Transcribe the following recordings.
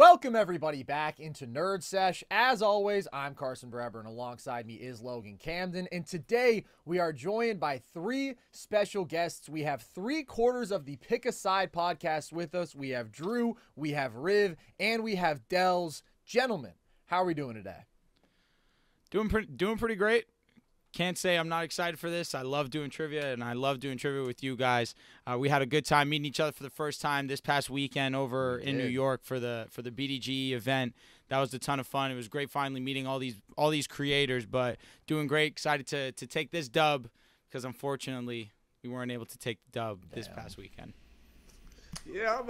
Welcome, everybody, back into Nerd Sesh. As always, I'm Carson Breber, and alongside me is Logan Camden. And today, we are joined by three special guests. We have 3/4 of the Pick a Side podcast with us. We have Drew, we have Riv, and we have Dells. Gentlemen, how are we doing today? Doing pretty great. Can't say I'm not excited for this. I love doing trivia, and I love doing trivia with you guys. We had a good time meeting each other for the first time this past weekend over in New York for the BDG event. That was a ton of fun. It was great finally meeting all these creators, but doing great. Excited to take this dub because unfortunately we weren't able to take the dub this past weekend. Yeah,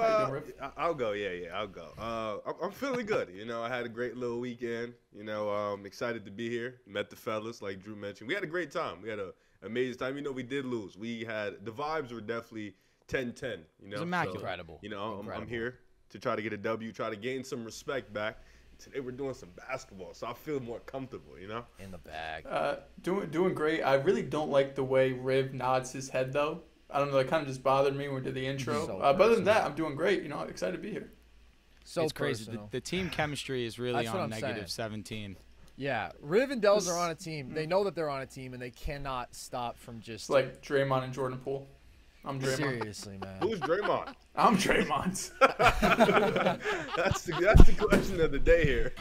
I'll go. Yeah, I'll go. I'm feeling good. I had a great little weekend. I'm excited to be here. Met the fellas, like Drew mentioned. We had a great time. We had an amazing time. We did lose. The vibes were definitely 10-10. It was immaculate. Incredible. I'm here to try to get a W, try to gain some respect back. Today we're doing some basketball, so I feel more comfortable. In the bag. Doing great. I really don't like the way Riv nods his head though. I don't know. It kind of just bothered me when we did the intro. But other than that, I'm doing great. Excited to be here. It's crazy. The team chemistry is really on negative 17. Yeah, Riv and Dells are on a team. They know that they're on a team, and they cannot stop from just... It's like Draymond and Jordan Poole. I'm Draymond. Seriously, man. Who's Draymond? I'm Draymond. That's the question of the day here.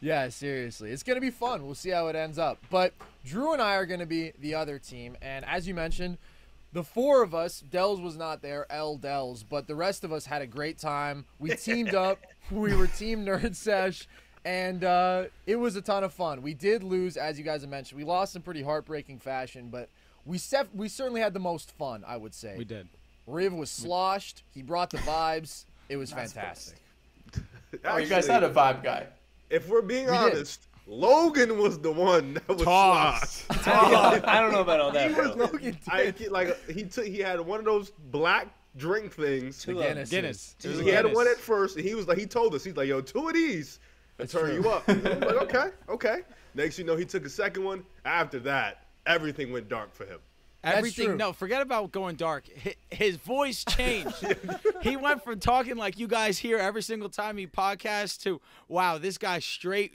Yeah, seriously. It's going to be fun. We'll see how it ends up. But Drew and I are going to be the other team, and as you mentioned... The four of us, Dells was not there, L. Dells, but the rest of us had a great time. We teamed up. We were Team Nerd Sesh, and it was a ton of fun. We did lose, as you guys have mentioned. We lost in pretty heartbreaking fashion, but we certainly had the most fun, I would say. We did. Riv was sloshed. He brought the vibes. It was fantastic. Actually, you guys had a vibe guy. If we're being honest... Logan was the one that was sloshed. I don't know about all that. He had one of those black drink things. The Guinness. He had one at first, and he told us, he's like, yo, 2 of these will turn you up. I'm like, okay. Next you know, he took a second one. After that, everything went dark for him. Everything. No, forget about going dark. His voice changed. He went from talking like you guys hear every single time he podcasts to, wow, this guy straight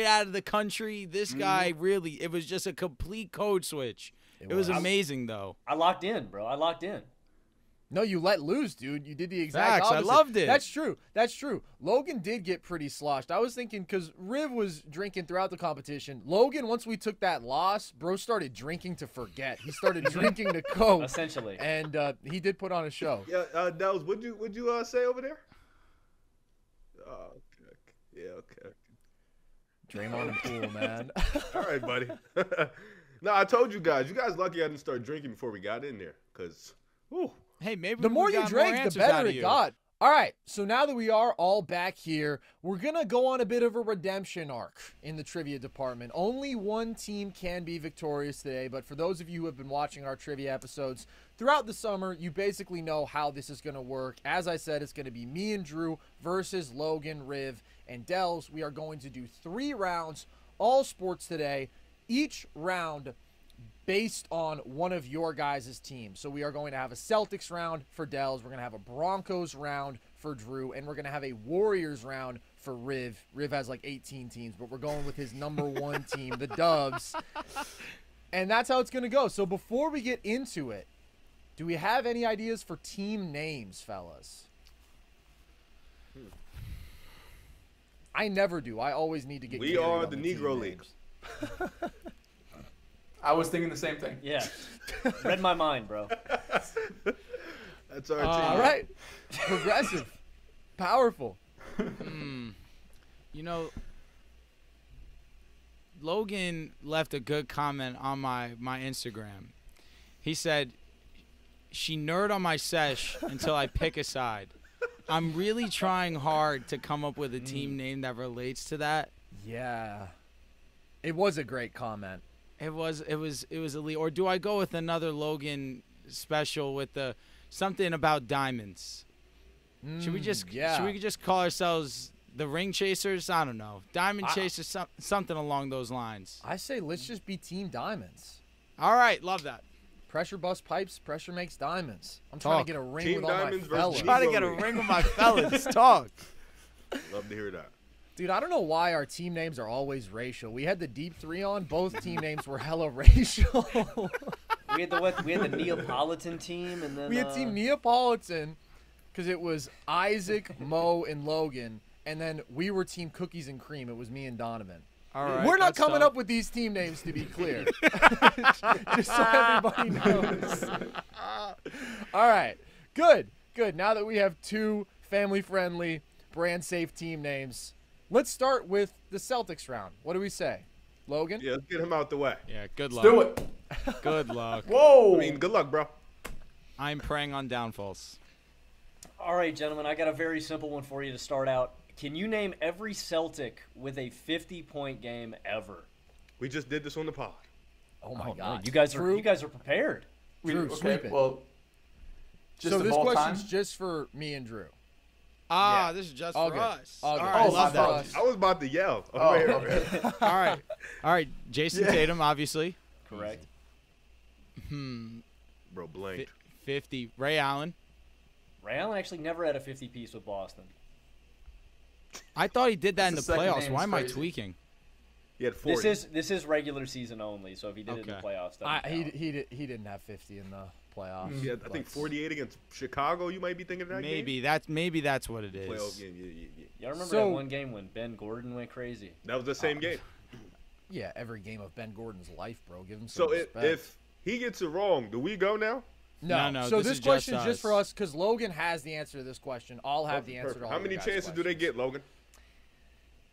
out of the country. This guy really, it was just a complete code switch. It was amazing, though. I locked in, bro. I locked in. No, you let loose, dude. You did the exact opposite. I loved it. That's true. Logan did get pretty sloshed. I was thinking because Riv was drinking throughout the competition. Logan, once we took that loss, bro started drinking to forget. He started drinking to cope. Essentially. And he did put on a show. Yeah, Dells, would you say over there? Oh, okay. Yeah, okay. Draymond and Poole, man. All right, buddy. No, I told you guys. You guys lucky I didn't start drinking before we got in there, because, whew. Hey, maybe the more you drank, the better it got. All right, so now that we are all back here, we're going to go on a bit of a redemption arc in the trivia department. Only one team can be victorious today, but for those of you who have been watching our trivia episodes throughout the summer, you basically know how this is going to work. As I said, it's going to be me and Drew versus Logan, Riv, and Dells. We are going to do 3 rounds, all sports today, each round based on one of your guys' teams. So we are going to have a Celtics round for Dells. We're going to have a Broncos round for Drew. And we're going to have a Warriors round for Riv. Riv has like 18 teams, but we're going with his number 1 team, the Dubs. And that's how it's going to go. So before we get into it, do we have any ideas for team names, fellas? I never do. I always need to get We are the Negro League. I was thinking the same thing. Yeah. Read my mind, bro. That's our team. All right. Progressive. Powerful. Logan left a good comment on my Instagram. He said, she nerd on my sesh until I pick a side. I'm really trying hard to come up with a team name that relates to that. Yeah. It was a great comment. It was elite. Or do I go with another Logan special with something about diamonds? Should we just call ourselves the Ring Chasers? I don't know. Diamond Chasers, something along those lines. I say let's just be Team Diamonds. All right, love that. Pressure bust pipes, pressure makes diamonds. I'm trying to get a ring Team with all my Diamonds versus fellas. Trying to get a ring with my fellas. Talk. Love to hear that. Dude, I don't know why our team names are always racial. We had the Deep Three on. Both team names were hella racial. We had the Neapolitan team, and then We had Team Neapolitan because it was Isaac, Mo, and Logan. And then we were Team Cookies and Cream. It was me and Donovan. All right, We're not that's coming tough. up with these team names, to be clear. Just so everybody knows. All right. Good. Now that we have two family-friendly, brand-safe team names, let's start with the Celtics round. What do we say? Logan? Yeah, let's get him out the way. Yeah, good luck. Do it. Good luck. Whoa. I mean, good luck, bro. I'm preying on downfalls. All right, gentlemen, I got a very simple one for you to start out. Can you name every Celtic with a 50-point game ever? We just did this on the pod. Oh, my God. You guys Drew? are prepared. Drew, sweep it. Well, just So of this all question's time? just for me and Drew. Ah, this is just All for good. us. All good. right, Oh, love my that. God. I was about to yell. Oh, Wait, okay. All right. Jason Tatum, obviously. Correct. Bro, blanked. 50. Ray Allen. Ray Allen actually never had a 50-piece with Boston. I thought he did that in the That's the second playoffs. name Why is am I crazy. tweaking? He had 40. This is regular season only, so if he did it in the Okay. playoffs, that would count. He didn't have 50 in the playoffs. Yeah, I think but- 48 against Chicago. You might be thinking of that Maybe game. that's what it is. Playoff game. Yeah. Y'all remember So- that one game when Ben Gordon went crazy? That was the same game. Yeah, every game of Ben Gordon's life, bro. Give him some So respect. if he gets it wrong, do we go now? No, So this this is just question is just us. for us because Logan has the answer to this question. I'll have the answer Perfect. to all How your many guys' chances do they questions. get, Logan?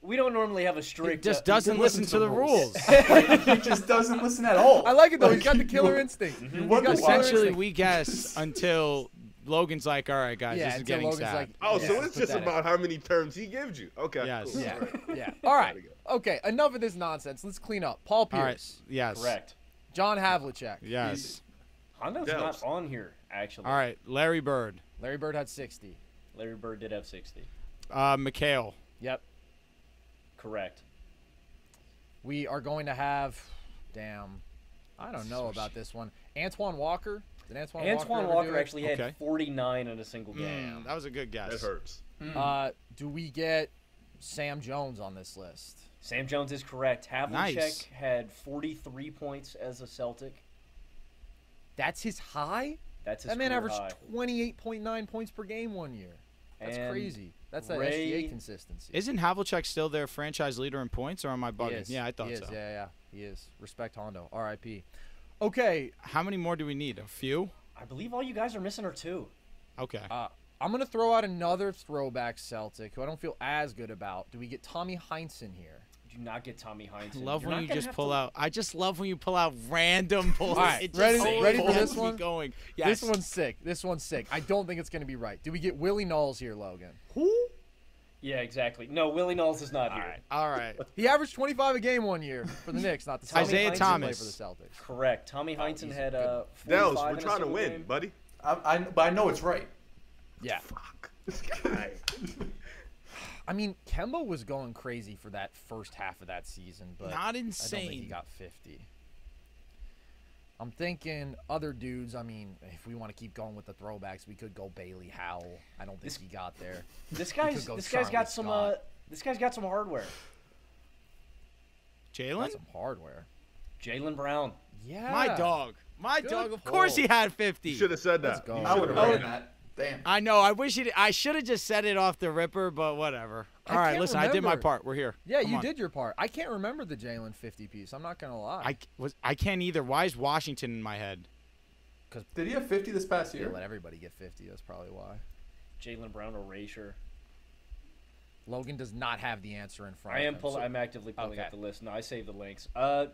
We don't normally have a He strict. just doesn't listen to the rules. He just doesn't listen at all. I like it though. He's got the killer instinct. You He's wonder got the why. killer Essentially, instinct. we guess until Logan's like, all right, guys, Yeah, this is until getting Logan's sad. like, Oh, yeah, so it's just pathetic. about how many terms he gives you. Okay. Yes. Cool. Yeah, yeah. All right. Okay, enough of this nonsense. Let's clean up. Paul All right. Pierce, Yes. Correct. John Havlicek, Yes. Hondo's Dallas. not on here, actually. All right. Larry Bird. Larry Bird had 60. Larry Bird did have 60. McHale. Yep. Correct. We are going to have, I don't know about this one. Antoine Walker. Did Antoine ever Walker do it? actually had Okay. 49 in a single game. That was a good guess. That hurts. Do we get Sam Jones on this list? Sam Jones is correct. Havlicek Nice. had 43 points as a Celtic. That's his high? That's his That man career averaged high. 28.9 points per game one year. That's And crazy. That's that Ray- SGA consistency. Isn't Havlicek still their franchise leader in points, or am I He bugging? is. Yeah, I thought he so. is. Yeah, he is. Respect Hondo. R.I.P. Okay, How many more do we need? A few? I believe all you guys are missing are two. Okay. I'm going to throw out another throwback Celtic who I don't feel as good about. Do we get Tommy Heinsohn here? Do not get Tommy Heinsohn. Love You're when not you gonna just have pull to- out. I just love when you pull out random pulls. right, It just ready- always ready for gets this me one? Going. Yes. This one's sick. I don't think it's going to be right. Do we get Willie Knowles here, Logan? Yeah, exactly. No, Willie Knowles is not here. All right. He averaged 25 a game one year for the Knicks, not the Celtics. Isaiah He Thomas. played for the Celtics. Correct. Tommy Heinsohn he's had good. 45 Dells, in we're a trying to single win, game. buddy. But I know it's right. Yeah. Fuck. This guy. I mean, Kemba was going crazy for that first half of that season, but Not I don't think he insane. got 50. I'm thinking other dudes. I mean, if we want to keep going with the throwbacks, we could go Bailey Howell. I don't think he got there. This could guy's go this guy's got Charlie some Scott. this guy's got some hardware. Jalen? Got some hardware. Jalen Brown. Yeah. My dog. My Good dog. Of course he pull. had 50. You should have said Let's that. go. You I would should've have wrote known it. that. Damn. I know. I wish he. I should have just said it off the ripper, but whatever. All right, can't listen. I did my remember. part. We're here. Yeah, Come you on. did your part. I can't remember the Jalen 50 piece. I'm not gonna lie. I can't either. Why is Washington in my head? Did he have 50 this past They year? let everybody get 50. That's probably why. Jalen Brown erasure. Logan does not have the answer in front. I of am him, pulling. so- I'm actively pulling Okay. up the list. No, I saved the links.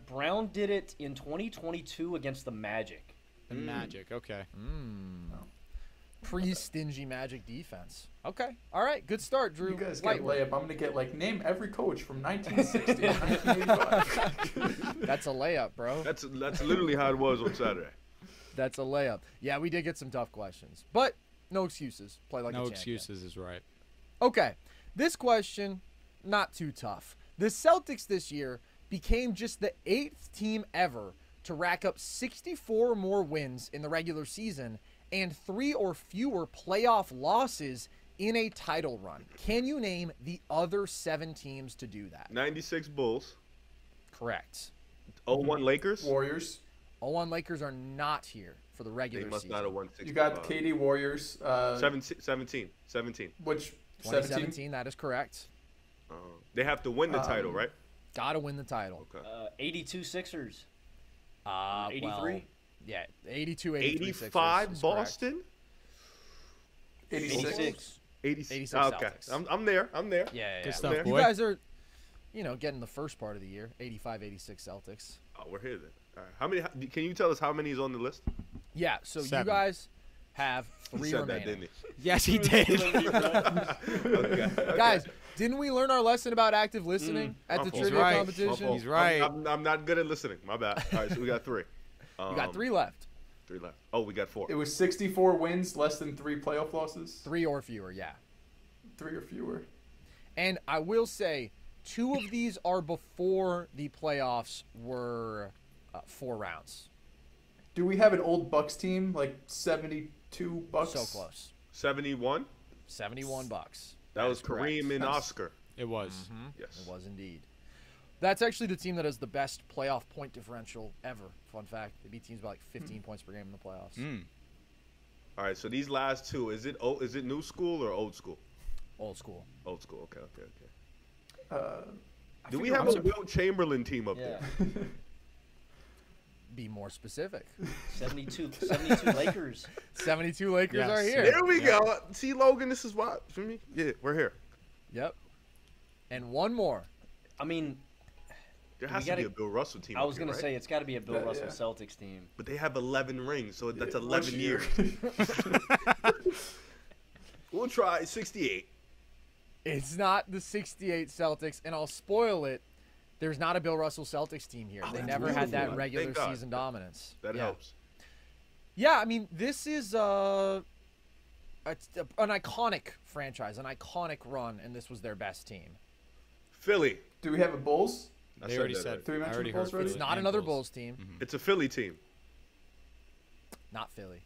Brown did it in 2022 against the Magic. The Magic. Okay. Pre-stingy Magic defense. Okay. All right. Good start, Drew. You guys Light get work. layup. I'm gonna get name every coach from 1960 and 1985. That's a layup, bro. That's literally how it was on Saturday. That's a layup. Yeah, we did get some tough questions, but no excuses. Play like a No champion. excuses is right. Okay. This question, not too tough. The Celtics this year became just the 8th team ever to rack up 64 or more wins in the regular season and 3 or fewer playoff losses in a title run. Can you name the other 7 teams to do that? 96 Bulls. Correct. 01 Lakers. Warriors. 01 Lakers are not here for the regular They must season. not have won 65. You got KD Warriors. 17. Which 2017, 17? that is correct. They have to win the title, right? Got to win the title. Okay. 82 Sixers. 83? Well, Yeah, 82, 83 85 Sixers is Boston. 86. 86. 86 Okay, Celtics. I'm there. I'm there. Yeah. Good yeah. stuff, there. You boy. guys are, getting the first part of the year. 85, 86 Celtics. Oh, we're here then. All right. How many? Can you tell us how many is on the list? Yeah, so 7. you guys have He 3 said remaining. that, didn't Yes, he did. Okay. Guys, didn't we learn our lesson about active listening at my the fault. trivia right. competition? He's right. I'm not good at listening. My bad. All right, so we got 3. You got 3 left. 3 left. Oh, we got 4. It was 64 wins, less than 3 playoff losses. 3 or fewer, yeah. 3 or fewer. And I will say, 2 of these are before the playoffs were 4 rounds. Do we have an old Bucks team, like 72 Bucks? So close. 71. 71 bucks. That was is correct. Kareem and Nice. Oscar. It was. Yes. It was indeed. That's actually the team that has the best playoff point differential ever. Fun fact. They beat teams by like 15 points per game in the playoffs. Mm. All right, so these last 2, is it new school or old school? Old school. Old school. Okay. Do we figure have I'm a Wilt Chamberlain team up Yeah. there? Be more specific. 72 Lakers. 72 Lakers Yes. are here. There we go. See, Logan, this is why for me. Yeah, we're here. Yep. And one more. I mean, There We has to gotta- be a Bill Russell team. I was going going to to say it's got to be a Bill Yeah, Russell yeah. Celtics team. but they have 11 rings, so that's Yeah, 11 one years. year. We'll try 68. It's not the 68 Celtics, and I'll spoil it. There's not a Bill Russell Celtics team here. Oh, they that's never had that beautiful. regular Thank God. season dominance. That Yeah. helps. Yeah, I mean, this is an iconic franchise, an iconic run, and this was their best team. Philly. Do we have a Bulls? I They already that said. already. Three I mentioned already Bulls heard. already? It's Philly not and another Bulls. Bulls team. It's a Philly team. Not Philly.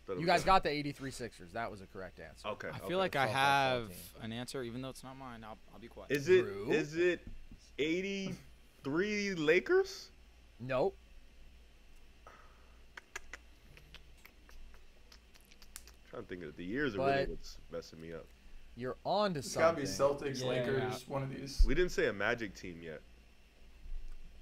Thought it You was guys that. got the 83 Sixers. That was a correct answer. Okay. I okay. feel like I Celtics, have 14. an answer, even though it's not mine. I'll be quiet. Is it Drew? 83 Lakers? Nope. trying to think of it. The years are But- really what's messing me up. You're on to It's got to something. be Celtics, Yeah. Lakers, one of these. We didn't say a Magic team yet.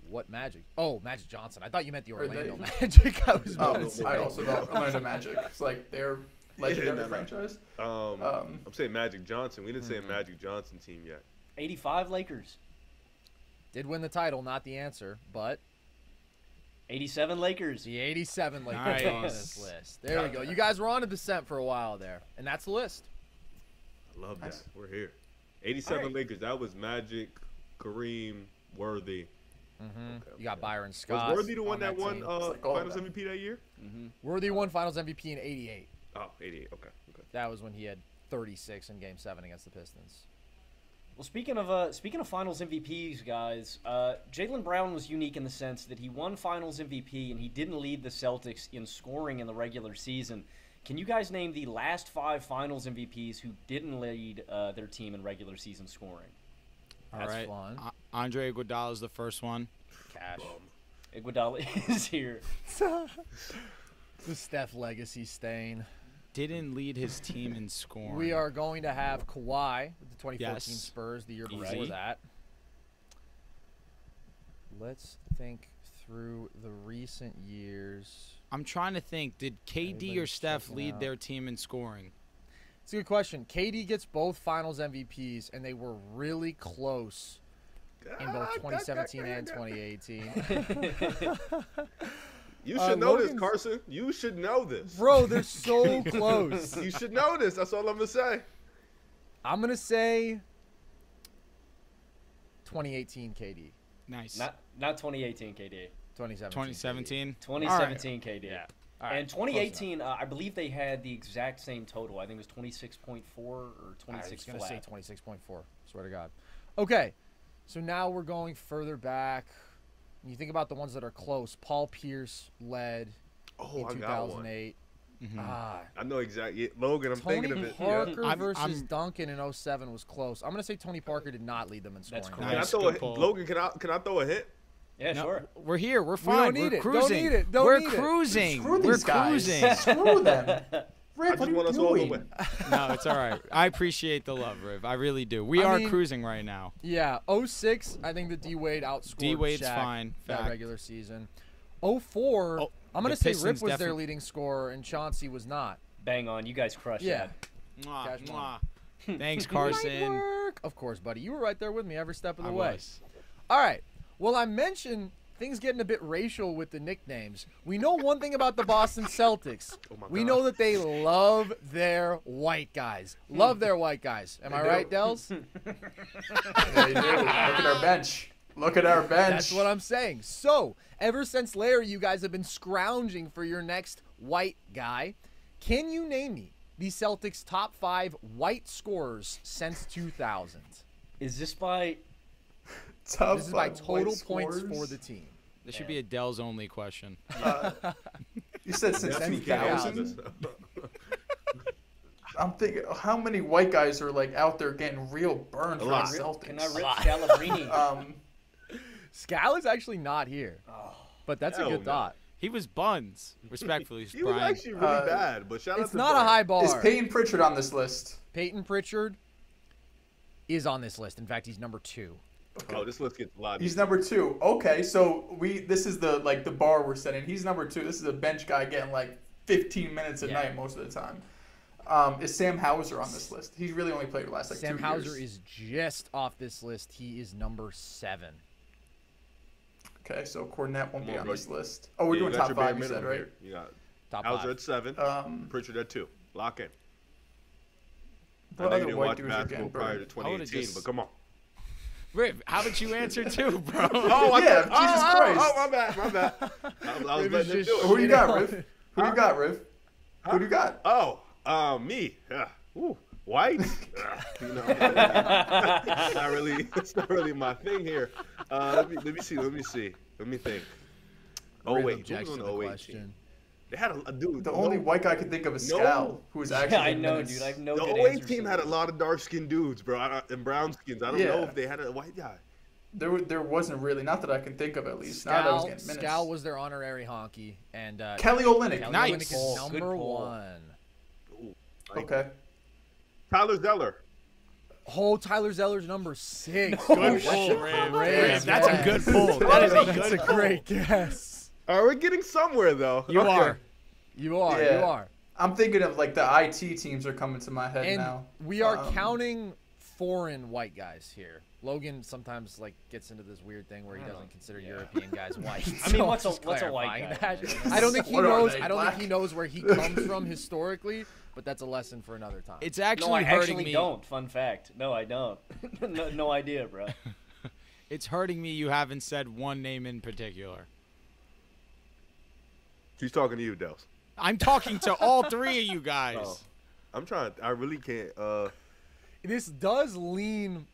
What Magic? Oh, Magic Johnson. I thought you meant the Or they- Orlando Magic. I was Oh, about to say. I also thought Orlando Magic. It's like their legendary no. franchise. I'm saying Magic Johnson. We didn't say a Magic Johnson team yet. 85 Lakers. Did win the title, not the answer, but 87 Lakers. the 87 Lakers are on Nice. this list. There we go. You guys were on a descent for a while there, and that's the list. I love Nice. that. We're here. 87 All right. Lakers. That was Magic, Kareem, Worthy. You got Byron Scott. Was Worthy the one on that won team. like all of Finals them. MVP that year? Worthy won Finals MVP in '88. Oh, 88. Okay. That was when he had 36 in Game 7 against the Pistons. Well, speaking of Finals MVPs, guys, Jaylen Brown was unique in the sense that he won Finals MVP and he didn't lead the Celtics in scoring in the regular season. Can you guys name the last 5 Finals MVPs who didn't lead their team in regular season scoring? All That's right. fun. Andre Iguodala is the first one. Cash. Iguodala is here. The Steph legacy stain. Didn't lead his team in scoring. We are going to have Kawhi with the 2014 Yes. Spurs the year before Easy. that. Let's think through the recent years. I'm trying to think. Did KD or Everybody's Steph checking lead out. their team in scoring? It's a good question. KD gets both Finals MVPs, and they were really close in both 2017 and 2018. You should know this, Logan's- Carson. You should know this. Bro, they're so close. You should know this. That's all I'm gonna say. I'm going to say 2018 KD. Nice. Not 2018 KD. 2017. 2017. 2017 KD. Yeah. All right, And 2018, I believe they had the exact same total. I think it was 26.4 or I 26 was going to say flat. 26.4. Swear to God. Okay. So now we're going further back. When you think about the ones that are close, Paul Pierce led Oh, in I got one. 2008. I know exactly. Logan, I'm thinking of Tony it. Parker versus Duncan in 07 was close. I'm going to say Tony Parker did not lead them in scoring. That's Can I Nice, throw a good hint? pull. Logan, can I throw a hint? Yeah, No, sure. we're here. We're We fine. don't need We're it. cruising. Don't need it. Don't We're need it. cruising. Screw We're these guys. cruising. Screw them. I Riv, just what are want you us all to doing? win. No, it's all right. I appreciate the love, Riv. I really do. We I are mean- cruising right now. Yeah, 06, I think the D-Wade outscored D-Wade's Shaq fine, that fact. regular season. 04, Oh, I'm going the to say Rip Pistons was their definitely- leading scorer and Chauncey was not. Bang on. You guys crushed Yeah. that. Mwah, Cash mwah. Thanks, Night Carson. work. Of course, buddy. You were right there with me every step of the I way. was. All right. Well, I mentioned things getting a bit racial with the nicknames. We know one thing about the Boston Celtics. Oh my We God. know that they love their white guys. Love their white guys. Am I do. right, Dels? They do. Look at our bench. Look at our bench. That's what I'm saying. So, ever since Larry, you guys have been scrounging for your next white guy. Can you name me the Celtics' top 5 white scorers since 2000? Is this by? Top This is by 5 total white points scorers. for the team. This should be a Dell's only question. You said since Since 2000. I'm thinking, how many white guys are like out there getting real burned for the lot. Celtics? Can I rip Scalabrini? Scal is actually not here, but that's a Hell good no. thought. He was buns, respectfully, He was Brian. actually really bad, but shout out It's to not a Brian. high bar. Is Peyton Pritchard on this list? Peyton Pritchard is on this list. In fact, he's number 2. Oh, this list gets a lot. He's number 2. Okay, so this is the bar we're setting. He's number 2. This is a bench guy getting like 15 minutes a Yeah. night most of the time. Is Sam Hauser on this list? He's really only played the last like Sam 2 Hauser years. is just off this list. He is number 7. Okay, so Cornette won't Come be on, on bro. this list. Oh, we're Yeah, doing you got top your bare 5, you minimum said, right? here. You got Top Hauser 5. at 7, Pritchard at 2. Lock in. I What know you other didn't white watch dudes are basketball getting prior to burned? I would've 2018, just- but come on. Riv, how about you answer too, bro? Oh, Yeah, Jesus Christ. Oh, my bad. I was letting him do Who it. you got, Riv? Who you got, Riv? Who do you got? Oh, me. Yeah. Ooh, white. You know, it's not really my thing here. Let me see. Let me think. Oh Riv wait, who objects was to on the the 08 question. team? They had a dude. The only white guy I could think of is Scal, who was actually. Yeah, I in know, minutes. dude. I have no The good 08 answers team to had a this. lot of dark skinned dudes, bro, and brown skins. I don't know Yeah. if they had a white guy. There wasn't really, not that I can think of at least. Not that I was Scal, getting minutes. Scal was their honorary honky, and Kelly Olynyk. Kelly Nice. Olynyk is Good number pull. 1. Okay. Tyler Zeller. Oh, Tyler Zeller's number 6. Good That's pull, a Riv. great Riv, that's a guess. good pull. That is a That's good a pull. great guess. All right, we're getting somewhere though. You Okay. are. You are. Yeah. You are. I'm thinking of like the IT teams are coming to my head And now. we are Um, counting foreign white guys here. Logan sometimes like gets into this weird thing where he doesn't consider European guys white. I mean, So what's a- I'm just what's a white clarifying guy, that. man? I don't think he What are knows. they, I don't think black? he knows where he comes from historically, but that's a lesson for another time. It's No, actually I hurting actually me. don't. Fun fact. No, I don't. no idea, bro. It's hurting me you haven't said one name in particular. He's talking to you, Dels. I'm talking to all 3 of you guys. Oh. I'm trying. I really can't. This does lean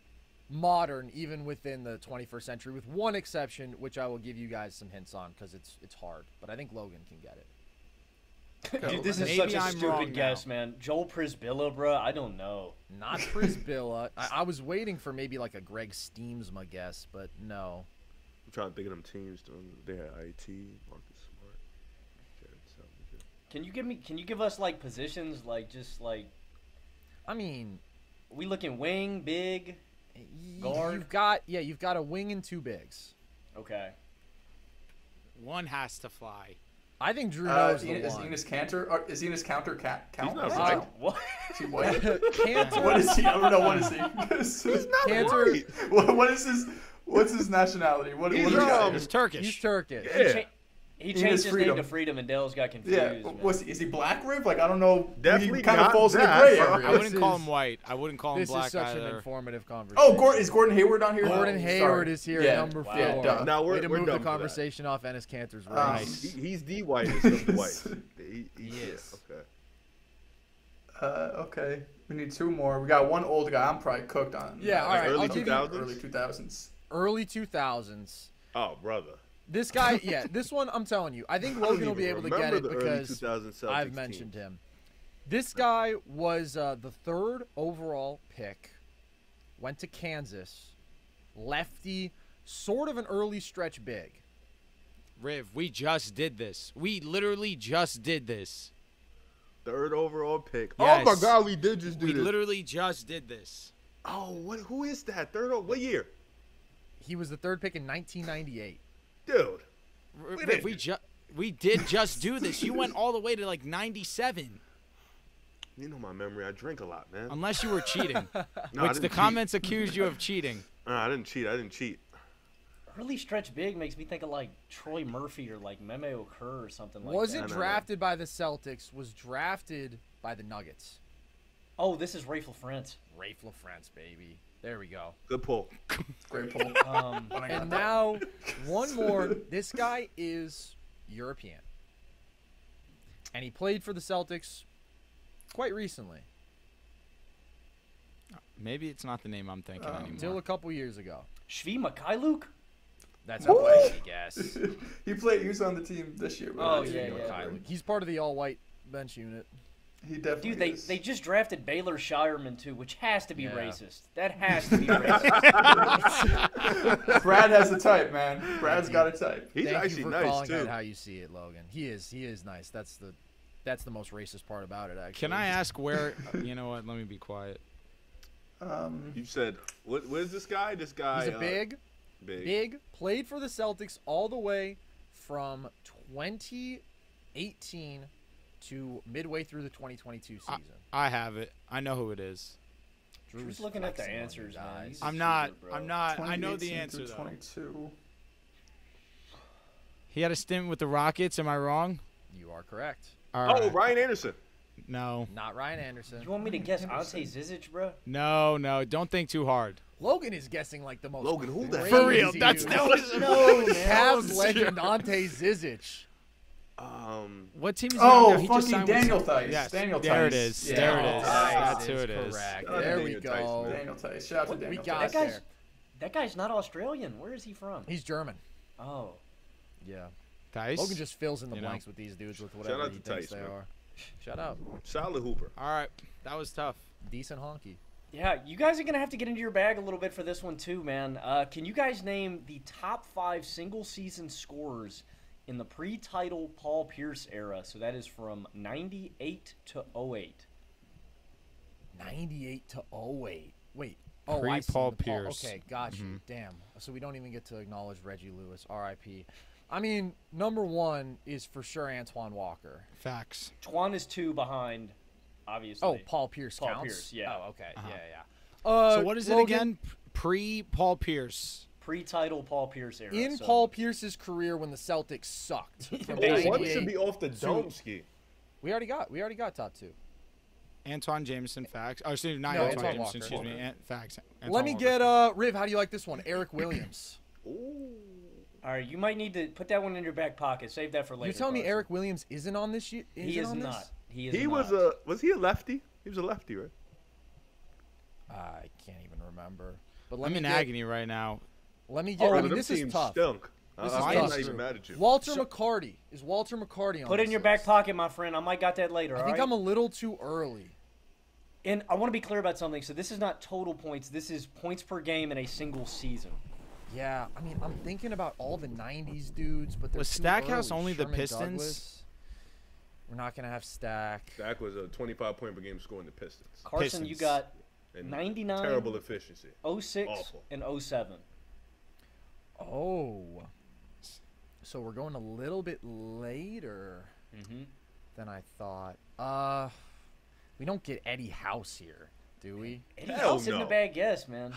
modern, even within the 21st century, with one exception, which I will give you guys some hints on because it's hard. But I think Logan can get it. Dude, this is Maybe such a I'm wrong stupid now. guess, man. Joel Prisbilla, bro. I don't know. Not Prisbilla. I was waiting for maybe like a Greg Steamsma guess, but no. I'm trying to think of them teams. They had IT, Marcus Smart, Jared Sullivan. Can you give us like positions, like just like I mean, we looking wing, big? you've got a wing and 2 bigs. Okay. One has to fly. I think Drew knows the Is one. Enos Cantor? Or is Enos Counter count? He's not Is he right. count? What? Is he white? Cantor, What is he? I don't know. What is he? Cantor, Right. What is his? What's his nationality? What He's is he? It's Turkish. he's Turkish. Yeah. He Enos changed his Freedom. name to Freedom, and Dell's got confused. Yeah. man. Is he black rib? Like I don't know. Definitely He kind of not falls in the that, gray bro. I area. wouldn't This call is- him white. I wouldn't call him This black is such either. an informative conversation. Oh, is Gordon Hayward down here? Gordon Oh, Hayward sorry. is here Yeah. at number 4. Yeah, duh. Now Way to we're move the done for that. conversation off Ennis Cantor's race. Nice. He's the whitest of the whites. He is. Okay. Okay. We need 2 more. We got one old guy. I'm probably cooked on. Yeah, all right, early I'll give you 2000s? Early 2000s. Early 2000s. Oh, brother. This guy, yeah, this one I'm telling you. I think Logan will be able to get it because I've mentioned him. This guy was the 3rd overall pick. Went to Kansas. Lefty, sort of an early stretch big. Riv, we just did this. We literally just did this. 3rd overall pick. Yes. Oh my God, we did just do this. We literally just did this. Oh, who is that? What year? He was the 3rd pick in 1998. Dude. Riv, we did just do this. You went all the way to like 97. You know my memory. I drink a lot, man. Unless you were cheating. No, which the comments accused you of cheating. I didn't cheat. Early stretch big makes me think of like Troy Murphy or like Meme Okur or something like Wasn't that. drafted by the Celtics, was drafted by the Nuggets. Oh, this is Rafe LaFrance. Rafe LaFrance, baby. There we go. Good pull. Great pull. And now, one more. This guy is European. And he played for the Celtics quite recently. Maybe it's not the name I'm thinking anymore. Until a couple years ago. Shvi Mikhailuk? That's a crazy guess. He was on the team this year. But Oh, I didn't yeah, know yeah. that. He's part of the all-white bench unit. He definitely Dude, is. they just drafted Baylor Shireman too, which has to be Yeah. racist. That has to be racist. Brad has a type, man. Brad's got a type. He's Thank actually you for nice calling too. it how you see it, Logan. He is nice. That's the most racist part about it, actually. Can I ask where? You know what? Let me be quiet. You said where's this guy? This guy. He's a big, played for the Celtics all the way from 2018 to midway through the 2022 season. I have it. I know who it is. Drew's looking at the answers, man. He's a I'm not. cheater, bro. I'm not. I know the 2018 answer through though. 22. He had a stint with the Rockets. Am I wrong? You are correct. All Oh, right. Ryan Anderson. No. Not Ryan Anderson. You want me to guess Ante Zizic, bro? No. No. Don't think too hard. Logan is guessing like the most. Logan, who the crazy hell? For real. dude. That's No, man. Cavs legend Ante Zizic. What team is he Oh, on now? He just fucking signed with Daniel some- Theis. Yes. Daniel There it Theis. is. Yeah. There it is. Theis That's who is it is. correct. Shout out to There we Daniel Theis, go. man. Daniel Theis. Shout out to We Daniel got Theis. That guy's there. that guy's not Australian. Where is he from? He's German. Oh, Yeah. Theis? Logan just fills in the You know. blanks with these dudes with Shout whatever out he to thinks Theis, they man. are. Shout out. Solid Hooper. All right. That was tough. Decent honky. yeah. You guys are gonna have to get into your bag a little bit for this one too, man. Can you guys name the top 5 single-season scorers in the pre-title Paul Pierce era? So that is from 98 to 08. 98 to 08. Wait. Oh, I see Pre-Paul the Pierce. Okay, got you. Damn. So we don't even get to acknowledge Reggie Lewis, R.I.P. I mean, number 1 is for sure Antoine Walker. Facts. Twan is 2 behind, obviously. Oh, Paul Pierce Paul counts? Pierce, yeah. Oh, okay. Uh-huh. Yeah. So what is it Logan, again? Pre-Paul Pierce. Pre-title Paul Pierce era. In so- Paul Pierce's career when the Celtics sucked. From Oh, one 98 should be off the to- dome ski. We already got top 2. Antoine Jameson. Facts. Oh, excuse me. Not No, Antoine Antoine Jameson. Walker. Excuse me. Facts. Let Antoine me Walker. get Riv, how do you like this one? Eric Williams. Ooh. All right, you might need to put that one in your back pocket. Save that for later. You're telling me Carson. Eric Williams isn't on this year? He is on not. this? He is He not. was he a lefty? He was a lefty, right? I can't even remember. But I'm in agony right now. Let me get. Oh, I mean, them this is teams tough. stunk. This is I'm tough. not even mad at you. Walter McCarty. Is Walter McCarty on Put it this in your back list? pocket, my friend. I might got that later. I think I'm a little too early. And I want to be clear about something. So this is not total points. This is points per game in a single season. Yeah, I mean, I'm thinking about all the 90s dudes, but they're Was too Stackhouse early. only the Sherman Pistons? Douglas. We're not going to have Stack. Dak was a 25 point per game score in the Pistons. Carson, you Pistons. got And 99, terrible efficiency. 06, Awful. and 07. Oh. So we're going a little bit later Mm-hmm. than I thought. We don't get Eddie House here, do we? Eddie Hell House in the no. bag, yes, man.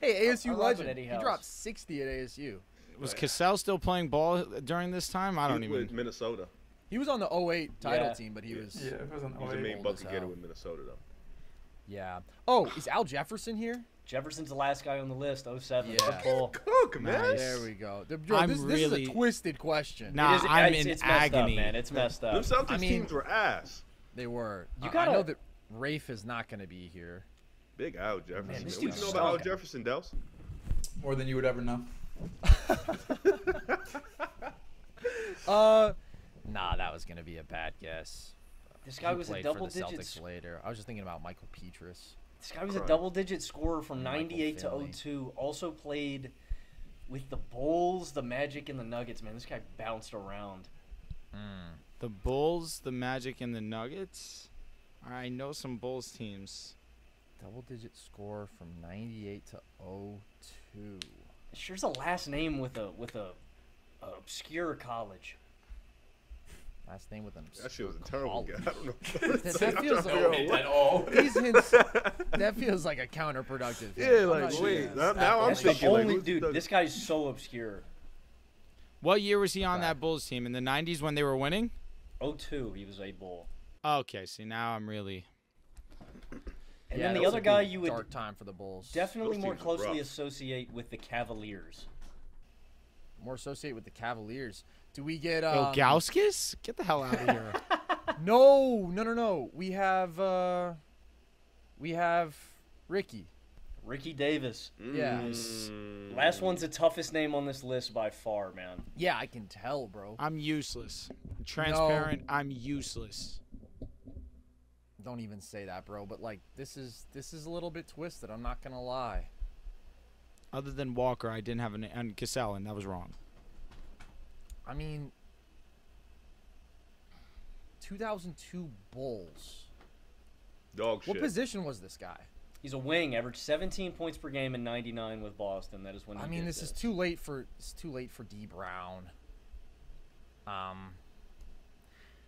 Hey, ASU I love legend. Eddie He House. dropped 60 at ASU. Was Cassell still playing ball during this time? I don't He even. with Minnesota. He was on the 08 title Yeah. team, but he was. Yeah, it wasn't He was the main old as bucket getter hell. with Minnesota, though. Yeah. Oh, is Al Jefferson here? Jefferson's the last guy on the list, 07. Yeah. Good pull. Cook, man. Nice. There we go. I'm This is really- a twisted question. Nah, It is, I'm it's, in it's messed agony. up, man. It's messed Them up. Celtics I mean- teams were ass. They were. You I gotta- know that Rafe is not going to be here. Big Al Jefferson. Man, this What do you dude's know about Al stunk. Jefferson, Dels? More than you would ever know. Nah, that was gonna be a bad guess. This guy was a played double for the digit. Celtics later. I was just thinking about Michael Petrus. This guy was a double-digit scorer from Michael 98 to Finley. 02. Also played with the Bulls, the Magic, and the Nuggets. Man, this guy bounced around. The Bulls, the Magic, and the Nuggets. I know some Bulls teams. Double-digit score from 98 to 02. Sure's a last name with a obscure college. Last name with an That shit was a obscure terrible college. guess. I don't know. That feels No like hint at all. these hints. That feels like a counterproductive. hint. Yeah, I'm like not sure. wait. Now I'm That's the thinking like, only who's dude. the- This guy's so obscure. What year was he on that Bulls team? In the 90s when they were winning? 02, he was a Bull. Okay, see, now I'm really... And Yeah, then that the was other a guy good you would dark time for the Bulls. definitely Those more teams were closely rough. associate with the Cavaliers. More associated with the Cavaliers. Do we get Yo, Gauskas? Get the hell out of here. No. We have Ricky. Ricky Davis. Yeah. Last one's the toughest name on this list by far, man. Yeah, I can tell, bro. I'm useless. Transparent, I'm useless. Don't even say that, bro. But like, this is a little bit twisted. I'm not gonna lie. Other than Walker, I didn't have and Cassell, and that was wrong. I mean, 2002 Bulls. Dog shit. What position was this guy? He's a wing, averaged 17 points per game in 99 with Boston. That is when he I mean, did this is too late for D Brown.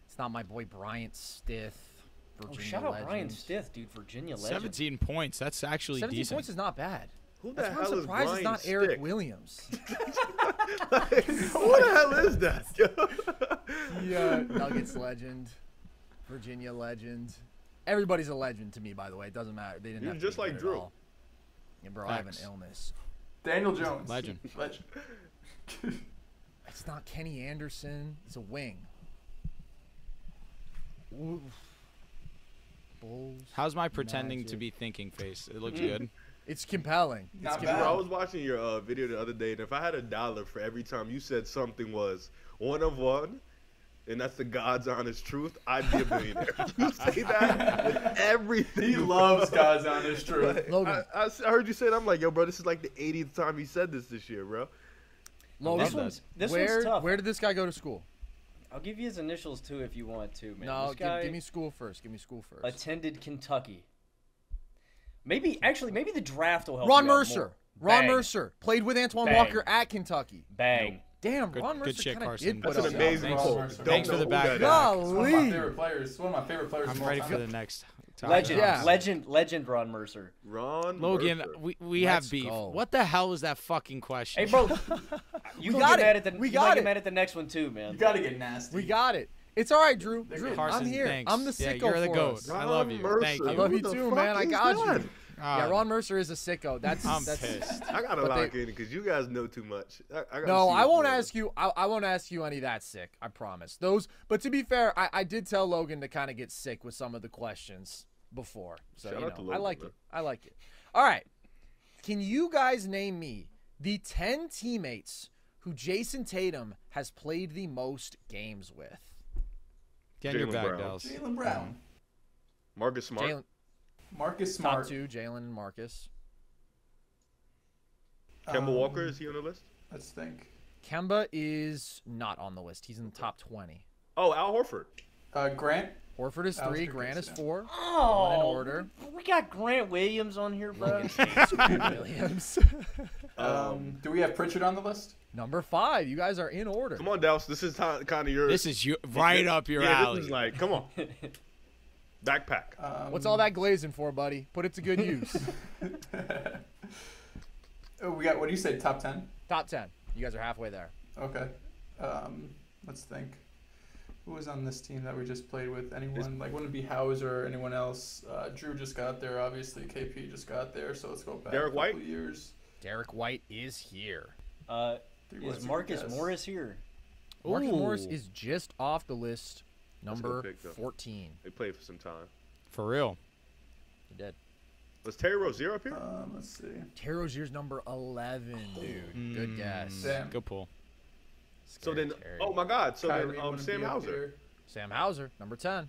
It's not my boy Bryant Stith. Virginia shout out legend. Brian Stith, dude. Virginia legend. 17 points. That's actually 17 decent. points is not bad. Who the That's why I'm hell is surprised Brian it's not Stick? Eric Williams. What the hell is that? Yeah, Nuggets legend, Virginia legend. Everybody's a legend to me, by the way. It doesn't matter. They didn't You're have to just be like good at Drew. all. Yeah, bro, I have an Facts. illness. Daniel Jones. Legend. Legend. It's not Kenny Anderson. It's a wing. Oof. Bulls. How's my pretending to Magic. be thinking face? It looks good. It's compelling. It's Not Bro, bad. I was watching your video the other day, and if I had $1 for every time you said something was one of one, and that's the God's honest truth, I'd be a millionaire. You say that with everything. He loves God's honest truth. Like, Logan. I heard you say it. I'm like, yo, bro, this is like the 80th time he said this year, bro. Logan, This where one's tough. where did this guy go to school? I'll give you his initials too if you want to, man. No, this guy give me school first. Give me school first. attended Kentucky. Maybe the draft will help. Ron you out Mercer. more. Ron Bang. Mercer played with Antoine Bang. Walker at Kentucky. Bang. Damn, Good- Ron good Mercer shit, kind of Carson. did put That's up an numbers. amazing Thanks, quote. Mercer. Don't Thanks know for the who back. that is. Golly. It's one of my favorite players. It's one of my favorite players. I'm of all ready time. for the next topic. Legend, Yeah. legend Ron Mercer. Logan, Mercer. we have Let's beef. go. What the hell was that fucking question? Hey, bro, you We can got get mad it. at the We you got might it. get mad at the next one too, man. You gotta get nasty. We got it. It's all right, Drew. Drew, Carson, I'm here. thanks. I'm the Yeah, sicko you're the for goat. us. I love you. Ron Thank Mercer. you. I love Who you the too, fuck man. I is got that? you. Yeah, Ron Mercer is a sicko. That's I'm that's pissed. I gotta But lock they- in because you guys know too much. I gotta No, see I it, won't bro. ask you. I won't ask you any that sick. I promise. Those. But to be fair, I did tell Logan to kind of get sick with some of the questions before. So Shout you out to know, I Logan, like man. it. I like it. All right. Can you guys name me the 10 teammates who Jason Tatum has played the most games with? Get in your Jaylen bag, Brown. Dallas. Jaylen Brown. Marcus Smart. Jalen, Marcus top Smart. 2, Jalen and Marcus. Kemba Walker, is he on the list? Let's think. Kemba is not on the list. He's in the top 20. Oh, Al Horford. Grant. Horford is I was 3, gonna Grant guess, is yeah. 4. Oh, One in order. we got Grant Williams on here, bro. Logan hates Grant Williams. Do we have Pritchard on the list? Number 5. You guys are in order. Come on, Dallas. This is kind of your. This is right up your alley. This is like, come on. Backpack. What's all that glazing for, buddy? Put it to good use. Oh, we got. What do you say? Top 10. Top 10. You guys are halfway there. Okay. Let's think. Who was on this team that we just played with? Anyone? Like, wouldn't it be Hauser or anyone else? Drew just got there, obviously. KP just got there, so let's go back Derek a White? couple years. Derek White is here. Is Marcus Morris here? Marcus Ooh. Morris is just off the list. That's a Number good pick, though. 14. They played for some time. For real. He did. Was Terry Rozier up here? Let's see. Terry Rozier's number 11, dude. Good guess. Damn. Good pull. So then, Terry. oh my God. So Kyrie then, wouldn't Sam be up Hauser. here. Sam Hauser, number 10.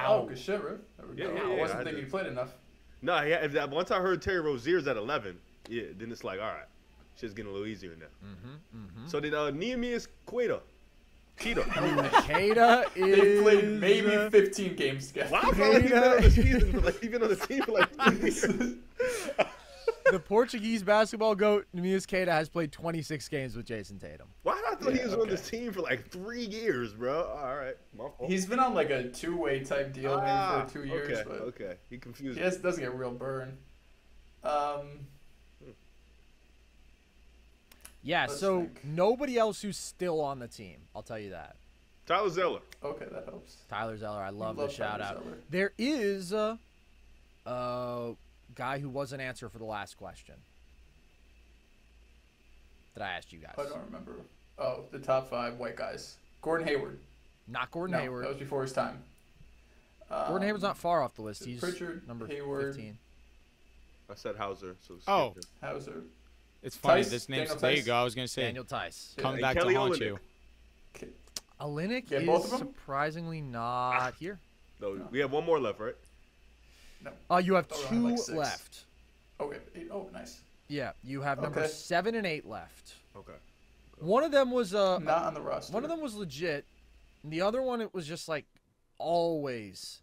Oh, good shit, Riff. There we Yeah, go. yeah, I yeah, wasn't I thinking did. he played enough. No, yeah. Once I heard Terry Rozier's at 11, yeah, then it's like, all right, shit's getting a little easier now. So then, Nehemias Queta. Keita They is played maybe 15 games together. Wow, I felt like he's been on the season, like he's been on the team for like 3 years. the Portuguese basketball goat. Nehemias Keita has played 26 games with Jason Tatum. Why did I thought he was on okay. this team for like 3 years, bro? All right, my fault. He's been on like a two-way type deal maybe for 2 years, okay, but okay, he confused he me. doesn't get real burn. Yeah, Let's so think. nobody else who's still on the team. I'll tell you that. Tyler Zeller. Okay, that helps. Tyler Zeller, I love the love shout Tyler out. Zeller. There is a guy who was an answer for the last question that I asked you guys. I don't remember. Oh, the top 5 white guys. Gordon Hayward. Not Gordon No, Hayward. that was before his time. Gordon Hayward's not far off the list. He's Pritchard, number Hayward. 15. I said Hauser. So Oh. skip him. Hauser. It's funny. Tice? This name's Daniel there you Tice? go. I was gonna say Daniel Tice. come And back Kelly to haunt Olynyk. you. Olenek Yeah, is both of them? surprisingly not here. No, we have one more left, right? You have Oh, we're 2 on like 6. left. Oh, we have 8. Oh, nice. Yeah, you have number Okay. 7 and 8 left. Okay. One of them was Not on the roster. one of them was legit. And the other one, it was just like always.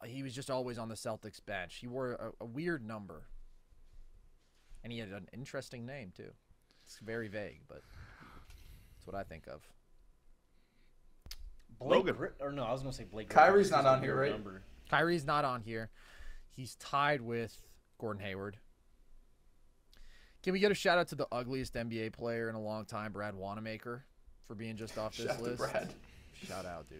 He was just always on the Celtics bench. He wore a weird number, and he had an interesting name too. It's very vague, but that's what I think of. Blake Logan. or no, I was gonna say Blake. Kyrie's Griffin's not just on a here, weird right? number. Kyrie's not on here. He's tied with Gordon Hayward. Can we get a shout out to the ugliest NBA player in a long time, Brad Wanamaker, for being just off this Shout out to list? Brad. Shout out, dude.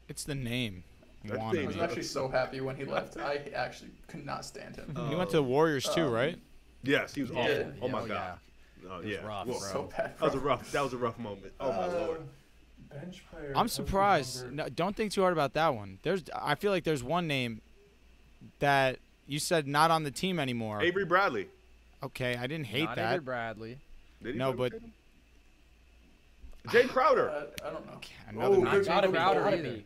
It's the name. That's I big. was Wannabe. actually so happy when he left. I actually could not stand him. He went to the Warriors too, right? Yes, he was awful. Yeah. Oh my Yeah, God. Oh was yeah. rough, Whoa. bro. So bad. That was a rough moment. Oh my Lord. Bench player. I'm surprised. No, don't think too hard about that one. I feel like there's one name that you said not on the team anymore. Avery Bradley. Okay, I didn't hate Not that. Avery Bradley. Did he No, play but with him? Jay Crowder. I don't know. Another Oh, not good Gotta be, Crowder gotta either. be. These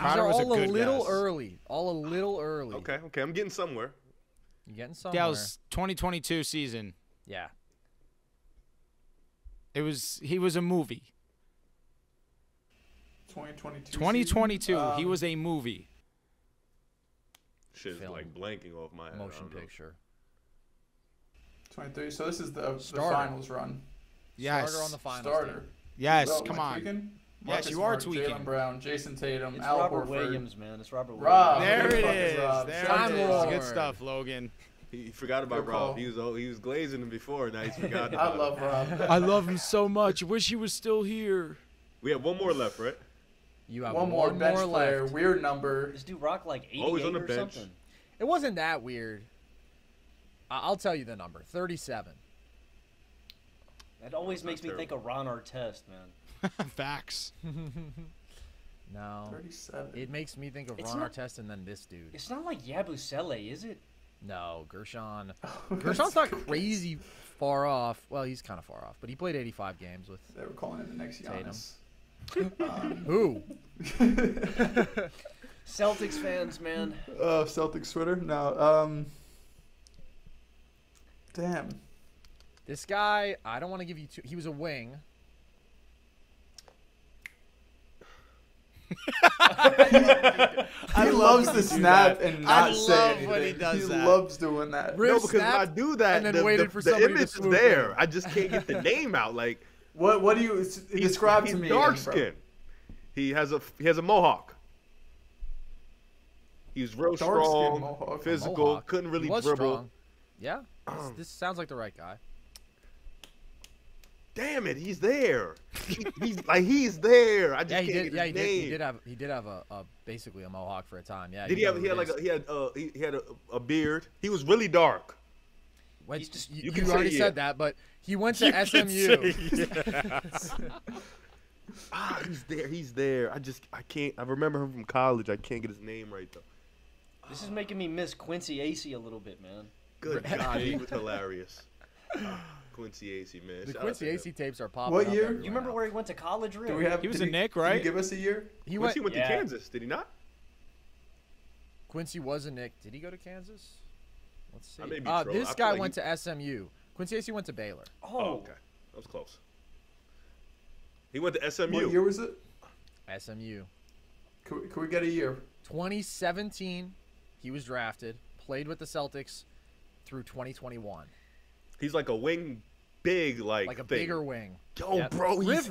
Crowder are was a all a good little guess. early. All a little early. Okay, I'm getting somewhere. You're getting somewhere. That was 2022 season. Yeah. He was a movie. 2022. 2022. He was a movie. Shit's Film. like blanking off my head. I Motion don't know. picture. 23. So this is the Starter. finals run. Yes. Starter on the finals. Starter. team. Yes. Well, Come am I on. tweaking? Yes, Marcus you are Smart, tweaking. Jaylen Brown, Jason Tatum, It's Al Robert Horford. Williams, man. It's Robert Rob. Williams. There Who it the fuck is is. Rob? There Time it is. Lord. Good stuff, Logan. He forgot about Good call. Rob. He was glazing him before. Now he's forgotten I about love him. Rob. I love him so much. Wish he was still here. We have one more left, right? You have One more bench player. left. Weird number. This dude rocked like 88 Always on the or bench. something. It wasn't that weird. I'll tell you the number. 37. That always That's makes not me think of Ron Artest, man. Facts. No. 37. It makes me think of It's Ron not- Artest and then this dude. It's not like Yabusele, is it? No, Gershon. That's Gershon's not a good crazy far off. Well, he's kind of far off, but he played 85 games with guess. They were calling him the next Tatum. Giannis. who? Celtics fans, man. Celtics Twitter? No. Damn. This guy, I don't want to give you two. He was a wing. He loves to snap and not say love anything. when he does that. Loves doing that. Rip No, because when I snapped do that, and then the, waited the, for the somebody to image is swoop there. in. I just can't get the name out. Like What do you describe he's to me? dark again, bro. skin. He has a mohawk. He's real Dark-skinned strong, mohawk. physical, Mohawk. couldn't really He was dribble. strong. Yeah. This sounds like the right guy. Damn it, he's there. He's there. I just Yeah, can't he did. get Yeah, his he name. did. He did have a basically a mohawk for a time. Yeah. Did he you have? know He had who it like is. he had a beard. He was really dark. Wait, He's just- you you can say already yeah. said that, but he went to SMU. He's there. He's there. I can't. I remember him from college. I can't get his name right though. This is making me miss Quincy Acey a little bit, man. Good God, he was hilarious. Quincy Acey, man. The Shout out Quincy to him. Acey tapes are popping What up year? everywhere You remember now. where he went to college, Rick? Do we have? He was did a Nick, Did right? you give us a year? Quincy went to Yeah. Kansas, did he not? Quincy was a Nick. Did he go to Kansas? Let's see. I may be trolling. This I feel guy like went to SMU. Quincy Acey went to Baylor. Oh, okay. That was close. He went to SMU. What year was it? SMU. Could we get a year? 2017, he was drafted. Played with the Celtics through 2021. He's like a wing, big Like a thing. bigger wing. Yo, Yep. bro, he's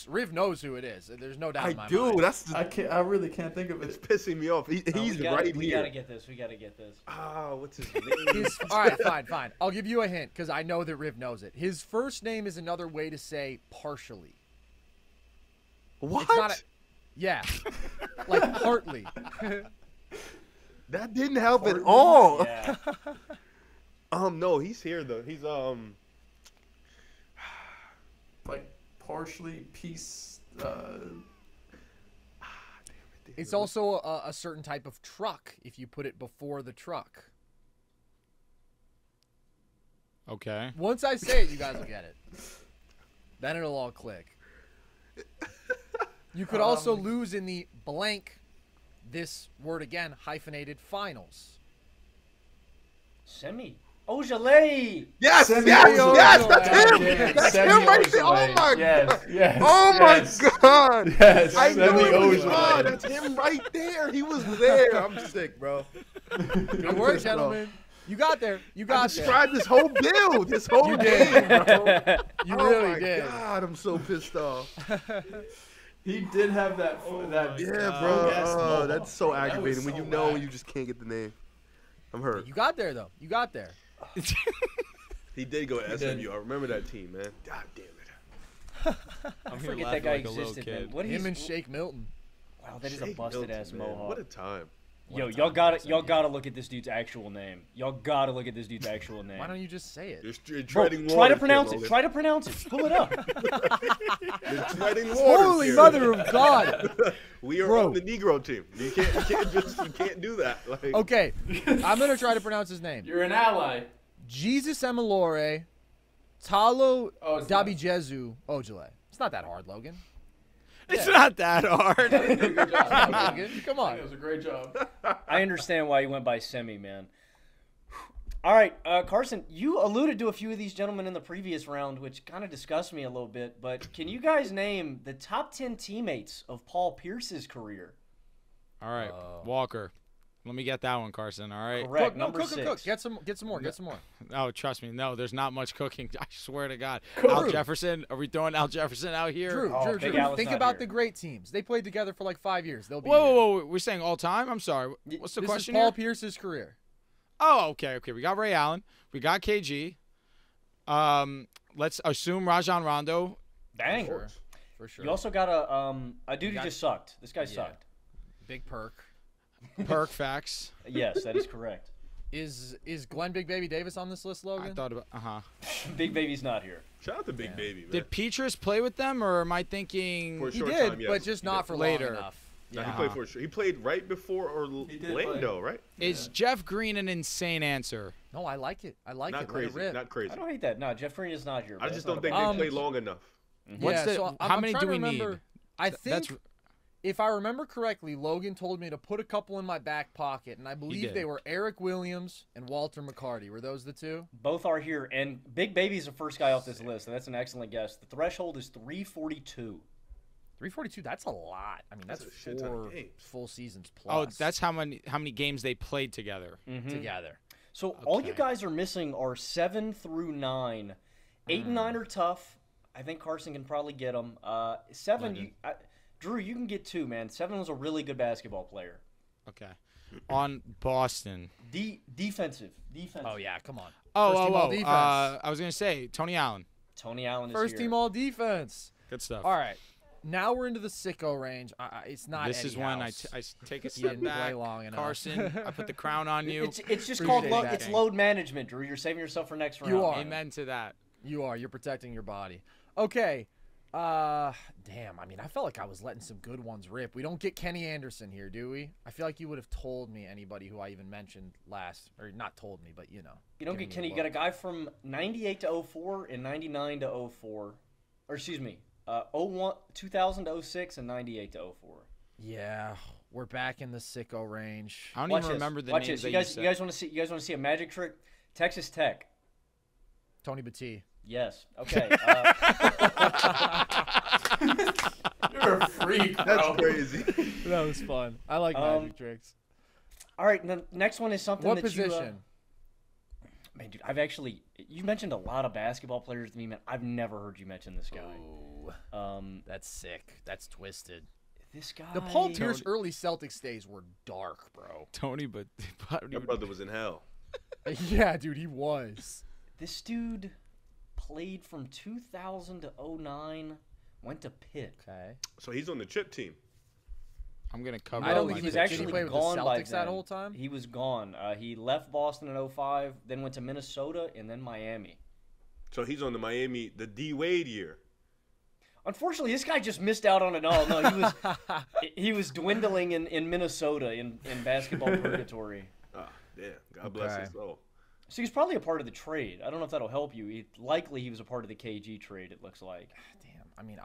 Riv knows who it is. There's no doubt I in my do. mind. That's the, I really can't think of it's it. pissing me off. He's right We here. gotta get this. We gotta get this. Oh, what's his name? All right, fine. I'll give you a hint because I know that Riv knows it. His first name is another way to say partially. What? It's not a, yeah, like partly. That didn't help at all. Yeah. No, he's here though. He's Like partially piece. It's also a certain type of truck if you put it before the truck. Okay. Once I say it, you guys will get it. Then it'll all click. You could also lose in the blank, this word again, hyphenated finals. Semi. Ojale. yes, Semi yes, Ojo. yes, that's him. Yeah, That's Semi him right there. Oh Ojo. my Yes, god. yes. Oh yes. my god. Yes, I know Semi it was Ojo. God. That's him right there. He was there. I'm sick, bro. Good work, gentlemen. You got there. You I got there. described this whole build, this whole You game, did. bro. You Oh really my did. God, I'm so pissed off. He did have that. that Yeah, bro. yes, Oh, no. that's so That was aggravating when so you know whack. you just can't get the name. I'm hurt. You got there, though. You got there. He did go to did. SMU. I remember that team, man. God damn it. I'm I here forget laughing that guy like a little existed, man. kid. What Him he's, and Shake Milton. wow, that is a Shake busted Milton, ass man. mohawk. What a time. Yo, y'all gotta look at this dude's actual name. Y'all gotta look at this dude's actual name. Why don't you just say it? You're Bro, treading try water. to pronounce it. Logan. Try to pronounce it. Pull it up. You're treading water. Holy here. mother of God. We are Bro. on the Negro team. You can't do that. Like, Okay, I'm going to try to pronounce his name. You're an ally. Jesus Emalore, Talo Oh, it's not. Dabijezu Ojale. It's not that hard, Logan. It's not that hard. Good job. Logan, come on. It was a great job. I understand why you went by Semi, man. All right, Carson, you alluded to a few of these gentlemen in the previous round, which kind of disgust me a little bit. But can you guys name the top 10 teammates of Paul Pierce's career? All right, Walker. Let me get that one, Carson. All right. Correct. Cook, no, Number cook, 6. cook. Get some more. Get some more. Oh, trust me. No, there's not much cooking. I swear to God. Drew. Al Jefferson. Are we throwing Al Jefferson out here? Drew, Oh, Drew, Big Drew. Al's Think not about here. the great teams. They played together for like 5 years. They'll be Whoa, here. whoa, whoa. We're saying all time? I'm sorry. What's the This question is Paul here? Pierce's career. Oh, okay. We got Ray Allen. We got KG. Let's assume Rajon Rondo. Dang. For sure. You also got a dude who got- just sucked. This guy sucked. Big perk. Perk facts. Yes, that is correct. Is Glenn Big Baby Davis on this list, I Logan? thought about. Big Baby's not here. shout out to Big Baby, man. Did Petrus play with them, or am I thinking? For He short did, time, yes. but just He not did. for Later. long enough. No, Yeah. he played for sure. He played right before He did Orlando, right? Is Jeff Green an insane answer? No, I like it. I like Not it. Let crazy. it rip. Not crazy. I don't hate that. No, Jeff Green is not here. I but just that's don't think not a they bad- played long enough. What's yeah, the? so how I'm many trying do to we remember. need? I That's think, if I remember correctly, Logan told me to put a couple in my back pocket, and I believe did. they were Eric Williams and Walter McCarty. Were those the two? Both are here, and Big Baby's the first guy off this list, and that's an excellent guess. The threshold is 342. 342. That's a lot. I mean, that's a shit ton of 4 games. full seasons Oh, plus. that's how many games they played together. together. So all you Okay. guys are missing are 7 through 9. 8 and 9 are tough. I think Carson can probably get them. 7, Drew, you can get 2, man. 7 was a really good basketball player. Okay. On Boston. Defensive. Oh yeah, come on. Oh, First team all defense. I was gonna say Tony Allen. Tony Allen is First here. team all defense. Good stuff. All right. Now we're into the sicko range. It's not. This Eddie is when House. I take a He step didn't play back. long enough. Carson, I put the crown on you. It's just Appreciate called that. it's load management, Drew. You're saving yourself for next round. You are. Amen to that. You are. You're protecting your body. Okay. Damn. I mean, I felt like I was letting some good ones rip. We don't get Kenny Anderson here, do we? I feel like you would have told me anybody who I even mentioned last, or not told me, but you know. You don't get Kenny. You got a guy from 98 to 04 and 99 to 04, or excuse me, 2000 to 06 and 98 to 04. Yeah, we're back in the sicko range. I don't Watch even remember the Watch names this. that You guys want to see? You guys want to see a magic trick? Texas Tech. Tony Battie. Yes. Okay. You're a freak, bro. That's crazy. That was fun. I like magic tricks. All right. The next one is something What that position? man, dude, you mentioned a lot of basketball players to me, man. I've never heard you mention this guy. That's sick. That's twisted. This guy. The Paul Pierce early Celtics days were dark, bro. Tony, but My brother was in hell. Yeah, dude, he was. This dude played from 2000 to 09. Went to Pitt. Okay. So he's on the chip team. I'm gonna cover. I don't up think he my was Did he actually play with the gone by Celtics that then. whole time? He was gone. He left Boston in 05, then went to Minnesota, and then Miami. So he's on the Miami, the D Wade year. Unfortunately, this guy just missed out on it all. No, he was dwindling in Minnesota in basketball purgatory. Ah, damn. God bless his soul. So he's probably a part of the trade. I don't know if that'll help you. Likely he was a part of the KG trade, it looks like. Damn. I mean,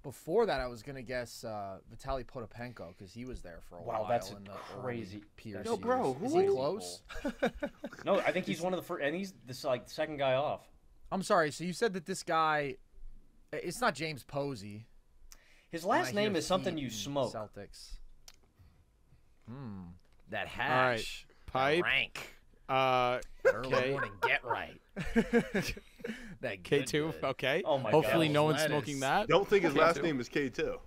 before that, I was gonna guess Vitaly Potapenko because he was there for a while. Wow, that's in the crazy. early Pierce Yo, bro, years. who Is he is- close? No, I think he's one of the first, and he's the second guy off. I'm sorry. So you said that this guy, it's not James Posey. His When I last hear name is something Heat you and smoke. Celtics. That All right, hash. pipe. Rank. Okay. Early morning, get right. That good, K2. good. Okay. Oh my Hopefully God. no one's Lettuce. smoking that. Don't think his last name is K2.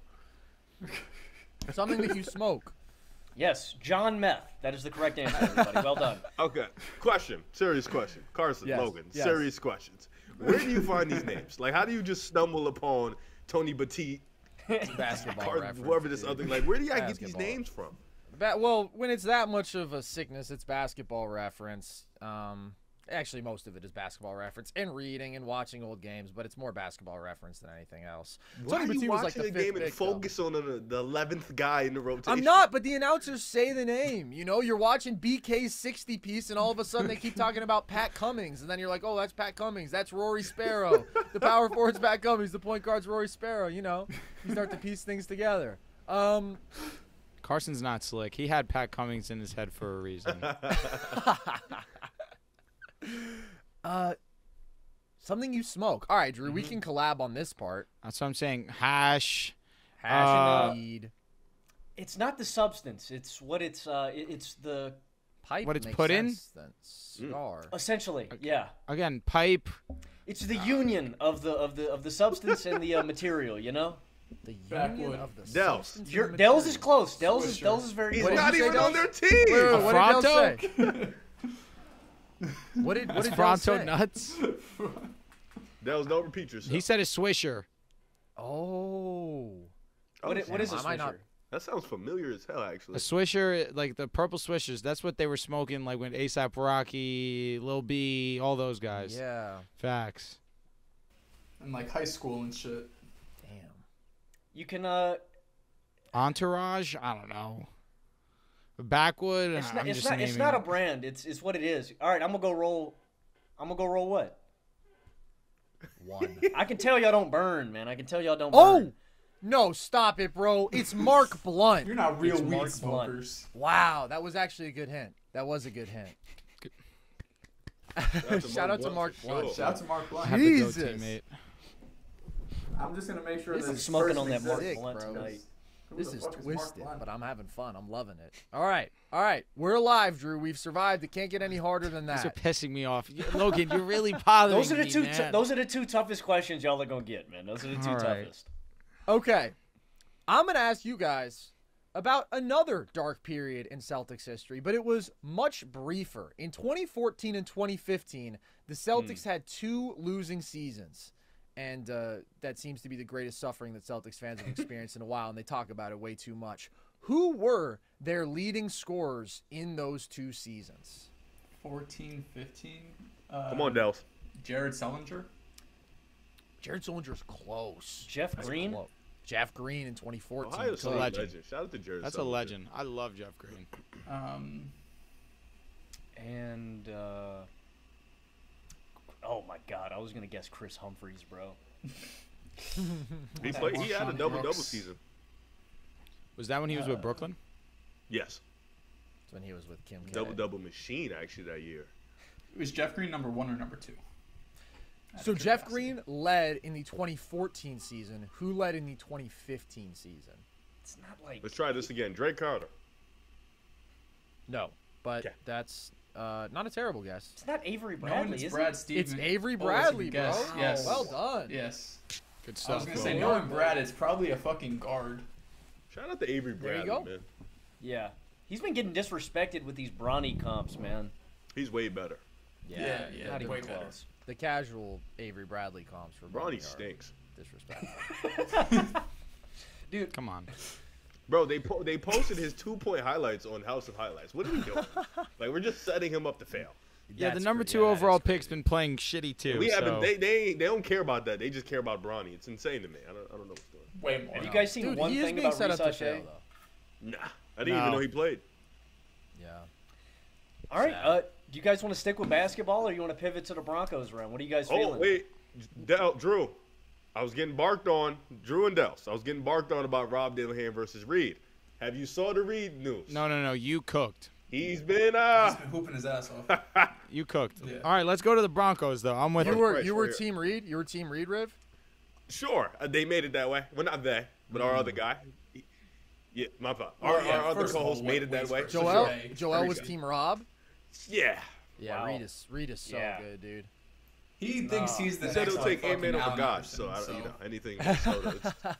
Something that you smoke. Yes, John Meth. That is the correct answer, everybody. Well done. Okay. Question. Serious question. Carson, Yes, Logan, yes. serious questions. Where do you find these names? Like, how do you just stumble upon Tony Battie, Basketball reference. whoever this dude. other, like, where do y'all get these Basketball. names from? Well, when it's that much of a sickness, it's basketball reference. Actually, most of it is basketball reference and reading and watching old games, but it's more basketball reference than anything else. Why Tony are you Battie was like watching the the fifth game and pick, though. focus on the 11th guy in the rotation? I'm not, but the announcers say the name. You know, you're watching BK's 60 piece, and all of a sudden they keep talking about Pat Cummings, and then you're like, oh, that's Pat Cummings. That's Rory Sparrow. The power forward's Pat Cummings. The point guard's Rory Sparrow. You know, you start to piece things together. Carson's not slick. He had Pat Cummings in his head for a reason. Something you smoke. All right, Drew, we can collab on this part. That's what I'm saying. Hash. Hash and weed. It's not the substance. It's what it's the Pipe What it's makes put in? sense then. Cigar. essentially, yeah. Again, pipe. It's the union of the substance and the material, you know? The union Backwood. of the Dells. substance and Your the Dells material. is close. Dells Swisher. is very He's What close. did not you say, even on their Dells? team. Wait, what did Dells Afronto? say? What did Dells Fronto say? nuts. Dells, don't repeat yourself. He said a swisher. Oh. What is a I might not- swisher? That sounds familiar as hell, A actually. swisher, like the purple swishers. That's what they were smoking, like when ASAP Rocky, Lil B, all those guys. Yeah. Facts. In like high school and shit. Damn. You can Entourage? I don't know. Backwood? it's not I'm it's just not, it's naming not a it. brand. It's what it is. All right, I'm gonna go roll what? One. I can tell y'all don't burn, man. I can tell y'all don't Oh! burn. No, stop it, bro. It's Mark Blunt. You're not real It's weed Mark Blunt. smokers. Wow, that was actually a good hint. That was a good hint. Shout out to Mark for Blunt. sure. Shout out to Mark I Blunt. have to go, Jesus. teammate. I'm just gonna make sure This that is this smoking person on that Mark exists. Blunt bro. tonight. Who This the is fuck Mark twisted, Blunt? but I'm having fun. I'm loving it. All right. All right. We're alive, Drew. We've survived. It can't get any harder than These are that. pissing me off. Logan, you're really bothering Those are the me, two. man. Those are the two toughest questions y'all are gonna get, man. Those are the two All right. toughest. Okay. I'm going to ask you guys about another dark period in Celtics history, but it was much briefer. In 2014 and 2015, the Celtics had 2 losing seasons. And that seems to be the greatest suffering that Celtics fans have experienced in a while, and they talk about it way too much. Who were their leading scorers in those 2 seasons? 14, 15. Come on, Dells. Jared Sellinger. Jared Sullinger's close. Jeff That's Green? close. Jeff Green in 2014. Ohio a State legend. Shout out to Jared. That's a Sullinger. legend. I love Jeff Green. And oh my God, I was gonna guess Chris Humphreys, bro. He had a double season. Was that when he was with Brooklyn? Yes. That's when he was with Kim K. Double machine actually that year. Was Jeff Green number 1 or number 2? So Jeff Green led in the 2014 season. Who led in the 2015 season? It's not like Let's try this again. Drake Carter. No, but Okay. that's not a terrible guess. it's not Avery No, Bradley, it's is Brad it? Stevens. It's Avery Oh, Bradley, that's a bro. guess. Yes. Well done. Yes. Good I stuff. was gonna bro. say, knowing Brad, it's probably a fucking guard. Shout out to Avery There you Bradley, go. man. Yeah, he's been getting disrespected with these Bronny comps, man. He's way better. Yeah, Not way even better. close. The casual Avery Bradley comps for Bronny are stinks. disrespectful. Dude, Come on. Bro, they posted his 2-point highlights on House of Highlights. What are we doing? Like, we're just setting him up to fail. Yeah, the That's number crazy. 2 Yeah, that overall is pick's crazy. been playing shitty too. We haven't. so- They don't care about that. They just care about Bronny. It's insane to me. I don't know what's going on. Way more. have you guys seen Dude, one he is thing being about set up to Risa fail, Shea? though. Nah, I didn't even No. know he played. Yeah. All right, Sad. do you guys want to stick with basketball, or you want to pivot to the Broncos round? What are you guys feeling? Oh wait, Drew. I was getting barked on. Drew and Dels. I was getting barked on about Rob Dillingham versus Reed. Have you saw the Reed news? No. You cooked. He's been He's been hooping his ass off. You cooked. Yeah. All right, let's go to the Broncos though. I'm with You it. were Right, you were right. Team Reed. You were Team Reed, Riv. sure. They made it that way. Well, not they, but our other guy. Yeah, my fault. Our other first of all, co-host made it that Wade's way. first. Joel Sure. Joel was Appreciate it. Team Rob. Yeah. Yeah, Wow. Reed is so Yeah. good, dude. He thinks he's the He said next it'll take fucking Ant-Man over Allen God. Iverson, So, so. anything. Minnesota, it's-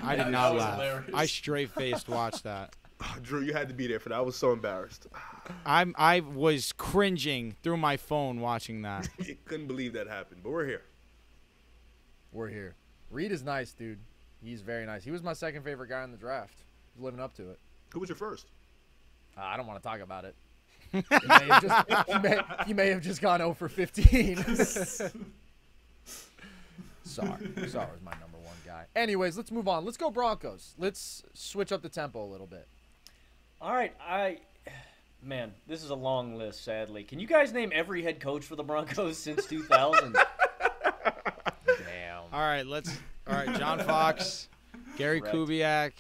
I did That not was laugh. hilarious. I straight faced watched that. Drew, you had to be there for that. I was so embarrassed. I was cringing through my phone watching that. Couldn't believe that happened, but we're here. We're here. Reed is nice, dude. He's very nice. He was my second favorite guy in the draft. He's living up to it. Who was your first? I don't want to talk about it. He may have just gone 0 for 15. Sarr was my number 1 guy. Anyways, let's move on. Let's go Broncos. Let's switch up the tempo a little bit. All right, man, this is a long list, sadly. Can you guys name every head coach for the Broncos since 2000? Damn. All right, John Fox, Gary Correct. Kubiak,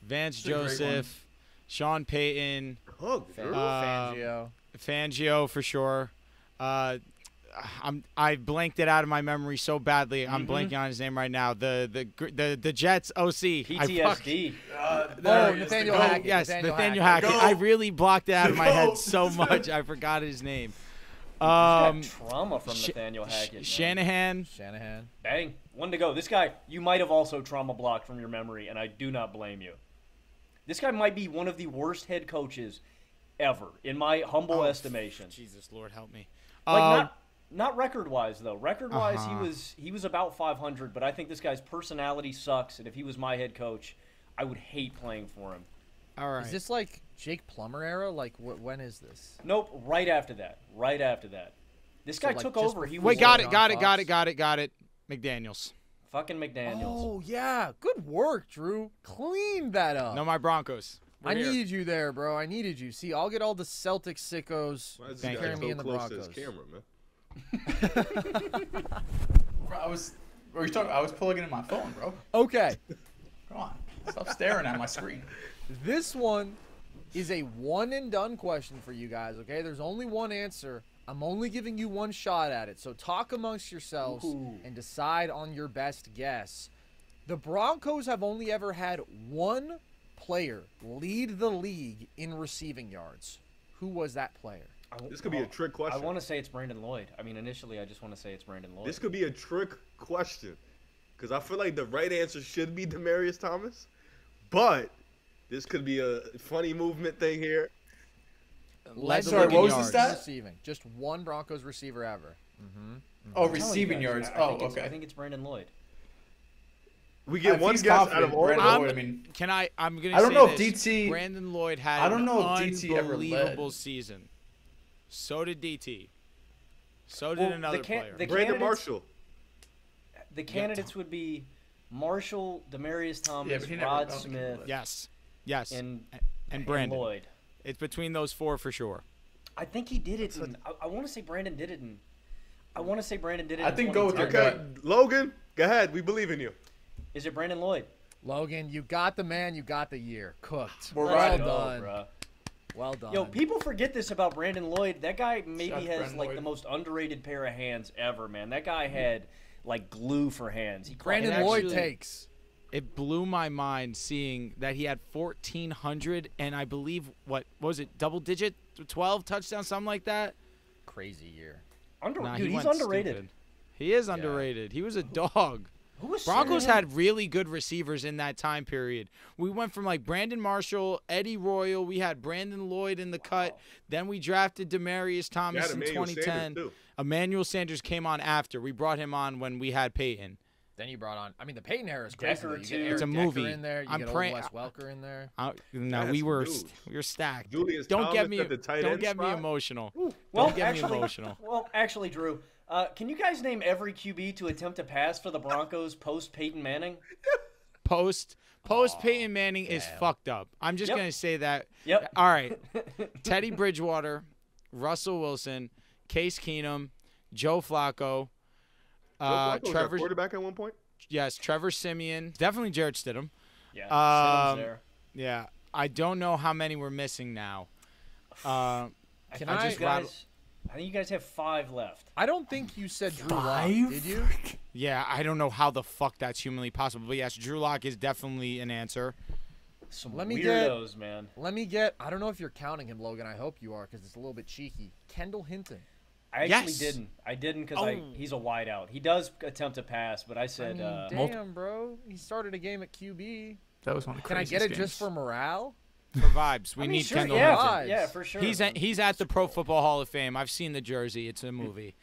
Vance a great one. Joseph, Sean Payton, Hug, Drew. Fangio. Fangio for sure. I blanked it out of my memory so badly. I'm blanking on his name right now. The Jets OC. PTSD. Oh, Nathaniel Hackett. Yes, Nathaniel Nathaniel Hackett. Hackett. Go. I really blocked it out of my head Go. so much I forgot his name. Got trauma from Nathaniel Hackett. man. Shanahan. Shanahan. Bang. One to go. This guy, you might have also trauma blocked from your memory, and I do not blame you. This guy might be one of the worst head coaches ever, in my humble estimation. Jesus, Lord help me. Like not record-wise though. Record-wise, Uh-huh. he was about 500, but I think this guy's personality sucks, and if he was my head coach, I would hate playing for him. All right. Is this like Jake Plummer era? Like, when is this? Nope. Right after that. This guy like, took just over. He before- was Wait, got John it. Fox? McDaniels. fucking McDaniels. Oh, yeah. Good work, Drew. Clean that up. No, my Broncos. I We're here. needed you there, bro. I needed you. See, I'll get all the Celtic sickos Why is this Thank guy you. carrying me so in the close to his Broncos. camera, man? Bro, I was plugging in my phone, bro. Okay. Come on. Stop staring at my screen. This one is a one and done question for you guys, okay? There's only one answer. I'm only giving you one shot at it. So talk amongst yourselves and decide on your best guess. The Broncos have only ever had one player lead the league in receiving yards. Who was that player? This could be a trick I question. want to say it's Brandon Lloyd. I mean, initially, I just want to say it's Brandon Lloyd. This could be a trick question. Because I feel like the right answer should be Demaryius Thomas. But this could be a funny movement thing here. Led the Sorry, league what in was the yards stat? Receiving. Just one Broncos receiver ever. Oh, I'm telling you receiving guys, yards. I Oh, think it's- okay. I think it's Brandon Lloyd. We get If one he's guess out confident, of all. Brandon I'm- Lloyd, I mean, I'm gonna. I don't say know if this. DT Brandon Lloyd had I don't know if an DT ever led. unbelievable season. So did DT. So did Well, another the player. the Brandon candidates- Marshall. the candidates would be Marshall, Demarius Thomas, but he never Rod got on the Smith, Yes. Yes. and Brandon. Lloyd. It's between those 4 for sure. I think he did it. I want to say Brandon did it in. I want to say Brandon did it. I in think go with your 2010. gut. Logan, go ahead. We believe in you. Is it Brandon Lloyd? Logan, you got the man, you got the year. Cooked. We're well riding. done. Bruh. Well done. Yo, people forget this about Brandon Lloyd. That guy Shout maybe out to has Brandon like Lloyd. the most underrated pair of hands ever, man. That guy had like glue for hands. Brandon It Lloyd actually- takes. It blew my mind seeing that he had 1,400 and I believe, what was it, double digit, 12 touchdowns, something like that? Crazy year. Nah, Dude, he he's went underrated. stupid. He is underrated. He was a dog. Who was Broncos starting him? had really good receivers in that time period. We went from like Brandon Marshall, Eddie Royal. We had Brandon Lloyd in the cut. Then we drafted Demarius You Thomas had in Emmanuel 2010. Sanders, too. Emmanuel Sanders came on after. We brought him on when we had Peyton. Then you brought on. I mean, the Peyton era is crazy. Decker, though. You too. get Eric It's a Decker movie. in there. You I'm get praying- Wes Welker in there. No, That's we were news. stacked. Julius Don't Thomas get me. at the tight Don't end get me spot? emotional. Well, Don't get actually, me emotional. Well, actually, Drew, can you guys name every QB to attempt to pass for the Broncos post Peyton Manning? Post Peyton Manning is fucked up. I'm just Yep. gonna say that. Yep. All right. Teddy Bridgewater, Russell Wilson, Case Keenum, Joe Flacco, Flacco was our Trevor. quarterback at one point. Yes, Trevor Simeon, definitely Jared Stidham. Yeah, Um, Stidham's there. Yeah, I don't know how many we're missing now. Can I I? think you guys have 5 left. I don't think you said Drew Lock, 5? did you? Yeah, I don't know how the fuck that's humanly possible. But yes, Drew Lock is definitely an answer. Some Let me weirdos, man. Let me get. I don't know if you're counting him, Logan. I hope you are, because it's a little bit cheeky. Kendall Hinton. I actually Yes. didn't. I didn't because Oh. he's a wideout. He does attempt to pass, but I I said mean, damn, bro. He started a game at QB. That was one of the Can I get it craziest just for games. morale? For vibes, we I mean, need sure, Kendall yeah, Hinton. Hinton. yeah, for sure. He's at the Pro Football Hall of Fame. I've seen the jersey. It's a movie.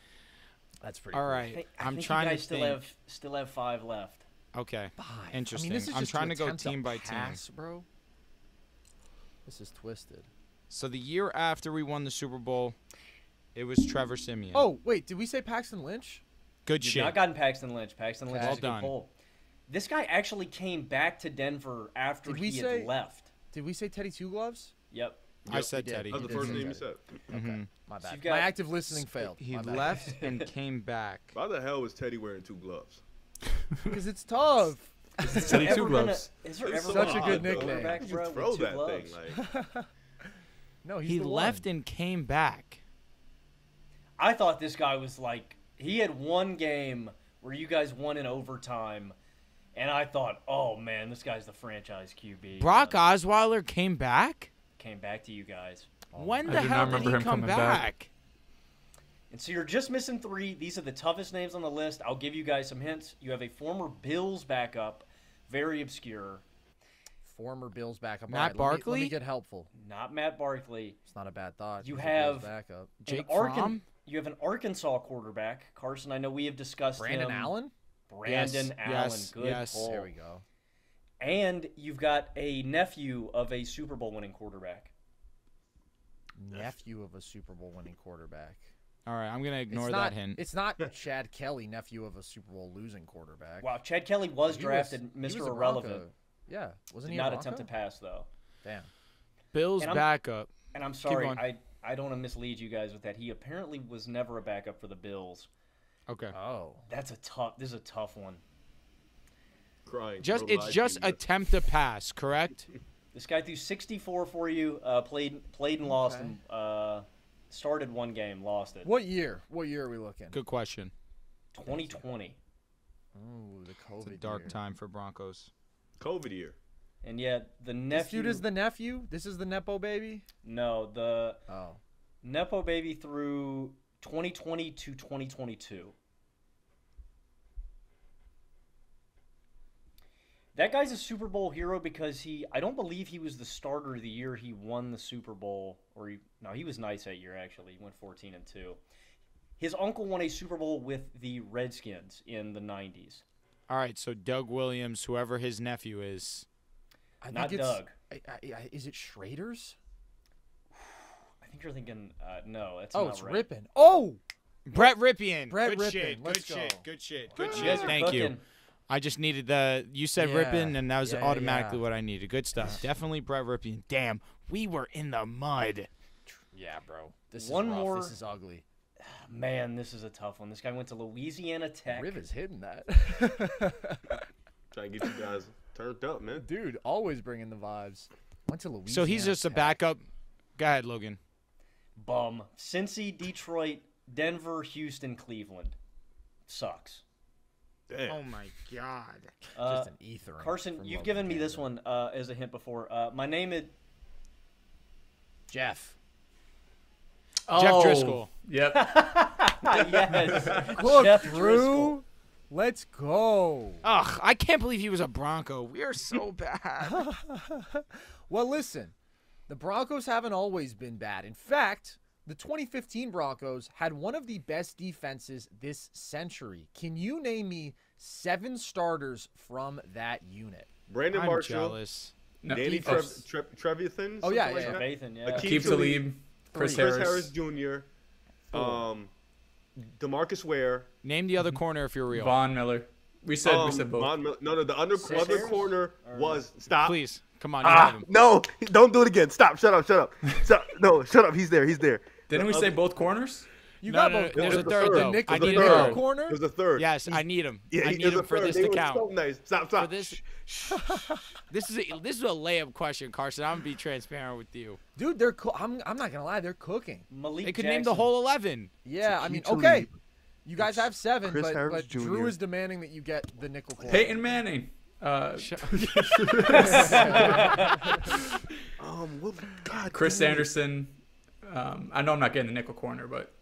That's pretty. All cool. right, I I'm think trying you to guys think. still have 5 left. Okay, I interesting. mean, this is I'm just trying to go attempt team by team. pass, bro. This is twisted. So the year after we won the Super Bowl, it was Trevor Simeon. Oh wait, did we say Paxton Lynch? good You've shit. not gotten Paxton Lynch. Paxton Lynch Well is a good done. pull. This guy actually came back to Denver after Did we he say- had left. Did we say Teddy Two Gloves? Yep. I said did. Teddy. That was the did first say name you that. said. Mhm. My bad. you've got- My active listening failed. He My bad. left and came back. Why the hell was Teddy wearing 2 gloves? because it's tough. Teddy Ever Two been Gloves. Is there It's ever so Such a been good odd, though. nickname. quarterback, You bro, with throw 2 that gloves? thing like. No, he's He the left one. and came back. I thought this guy was like he had one game where you guys won in overtime, and I thought, oh man, this guy's the franchise QB. Brock Osweiler came back. Came back to you guys, When I the do hell not did he remember him come coming back. back? and so you're just missing 3. These are the toughest names on the list. I'll give you guys some hints. You have a former Bills backup, very obscure. Former Bills backup. Matt All right, let me Barkley? get helpful. Not Matt Barkley. It's not a bad thought. You He's a Bills have- backup. Jake An Fromm? You have an Arkansas quarterback, Carson. I know we have discussed Brandon him. Allen. Brandon Yes, Allen. yes, Good yes. pull. There we go. And you've got a nephew of a Super Bowl winning quarterback. Nephew of a Super Bowl winning quarterback. All right, I'm gonna ignore it's that not, hint. It's not Chad Kelly, nephew of a Super Bowl losing quarterback. Wow, Chad Kelly was He drafted he was Mr. a Irrelevant. Bronco. Yeah, wasn't Did he a not Bronco? attempt to pass though. Damn. Bills And I'm- backup. And I'm sorry, going. I don't want to mislead you guys with that. He apparently was never a backup for the Bills. Okay. Oh. This is a tough one. Crying. It's just attempt to pass, correct? This guy threw 64 for you, played and lost him. Started one game, lost it. What year? What year are we looking? Good question. 2020. Ooh, the COVID It's a dark year. time for Broncos. COVID year. And yet the This nephew. dude is the nephew? This is the Nepo baby? No, the Oh. Nepo baby through 2020 to 2022. That guy's a Super Bowl hero because I don't believe he was the starter the year he won the Super Bowl. He was nice that year, actually. He went 14-2. His uncle won a Super Bowl with the Redskins in the 90s. All right, so Doug Williams, whoever his nephew is. I Not think it's, Doug. Is it Schrader's? I think you're thinking, no, that's Oh, not it's right. Rippin. Oh! Brett Ripien. Brett Good Rypien, shit. let's Good go. shit. Good shit. Good You shit. guys are Thank you. cooking. I just needed you said Yeah. Ripien, and that was Yeah, automatically yeah. what I needed. Good stuff. Definitely Brett Ripien. Damn, we were in the mud. Yeah, bro. This One is rough. more- This is ugly. Man, this is a tough one. This guy went to Louisiana Tech. Riv is hitting that. Trying to get you guys turned up, man. Dude, always bringing the vibes. Went to Louisiana. So he's just a Tech. backup. Go ahead, Logan. Bum. Cincy, Detroit, Denver, Houston, Cleveland. Sucks. Damn. Oh my God. Just an ether. Carson, you've given me this one as a hint before. My name is Jeff. Jeff Driscoll. Yep. yes. Look, Jeff Drew. Driscoll. Let's go. Ugh, I can't believe he was a Bronco. We are so bad. Well, listen, the Broncos haven't always been bad. In fact, the 2015 Broncos had one of the best defenses this century. Can you name me 7 starters from that unit? Brandon I'm Marshall, jealous. No, Danny defense. Trevathan. Oh, yeah, something yeah, like that? Trevathan, yeah. Akeem Keep Talib, Chris Chris Harris, Jr., DeMarcus Ware. Name the other corner if you're real. Von Miller. We said both. Von Miller. No, the other Sixers? corner was stop. Please, come on. You have him. No, don't do it again. Stop. Shut up. No, shut up. He's there. Didn't we say both corners? You No, got no, both. no, there's corners. a third, The though. nickel, I the need a nickel third. corner. There's a third. Yes, I need him. Yeah, I need there's him a for third. this They to were count. So nice. Stop. For this, this is a layup question, Carson. I'm gonna be transparent with you. Dude, I'm not gonna lie, they're cooking. Malik They could Jackson. name the whole 11. Yeah, I mean, Talib. okay. You guys have 7, Chris but Harris Drew Jr. is demanding that you get the nickel corner. Peyton Manning. God. Chris damn it. Anderson. I know I'm not getting the nickel corner, but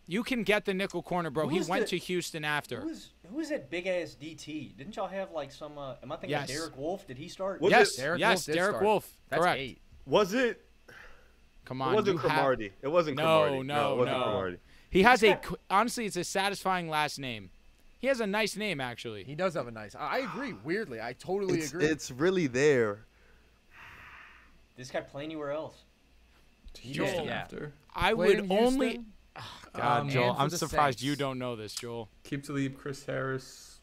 You can get the nickel corner, bro. Who He was went the- to Houston after. Who was that big ass DT? Didn't y'all have like some? Am I thinking Yes. of Derek Wolf? Did he start? Was Yes, it- Derek yes, Wolf did Derek start. Wolf. That's Correct. 8. Was it? Come It on. wasn't you have- Cromartie. It wasn't No, Cromartie. no, it wasn't no. Cromartie. He has honestly, it's a satisfying last name. He has a nice name, actually. He does have a nice. I agree. Weirdly, I totally agree. It's really there. This guy play anywhere else? Houston yeah. after. I Played would in only. Houston, God, Um, Joel, and for I'm the surprised Saints. you don't know this, Joel. Keep Talib, Chris Harris.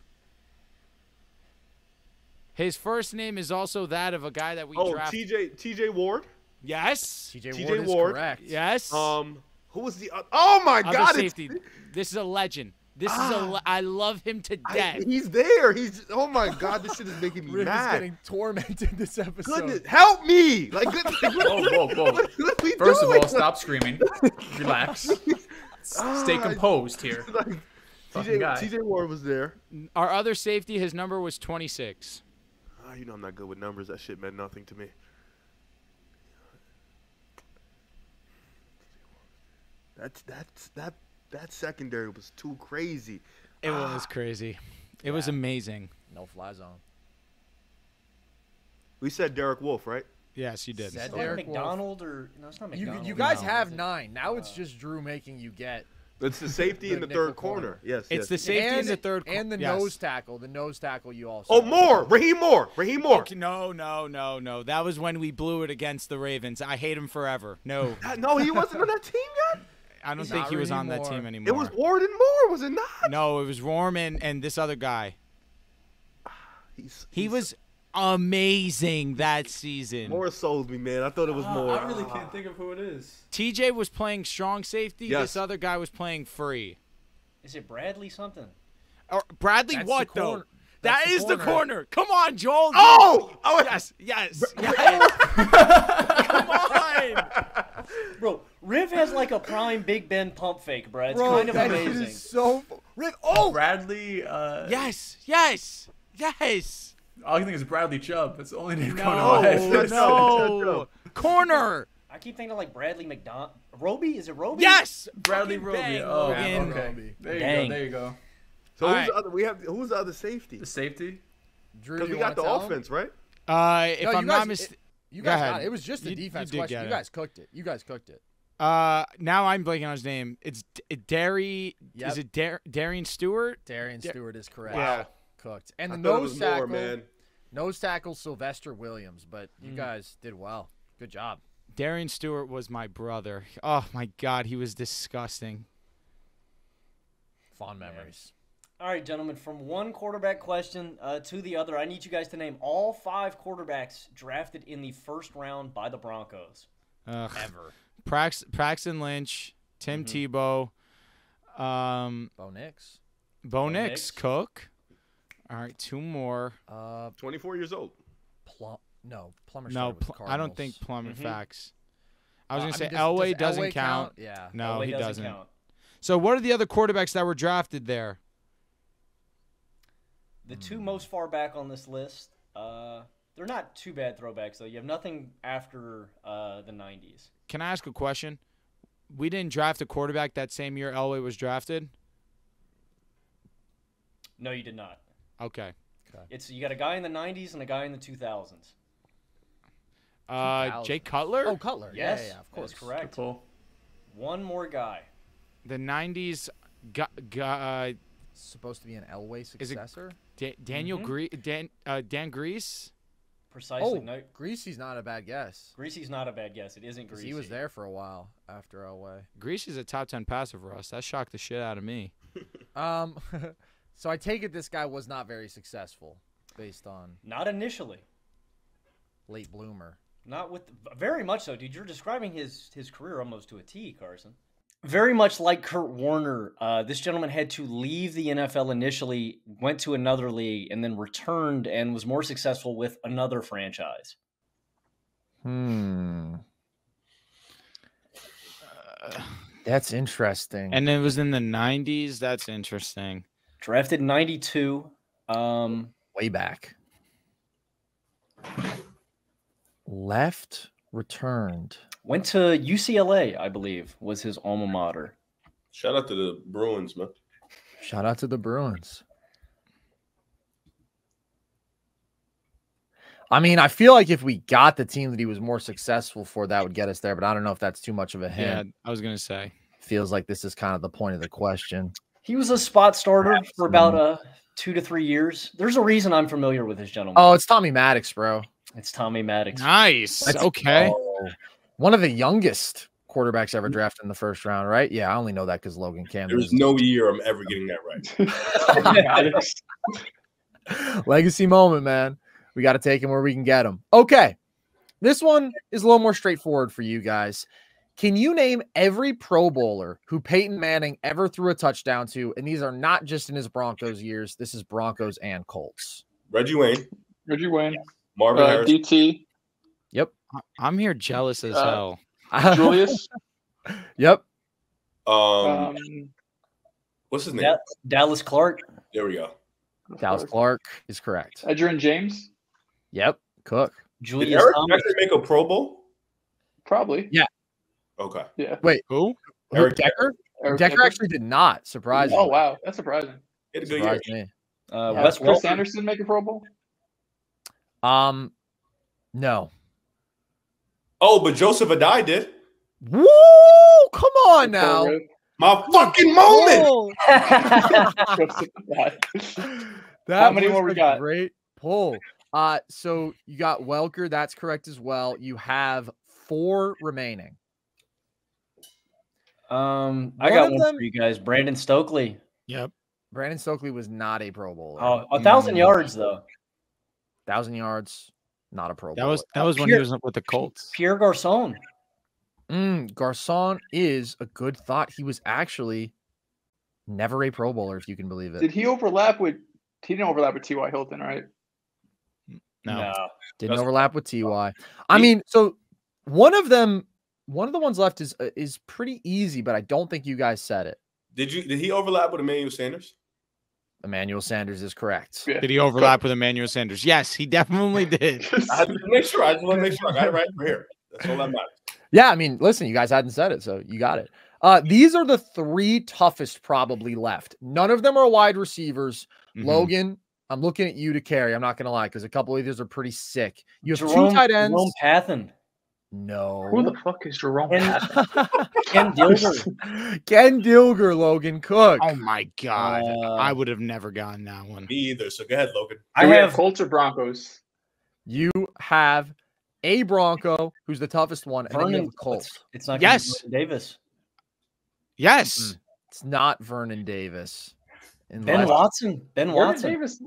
His first name is also that of a guy that we Oh, drafted. TJ Ward. Yes. TJ TJ Ward is Ward. correct. Yes. Who was the? Oh my Other God! safety. This is a legend. This is I love him to death. He's there. He's. Oh my God! This shit is making me Riv is mad. getting tormented this episode. Goodness, help me! Like, Whoa. what are we First of doing? all, stop screaming. Relax. Stay composed here. Like, Fucking guy. TJ Ward was there. Our other safety, his number was 26. You know I'm not good with numbers. That shit meant nothing to me. That secondary was too crazy. It was crazy. It was amazing. No fly zone. We said Derek Wolf, right? Yes, you did. Said Is that Derek Wolf. McDonald or no? It's not McDonald. You guys No. have 9. Now it's just Drew making you get. It's the safety in the nickel third corner. corner. Yes, It's yes. the safety in and the third and the yes. nose tackle. The nose tackle you also. Oh, Moore. Raheem Moore. Okay, no. That was when we blew it against the Ravens. I hate him forever. No, No, he wasn't on that team yet. I don't He's think not he was Raheem on that Moore. team anymore. It was Ward and Moore, was it not? No, it was Rorman and this other guy. He He's- was amazing that season. Moore sold me, man. I thought it was Moore. I really can't think of who it is. TJ was playing strong safety. Yes. This other guy was playing free. Is it Bradley something? Or Bradley That's what the though? corner. That That's the is the corner. corner. Come on, Joel. Oh! Yes. Come on. Bro, Riv has like a prime Big Ben pump fake, bro. It's Bro, kind of that shit amazing. is so. Riv. Oh. Bradley. Yes. All I can think is Bradley Chubb. That's the only name coming to my head. No. Corner. I keep thinking of like Bradley McDonald. Roby? Is it Roby? Yes. Bradley Fucking Roby. bang, Oh, Logan. okay. There you Dang. go. There you go. So All who's right. the other? Who's the other safety? The safety. Drew, Because you we got wanna the tell him? offense, right? If No, you I'm not guys- mistaken. You Go guys ahead. got it. It was just a You defense did question. get You it. guys cooked it. You guys cooked it. Now I'm blanking on his name. It's Derry. Yep. Is it Darian Stewart? Darian Stewart is correct. Wow. Cooked. And the I thought it nose was tackle. Moore, man. Nose tackle Sylvester Williams, but you guys did well. Good job. Darian Stewart was my brother. Oh my God, he was disgusting. Fond memories. All right, gentlemen, from one quarterback question to the other, I need you guys to name all 5 quarterbacks drafted in the first round by the Broncos. Ever. Paxton Lynch, Tim Tebow, Bo Nix. Bo Nix, Cook. All right, 2 more. 24 years old. Plummer. No, I don't think Plummer facts. I was going to say Elway doesn't count. Yeah. No, Elway he doesn't. count. So what are the other quarterbacks that were drafted there? The 2 most far back on this list, they're not too bad throwbacks, though. You have nothing after the 90s. Can I ask a question? We didn't draft a quarterback that same year Elway was drafted? No, you did not. Okay. You got a guy in the 90s and a guy in the 2000s. Jay Cutler? Oh, Cutler. Yes, Yeah, of course. that's correct. Cool. One more guy. The 90s Supposed to be an Elway successor. Daniel Dan Grease? Precisely. Oh, No, Greasy's not a bad guess. Greasy's not a bad guess. It isn't 'Cause Greasy. he was there for a while after Elway. Grease is a top 10 passer for us. That shocked the shit out of me. So I take it this guy was not very successful based on Not initially. late bloomer. Not with very much so, dude. You're describing his career almost to a T, Carson. Very much like Kurt Warner, this gentleman had to leave the NFL initially, went to another league, and then returned and was more successful with another franchise. That's interesting. And it was in the 90s. That's interesting. Drafted in 92. Way back. Left, returned. Went to UCLA, I believe, was his alma mater. Shout out to the Bruins, man. Shout out to the Bruins. I mean, I feel like if we got the team that he was more successful for, that would get us there. But I don't know if that's too much of a hint. Yeah, I was going to say. Feels like this is kind of the point of the question. He was a spot starter for about 2 to 3 years. There's a reason I'm familiar with this gentleman. Oh, it's Tommy Maddox, bro. It's Tommy Maddox. Nice. Okay. One of the youngest quarterbacks ever drafted in the first round, right? Yeah, I only know that because Logan Campbell. There's no year I'm ever getting that right. Legacy moment, man. We got to take him where we can get him. Okay. This one is a little more straightforward for you guys. Can you name every Pro Bowler who Peyton Manning ever threw a touchdown to? And these are not just in his Broncos years. This is Broncos and Colts. Reggie Wayne. Marvin Harris. DT. Yep. I'm here jealous as hell. Julius. Yep. What's his name? Dallas Clark. There we go. Dallas Clark is correct. Edgerrin James. Yep. Cook. Did Julius Eric Thomas. actually make a Pro Bowl? Probably. Yeah. Okay. Yeah. Wait. Who? Eric Decker? Eric Decker actually did not. Surprising. Oh, wow. That's surprising. He had a good year. Surprised me. Wes Chris Welker. Anderson make a Pro Bowl? No. Oh, but Joseph Adai did. Woo! Come on now. My fucking moment. How many more we got? Great pull. So you got Welker. That's correct as well. You have 4 remaining. I got one for you guys. Brandon Stokely. Yep. Brandon Stokely was not a Pro Bowler. Oh, 1,000 yards though. 1,000 yards, not a Pro Bowler. That was when he was with the Colts. Pierre Garcon. Garcon is a good thought. He was actually never a Pro Bowler, if you can believe it. Did he overlap with? He didn't overlap with T.Y. Hilton, right? No. Didn't overlap with Ty. I mean, so one of the ones left is pretty easy, but I don't think you guys said it. Did he overlap with Emmanuel Sanders? Emmanuel Sanders is correct. Yeah. Did he overlap with Emmanuel Sanders? Yes, he definitely did. I had to make sure. I just want to make sure I got it right for here. That's all that matters. Yeah, I mean, listen, you guys hadn't said it, so you got it. These are the 3 toughest probably left. None of them are wide receivers. Mhm. Logan, I'm looking at you to carry. I'm not going to lie, because a couple of these are pretty sick. You have Jerome, 2 tight ends. Jerome Pathan. No. Who the fuck is Jerome? Ken Dilger. Ken Dilger, Logan Cook. Oh my God. I would have never gotten that one. Me either. So go ahead, Logan. I have Colts or Broncos. You have a Bronco, who's the toughest one, and then you have a Colt. It's not Yes. Vernon Davis. Yes. It's not Vernon Davis. Ben Watson. Ben Watson. Davis.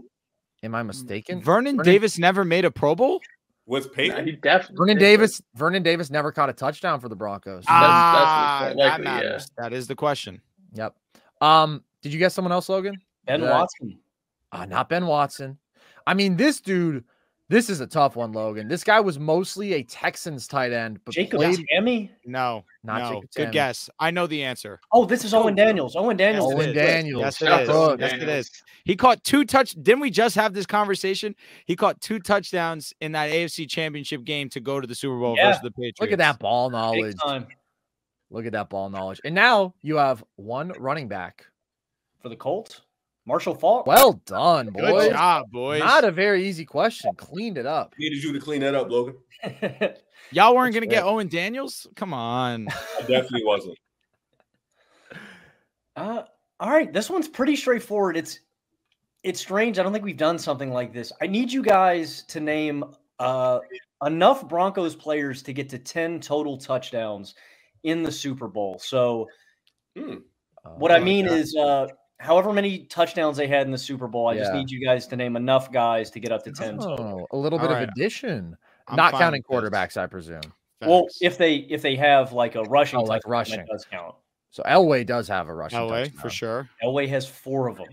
Am I mistaken? Vernon Davis never made a Pro Bowl? Was Peyton? He definitely. Vernon Davis never caught a touchdown for the Broncos. That's likely, that matters. That is the question. Yep. Did you guess someone else, Logan? Ben Watson. Not Ben Watson. I mean, this dude, this is a tough one, Logan. This guy was mostly a Texans tight end, but Jacob played. Tamme? No. Good guess. I know the answer. Oh, this is Owen Daniels. Owen Daniels. Owen Daniels. Yes, it is. Yes, it is. He caught 2 Didn't we just have this conversation? He caught 2 touchdowns in that AFC Championship game to go to the Super Bowl versus the Patriots. Look at that ball knowledge. Look at that ball knowledge. And now you have one running back. For the Colts? Marshall Faulk? Well done, boys. Good job, boys. Not a very easy question. Cleaned it up. Needed you to clean that up, Logan. Y'all weren't going to get Owen Daniels? Come on. I definitely wasn't. All right. This one's pretty straightforward. It's strange. I don't think we've done something like this. I need you guys to name enough Broncos players to get to 10 total touchdowns in the Super Bowl. So what I mean is however many touchdowns they had in the Super Bowl, I just need you guys to name enough guys to get up to 10 total. A little bit of addition. Not counting quarterbacks, I presume. Well, if they have like a rushing touchdown, rushing. that does count. So Elway does have a rushing touchdown. for sure. Elway has 4 of them.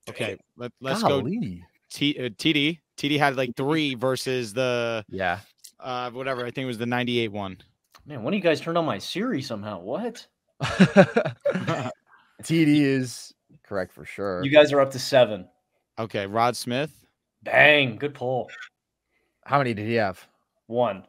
Okay, let's go. TD. TD had like 3 versus the whatever. I think it was the 98 one. Man, one of you guys turned on my Siri somehow. What? TD is correct for sure. You guys are up to 7. Okay, Rod Smith. Bang, good pull. How many did he have? 1.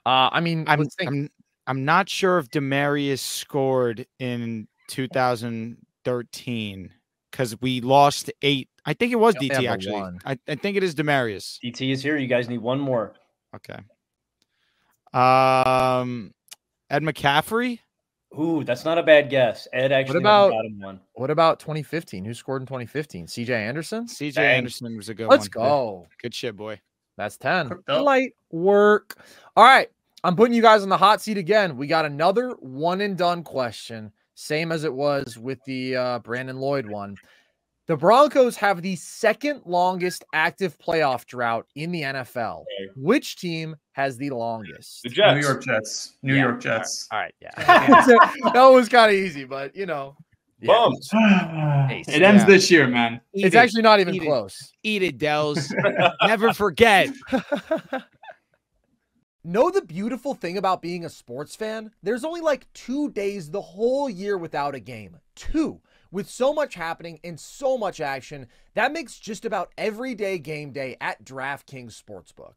I mean, I'm not sure if Demarius scored in 2013 because we lost 8. I think it was DT actually. I think it is Demarius. DT is here. You guys need one more. Okay. Ed McCaffrey. Ooh, that's not a bad guess. Ed actually got him one. What about 2015? Who scored in 2015? CJ Anderson? CJ Anderson was a good one. Let's go. Good shit, boy. That's 10. Light work. All right. I'm putting you guys on the hot seat again. We got another one and done question. Same as it was with the Brandon Lloyd one. The Broncos have the second longest active playoff drought in the NFL. Which team has the longest? The Jets. New York Jets. New York Jets. All right. Yeah. That was kind of easy, but you know. Bums. It ends this year, man. It's actually not even close. Eat it, Dells. Never forget. Know the beautiful thing about being a sports fan? There's only like 2 days the whole year without a game. 2. With so much happening and so much action, that makes just about every day game day at DraftKings Sportsbook.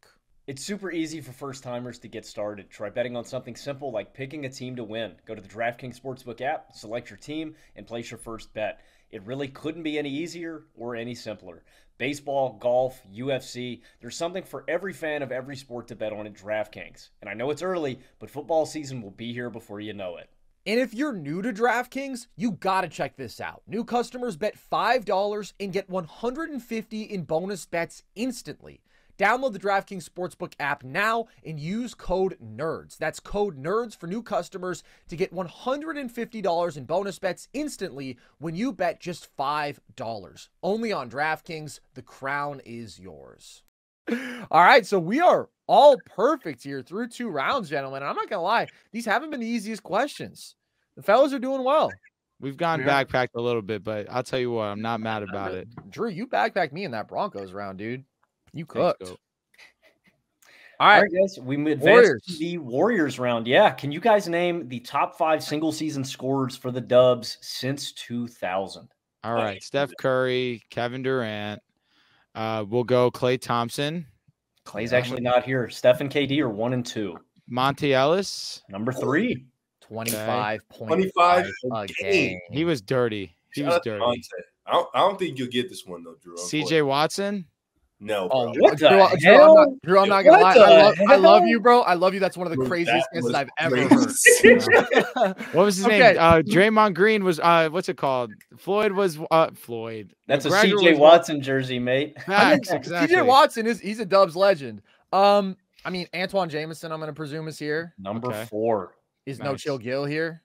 It's super easy for first-timers to get started. Try betting on something simple like picking a team to win. Go to the DraftKings Sportsbook app, select your team, and place your first bet. It really couldn't be any easier or any simpler. Baseball, golf, UFC, there's something for every fan of every sport to bet on at DraftKings. And I know it's early, but football season will be here before you know it. And if you're new to DraftKings, you gotta check this out. New customers bet $5 and get $150 in bonus bets instantly. Download the DraftKings Sportsbook app now and use code NERDS. That's code NERDS for new customers to get $150 in bonus bets instantly when you bet just $5. Only on DraftKings. The crown is yours. All right, so we are all perfect here through 2 rounds, gentlemen. And I'm not going to lie, these haven't been the easiest questions. The fellas are doing well. We've gone backpacked a little bit, but I'll tell you what, I'm not mad about it. Drew, you backpacked me in that Broncos round, dude. You cooked. All right, guys. We advanced to the Warriors round. Yeah. Can you guys name the top 5 single season scorers for the Dubs since 2000? All right. Steph Curry, Kevin Durant. We'll go Klay Thompson. Clay's actually not here. Steph and KD are 1 and 2. Monte Ellis. Number 3. 25 a game. He was dirty. He was dirty. I don't think you'll get this one, though, Drew. CJ Watson. No, bro. What the hell? Drew, I'm not gonna lie. I love you, bro. I love you. That's one of the craziest guesses I've ever heard. What was his name? Draymond Green was what's it called? Floyd was Floyd. That's McGregor a CJ Watson jersey, mate. Facts, exactly. CJ Watson he's a Dubs legend. I mean Antoine Jameson, I'm gonna presume is here. Number 4. Is No Chill Gill here?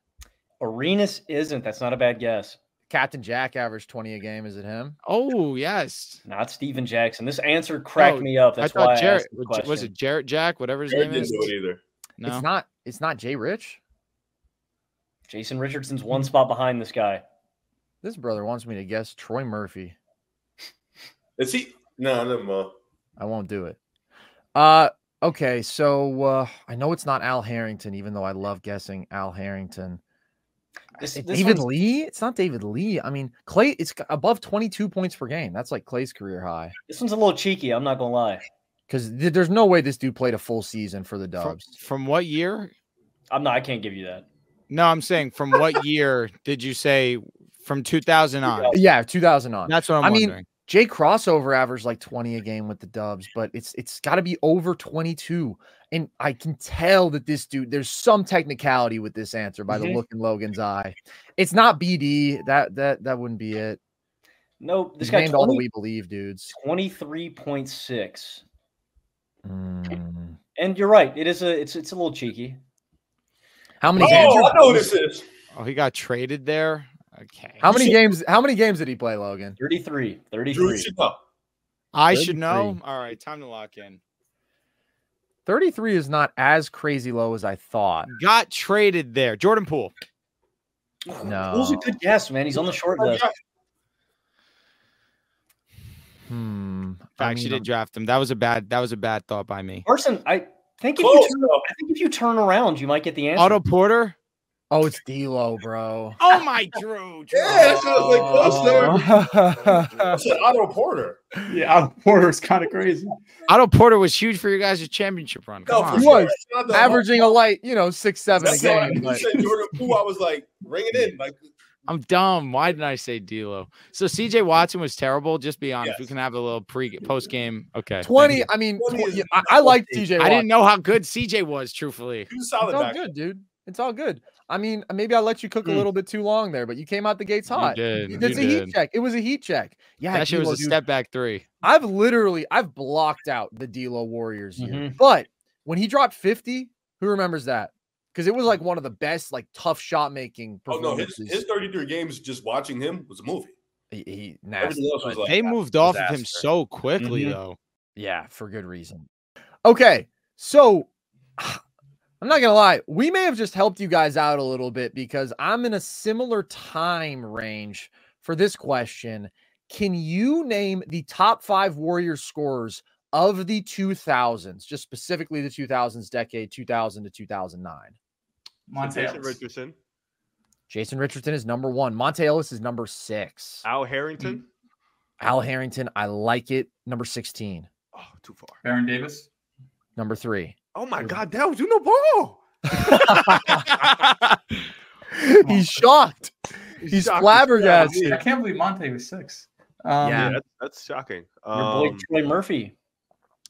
Arenas isn't. That's not a bad guess. Captain Jack averaged 20 a game. Is it him? Oh, yes. Not Steven Jackson. This answer cracked me up. That's I thought why I Jarrett, asked the question. was it Jarrett Jack, whatever his Jarrett name didn't is? do it either. No. It's not Jay Rich. Jason Richardson's one spot behind this guy. This brother wants me to guess Troy Murphy. Is he? No, never mind. I won't do it. Okay, so I know it's not Al Harrington, even though I love guessing Al Harrington. David Lee? It's not David Lee. I mean, Clay, it's above 22 points per game. That's like Clay's career high. This one's a little cheeky. I'm not going to lie. Because there's no way this dude played a full season for the Dubs. From what year? I can't give you that. No, I'm saying from what year did you say from 2000 on? Yeah, 2000 on. That's what I'm wondering. Mean, Jay Crossover averaged like 20 a game with the Dubs, but it's got to be over 22. And I can tell that this dude, there's some technicality with this answer by the look in Logan's eye. It's not BD. That wouldn't be it. No, this He's guy named all the We Believe dudes. 23.6. And you're right. It's a little cheeky. How many games? I know who this is. Oh, he got traded there. Okay. How many games did he play, Logan? 33. Drew should know. I should know. All right, time to lock in. 33 is not as crazy low as I thought. Got traded there. Jordan Poole. No. Poole's a good guess, man. He's on the short list. Facts, you did draft him. That was a bad thought by me. Person, I think if you turn around, you might get the answer. Otto Porter. Oh, it's D'Lo, bro. Oh my Drew. Yeah, that's what I was like, close there. I said Otto Porter. Yeah, Otto Porter is kind of crazy. Otto Porter was huge for you guys' championship run. Come on. He was averaging a light, 6-7 a game. You said Jordan Poole, I was like, ring it in. Like, I'm dumb. Why did I say D'Lo? So CJ Watson was terrible. Just be honest. Yes. We can have a little post game. Okay. 20. I mean, I liked CJ. I didn't know how good CJ was. Truthfully, he was solid. It's all good, dude. It's all good. I mean, maybe I let you cook a little bit too long there, but you came out the gates hot. It's a heat check. It was a heat check. Yeah, that shit was a step back three. I've blocked out the D'Lo Warriors year. But when he dropped 50, who remembers that? Because it was like one of the best, like tough shot making performances. Oh no, his 33 games just watching him was a movie. He nasty. Else was like, they moved off of him so quickly though. Yeah, for good reason. Okay, so I'm not gonna lie, we may have just helped you guys out a little bit because I'm in a similar time range for this question. Can you name the top 5 Warriors scorers of the 2000s, just specifically the 2000s decade, 2000 to 2009? Jason Richardson. Jason Richardson is number 1. Monte Ellis is number 6. Al Harrington. Al Harrington, I like it. Number 16. Oh, too far. Baron Davis. Number 3. Oh my God, that was no ball. He's shocked. He's flabbergasted. I can't believe Monte was 6. Yeah, that's shocking. Your boy Troy Murphy.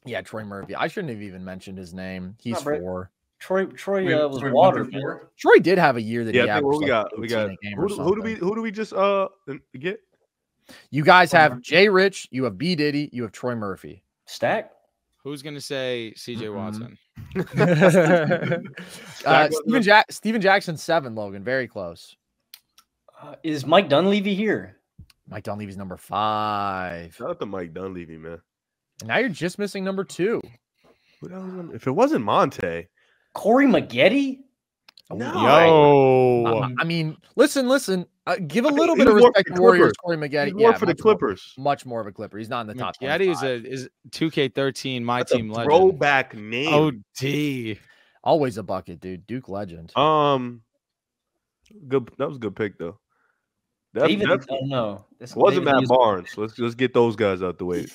Yeah, Troy Murphy. I shouldn't have even mentioned his name. He's 4. Troy was water. Troy did have a year that he averaged. We got. Who do we just get? You guys have Jay Rich. You have B Diddy. You have Troy Murphy. Stack. Who's gonna say CJ Watson? Steven Jackson 7. Logan, very close. Is Mike Dunleavy here? Mike Dunleavy's number 5. Shout out to Mike Dunleavy, man. And now you're just missing number 2. If it wasn't Monte, Corey Maggette? No. I mean, listen. Give a little bit of respect to Warriors. Corey Maggette. Yeah, for the Clippers. Much more of a Clipper. He's not in the top 10. Maggette is 2K13, my That's team a legend. throwback name. OD. Always a bucket, dude. Duke legend. Good. That was a good pick though. No. Wasn't Matt Barnes. Let's get those guys out the way.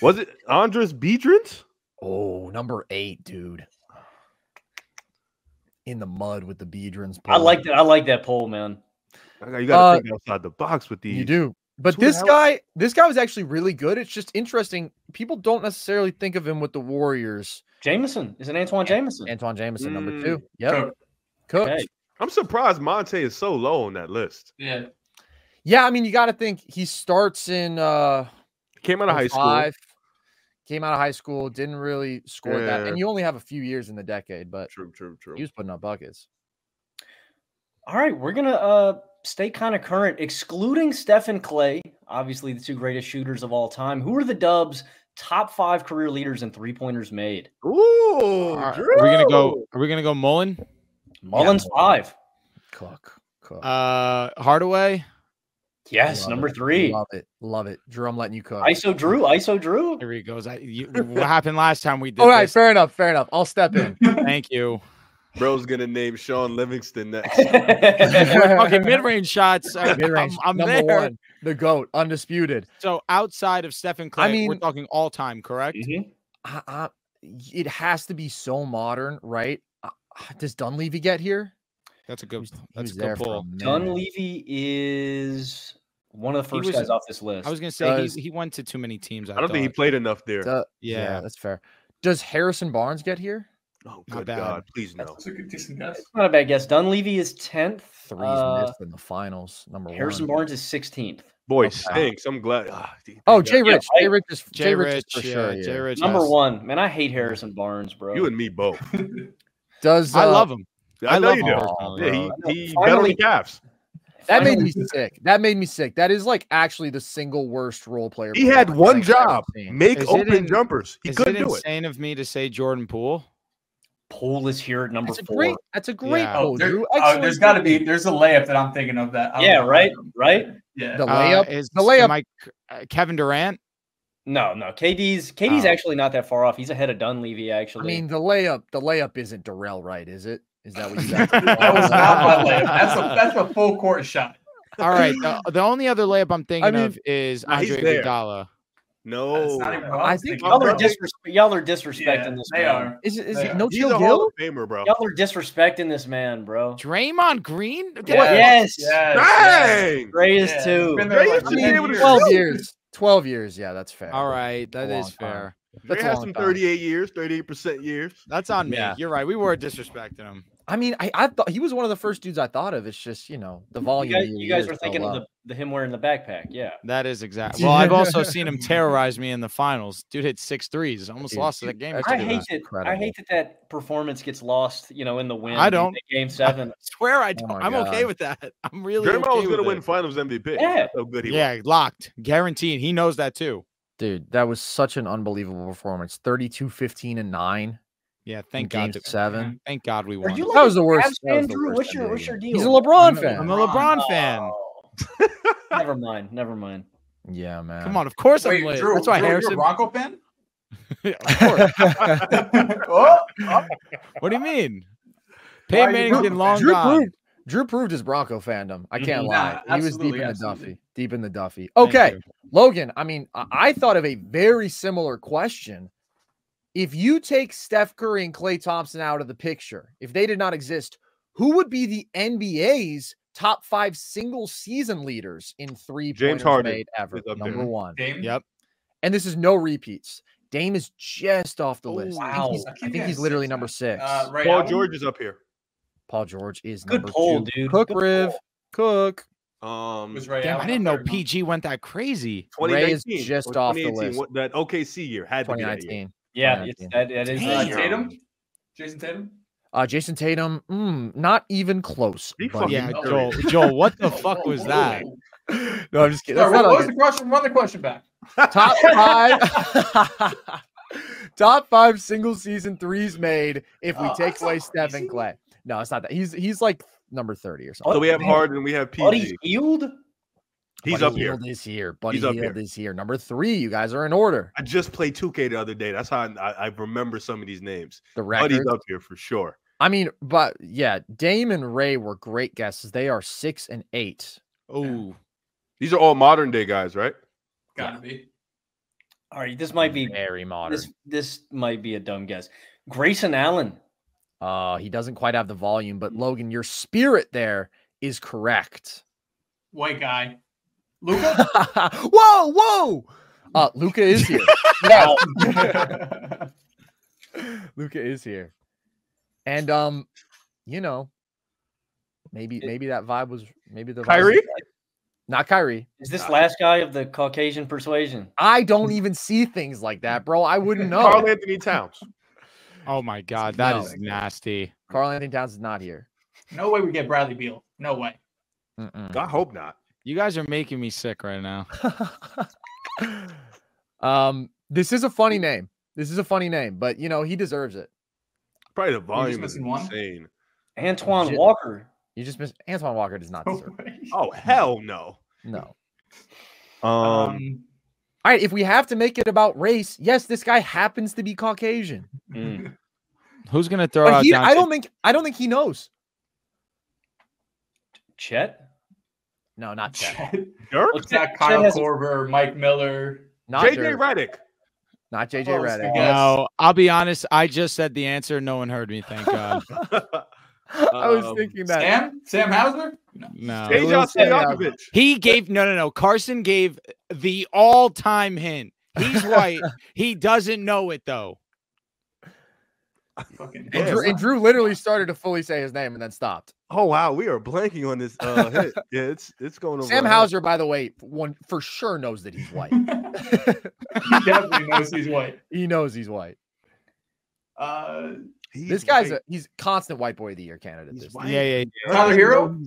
Was it Andres Biedrins? Oh, number 8, dude. In the mud with the Biedrins. I like that. I like that poll, man. You got to think outside the box with these. You do. But this guy was actually really good. It's just interesting. People don't necessarily think of him with the Warriors. Jameson. Is it Antoine Jameson? Antoine Jameson, number 2. Yep. Cook. Okay. I'm surprised Monte is so low on that list. Yeah. Yeah, I mean, you got to think he starts in came out of high school. Came out of high school, didn't really score that. And you only have a few years in the decade, but True. he was putting up buckets. All right, we're gonna stay kind of current, excluding Steph and Clay, obviously the two greatest shooters of all time. Who are the Dubs' top 5 career leaders in 3-pointers made? Ooh, Are we gonna go? Are we gonna go Mullen? Mullen's 5. Cook. Hardaway. Yes, number 3. Love it. Drew, I'm letting you cook. ISO Drew. Here he goes. What happened last time we did? All right, this? fair enough. I'll step in. Thank you. Bro's gonna name Sean Livingston next. We're talking mid-range shots. Mid-range, I'm number there. 1, the GOAT, undisputed. So outside of Stephen Clay, we're talking all-time, correct? Mhm. It has to be so modern, right? Does Dunleavy get here? That's a good. He That's was a there good for a pull. minute. Dunleavy is one of the first guys off this list. I was gonna say he went to too many teams. I don't think he played enough there. Yeah, that's fair. Does Harrison Barnes get here? Oh, Not good bad. God, please no. That's a good, decent guess. It's not a bad guess. Dunleavy is 10th. Three's missed in the finals. Number Harrison 1. Barnes is 16th. Boy, Okay. stinks. I'm glad. Jay Rich. right. Jay Rich is Jay Rich Rich, is for sure. Jay Rich. Number yes. 1. Man, I hate Harrison Barnes, bro. You and me both. Does I love him. I know love you him do. personally. Yeah, he bet on Finally- the Cavs. that made Finally- me sick. That made me sick. That is like actually the single worst role player. He had one performance I've ever job: seen. make Is it open jumpers. He Is couldn't it do it. insane of me to say Jordan Poole? Poole is here at number 4. That's a great Yeah. goal, Drew. There's Excellent got to goal. be. There's a layup that I'm thinking of that. I don't Yeah, know. right? Yeah. The layup. Is the layup. Mike Kevin Durant? No. KD's Oh. actually not that far off. He's ahead of Dunleavy, actually. I mean, the layup isn't Darrell Wright, is it? Is that what you guys? That was not my layup. That's a full court shot. All right. The only other layup I'm thinking mean, of is nah, he's Andre there. Iguodala. No, That's not even what I was think thinking. y'all are disrespecting Yeah, this they man. are. Is Yeah. it no he's chill a Hall Gill? of Famer, bro. Y'all are disrespecting this man, bro. Draymond Green? Yes. Dang! Gray is Yeah, 2. been there Dre like used to be 10 able to years. 12 years. 12 years. Yeah, that's fair. All right. That A is long fair. time. Dre That's a had long some time. 38 years, 38% years. That's on me. Yeah. You're right. We were disrespecting him. I mean, I thought he was one of the first dudes I thought of. It's just, the volume. You guys were thinking of the him wearing the backpack, yeah. That is exactly. Well, I've also seen him terrorize me in the finals. Dude hit 6 threes. Almost Dude, lost that game. that's I Dude, hate that's that. I incredible. hate that performance gets lost, in the win. I don't. Game 7. I swear I don't. my I'm okay God. with that. I'm really Draymond okay was going to with win it. Finals MVP. Yeah. That's how good he was. Yeah, locked. Guaranteed. He knows that too. Dude, that was such an unbelievable performance. 32, 15, and 9. Yeah, thank Game God. 7. Thank God we Are won. you That was the a worst. Cavs That was fan, the Drew? worst What's NBA your game. deal? He's a LeBron I'm fan. a LeBron fan. Oh. Never mind. Yeah, man. Come on, of course Wait, I'm lit. Drew, That's why Drew, Harrison. you're a Bronco fan? Of course. Oh, What do you mean? Why Peyton are you Manning's Bronco been long Drew gone. proved, Drew proved his Bronco fandom. I can't Mhm. lie. Nah, He was deep absolutely, in the absolutely. Duffy. Deep in the Duffy. Thank Okay, you. Logan. I mean, I thought of a very similar question. If you take Steph Curry and Klay Thompson out of the picture, if they did not exist, who would be the NBA's top 5 single season leaders in 3 James Harden made ever? is up Number there. 1. Dame? Yep. And this is no repeats. Dame is just off the Oh, list. wow. I think he's literally number 6. Ray Paul Allen? George is up here. Paul George is Good number poll, 2. dude. Cook Good Riv. poll. Cook. Was Ray Damn, Allen I didn't up know there? PG went that crazy. Ray is 2019 just or off the 2018, list. That OKC year had to be that year. 2019. Yeah, that is Damn. Tatum? Jason Tatum? Jason Tatum, not even close. He buddy. Yeah, Oh, Joel, what the fuck was that? No, I'm just kidding. Sorry, That's what not was the question? Run the question back. top 5. Top 5 single season threes made if we Oh, take that's away not Steph and crazy. Clay. No, it's not that. He's like number 30 or something. So we have man. Harden, we have Buddy PG. Hield? He's Buddy up here. Hield is here. Buddy He's up Hield here. is here. Number 3. You guys are in order. I just played 2K the other day. That's how I remember some of these names. The Buddy's record. up here for sure. I mean, but yeah, Dame and Ray were great guesses. They are 6 and 8. Oh, These are all modern day guys, right? Gotta be. All right, this might be Very modern. this might be a dumb guess. Grayson Allen. He doesn't quite have the volume, but Logan, your spirit there is correct. White guy. Luca? whoa! Luca is here. Wow. Luca is here. And maybe that vibe was the vibe Kyrie? was- not Kyrie. Is this last guy of the Caucasian persuasion? I don't even see things like that, bro. I wouldn't know. Karl Anthony Towns. oh my God, that No. is nasty. Karl Anthony Towns is not here. No way we get Bradley Beal. No way. I hope not. You guys are making me sick right now. This is a funny name. But he deserves it. Probably the volume is missing one? insane. Antoine Walker. You just missed Antoine Walker does not No deserve it. way. Oh hell no. No. Um, All right, if we have to make it about race, yes, this guy happens to be Caucasian. Who's gonna throw But out? I don't think he knows. Chet? No, not Chet. Dirk? It's not Chet Kyle has- Korver, Mike Miller. Not JJ Dirk. Redick. Not JJ Oh, Redick. Yes. No, I'll be honest. I just said the answer. No one heard me. Thank God. I was thinking that. Sam Hauser? No. Dejan Stojakovic. He gave no. Carson gave the all-time hint. He's white. He doesn't know it though. Fucking And Drew literally started to fully say his name and then stopped. Oh wow, we are blanking on this hit. Yeah, it's going over. Sam our head. Hauser, by the way, one for sure knows that he's white. He definitely knows he's white. He knows he's white. This He's guy's white. he's constant white boy of the year candidate. He's This white. Yeah. Tyler Hero?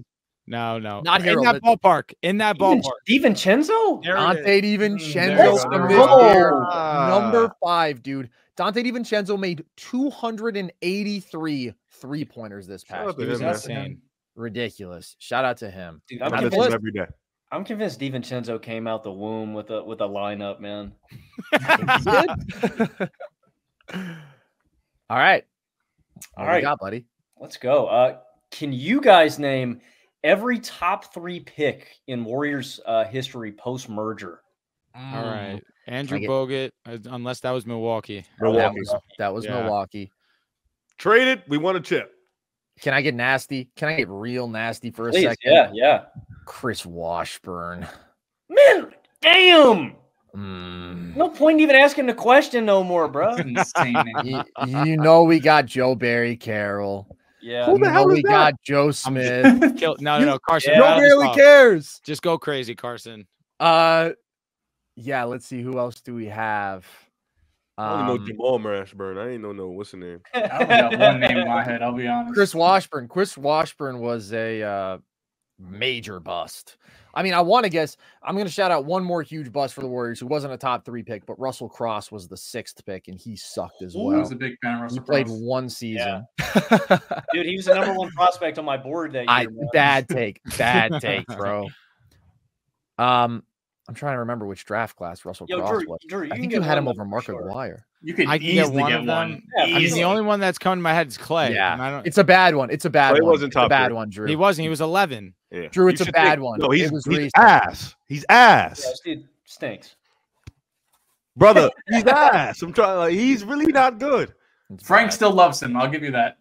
No. Not in Hero, that but- ballpark. In that ballpark. DiVincenzo? There it Dante is. DiVincenzo There from we this go. year, Ah. number 5, dude. Dante DiVincenzo made 283 3-pointers this Shout past out to year. him, He was man. insane. Ridiculous. Shout out to him. Dude, I I'm listen convinced, every day. I'm convinced DiVincenzo came out the womb with a lineup, man. All right. All What right. you got, buddy? Let's go. Can you guys name every top 3 pick in Warriors history post-merger? All right. Andrew I get- Bogut, unless that was Milwaukee. Milwaukee. That was Yeah. Milwaukee. Traded. We won a chip. Can I get nasty? Can I get real nasty for a Please, second? yeah. Chris Washburn. Man, damn. Mm. No point even asking the question no more, bro. Insane. You know we got Joe Barry Carroll. Yeah. Who the hell is we that? got Joe Smith. No, Carson. Yeah. Joe rattle this barely off. cares. Just go crazy, Carson. Yeah, let's see. Who else do we have? I only know Jamal Mashburn. I ain't know what's the name. I only got one name in my head, I'll be honest. Chris Washburn. Chris Washburn was a major bust. I mean, I want to guess. I'm going to shout out one more huge bust for the Warriors who wasn't a top 3 pick, but Russell Cross was the 6th pick, and he sucked as I well. was a big fan of He Russell played Cross. one season. Dude, he was the number 1 prospect on my board that year. man. Bad take, bro. I'm trying to remember which draft class Russell Yo, Cross Drew, was. Drew, I can think get you had one him of over them Mark for sure. Aguirre. You could I can easily get get one one. of them. Yeah, I mean, easily. the only one that's coming to my head is Clay. and I Yeah, don't, it's a bad one. It's a bad Clay one. wasn't It's a top bad three. one, Drew. he wasn't. He was 11. Yeah. Drew, You it's a should bad think- one. No, It he's was he's recent. ass. He's ass. Yeah, this dude stinks. Brother, he's ass. I'm trying. Like, he's really not good. It's Frank bad. still loves him. I'll give you that.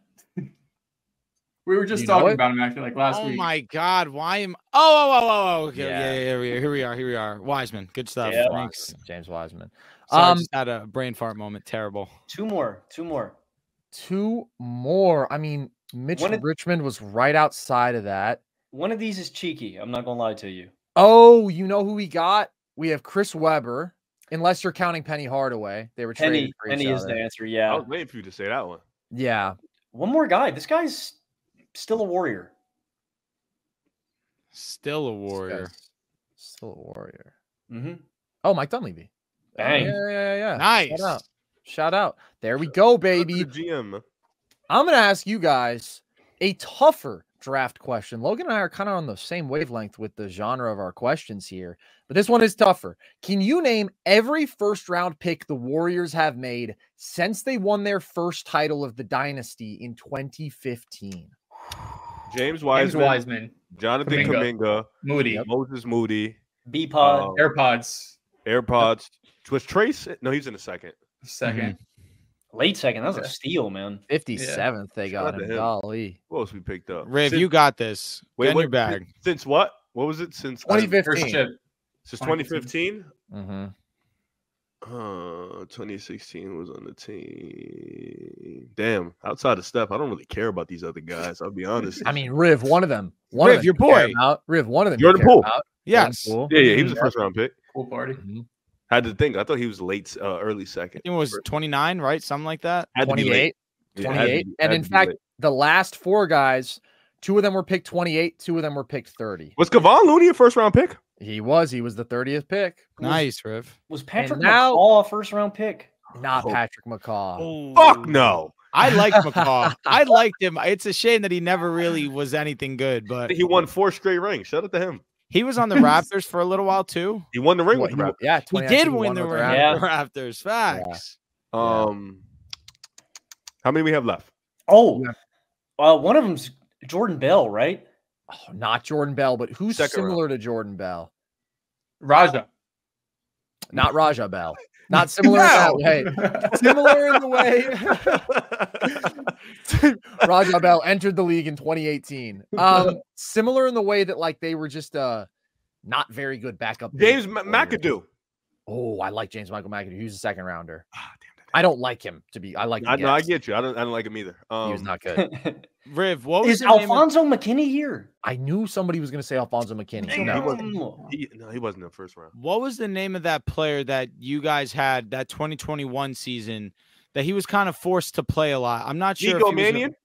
We were just You know talking it? about him actually like last Oh week. my God! Why am? Oh! Okay, Yeah. yeah. Here we are. Wiseman, good stuff. Yeah. Thanks. James Wiseman. Sorry, I just had a brain fart moment. Terrible. Two more. Two more. I mean, Mitch One of- Richmond was right outside of that. One of these is cheeky. I'm not gonna lie to you. Oh, you know who we got? We have Chris Webber. Unless you're counting Penny Hardaway, they were traded for each Penny is other. the answer. I Yeah. was waiting for you to say that one. Yeah, One more guy. This guy's still a Warrior. Still a warrior. Still a Warrior. Mm-hmm. Oh, Mike Dunleavy. Bang. Yeah. Nice. Shout out. There we go, baby. The GM. Man. I'm going to ask you guys a tougher draft question. Logan and I are kind of on the same wavelength with the genre of our questions here, but this one is tougher. Can you name every first round pick the Warriors have made since they won their first title of the dynasty in 2015? James James Wiseman, Wiseman, Jonathan Kuminga. Kuminga, Moody, Moses Moody, B-Pod. AirPods, AirPods. Was Trace? No, he's in the second. second. Late second. That was Yeah. a steal, man. 57th, they Shout got out to him. him. Golly. What else we picked up? Riv, Since- you got this. wait, Get in wait, your bag. Since what? What was it? Since 2015. First chip. Since 2015? Mm-hmm. 2016 was on the team. Damn. Outside of Steph, I don't really care about these other guys. I'll be honest. I mean, Riv, one of them. Riv, of your them you care boy. about. Riv, one of them. you Jordan care Poole. about. Yes. Jordan Poole. yeah, he was a first round pick. Cool party. Had to think. I thought he was late, early second. It was 29, right? Something like that. Had to be late. 28. Yeah, had to 28. be- And had in to be fact, late. the last 4 guys 2 of them were picked 28. 2 of them were picked 30. Was Kevon Looney a first-round pick? He was the 30th pick. Nice, Riv. Was Patrick now- McCaw a first-round pick? Not Patrick McCaw. Fuck no. I like McCaw. I liked him. It's a shame that he never really was anything good, but He won 4 straight rings. Shout out to him. he was on the Raptors for a little while too. He won the ring What, with the Raptors. yeah, He 2019 did he win won the with ring Raptors. with the Raptors. Facts. How many we have left? Oh, one of them's Jordan Bell, right? Oh, not Jordan Bell, but who's Second similar to Jordan Bell? Raja. Not Raja Bell. Not similar in that way. Similar in the way Raja Bell entered the league in 2018. Similar in the way that like they were just not very good backup. James big McAdoo. Oh, I like James Michael McAdoo. He was a second rounder. I don't like him to be. I like. No, I get you. I don't like him either. He was not good. Riv, what was Is the name of- Alfonso McKinney here? I knew somebody was going to say Alfonso McKinney. He No, wasn't. He wasn't in the first round. What was the name of that player that you guys had that 2021 season that he was kind of forced to play a lot? I'm not sure. Nico if he was a- Mannion?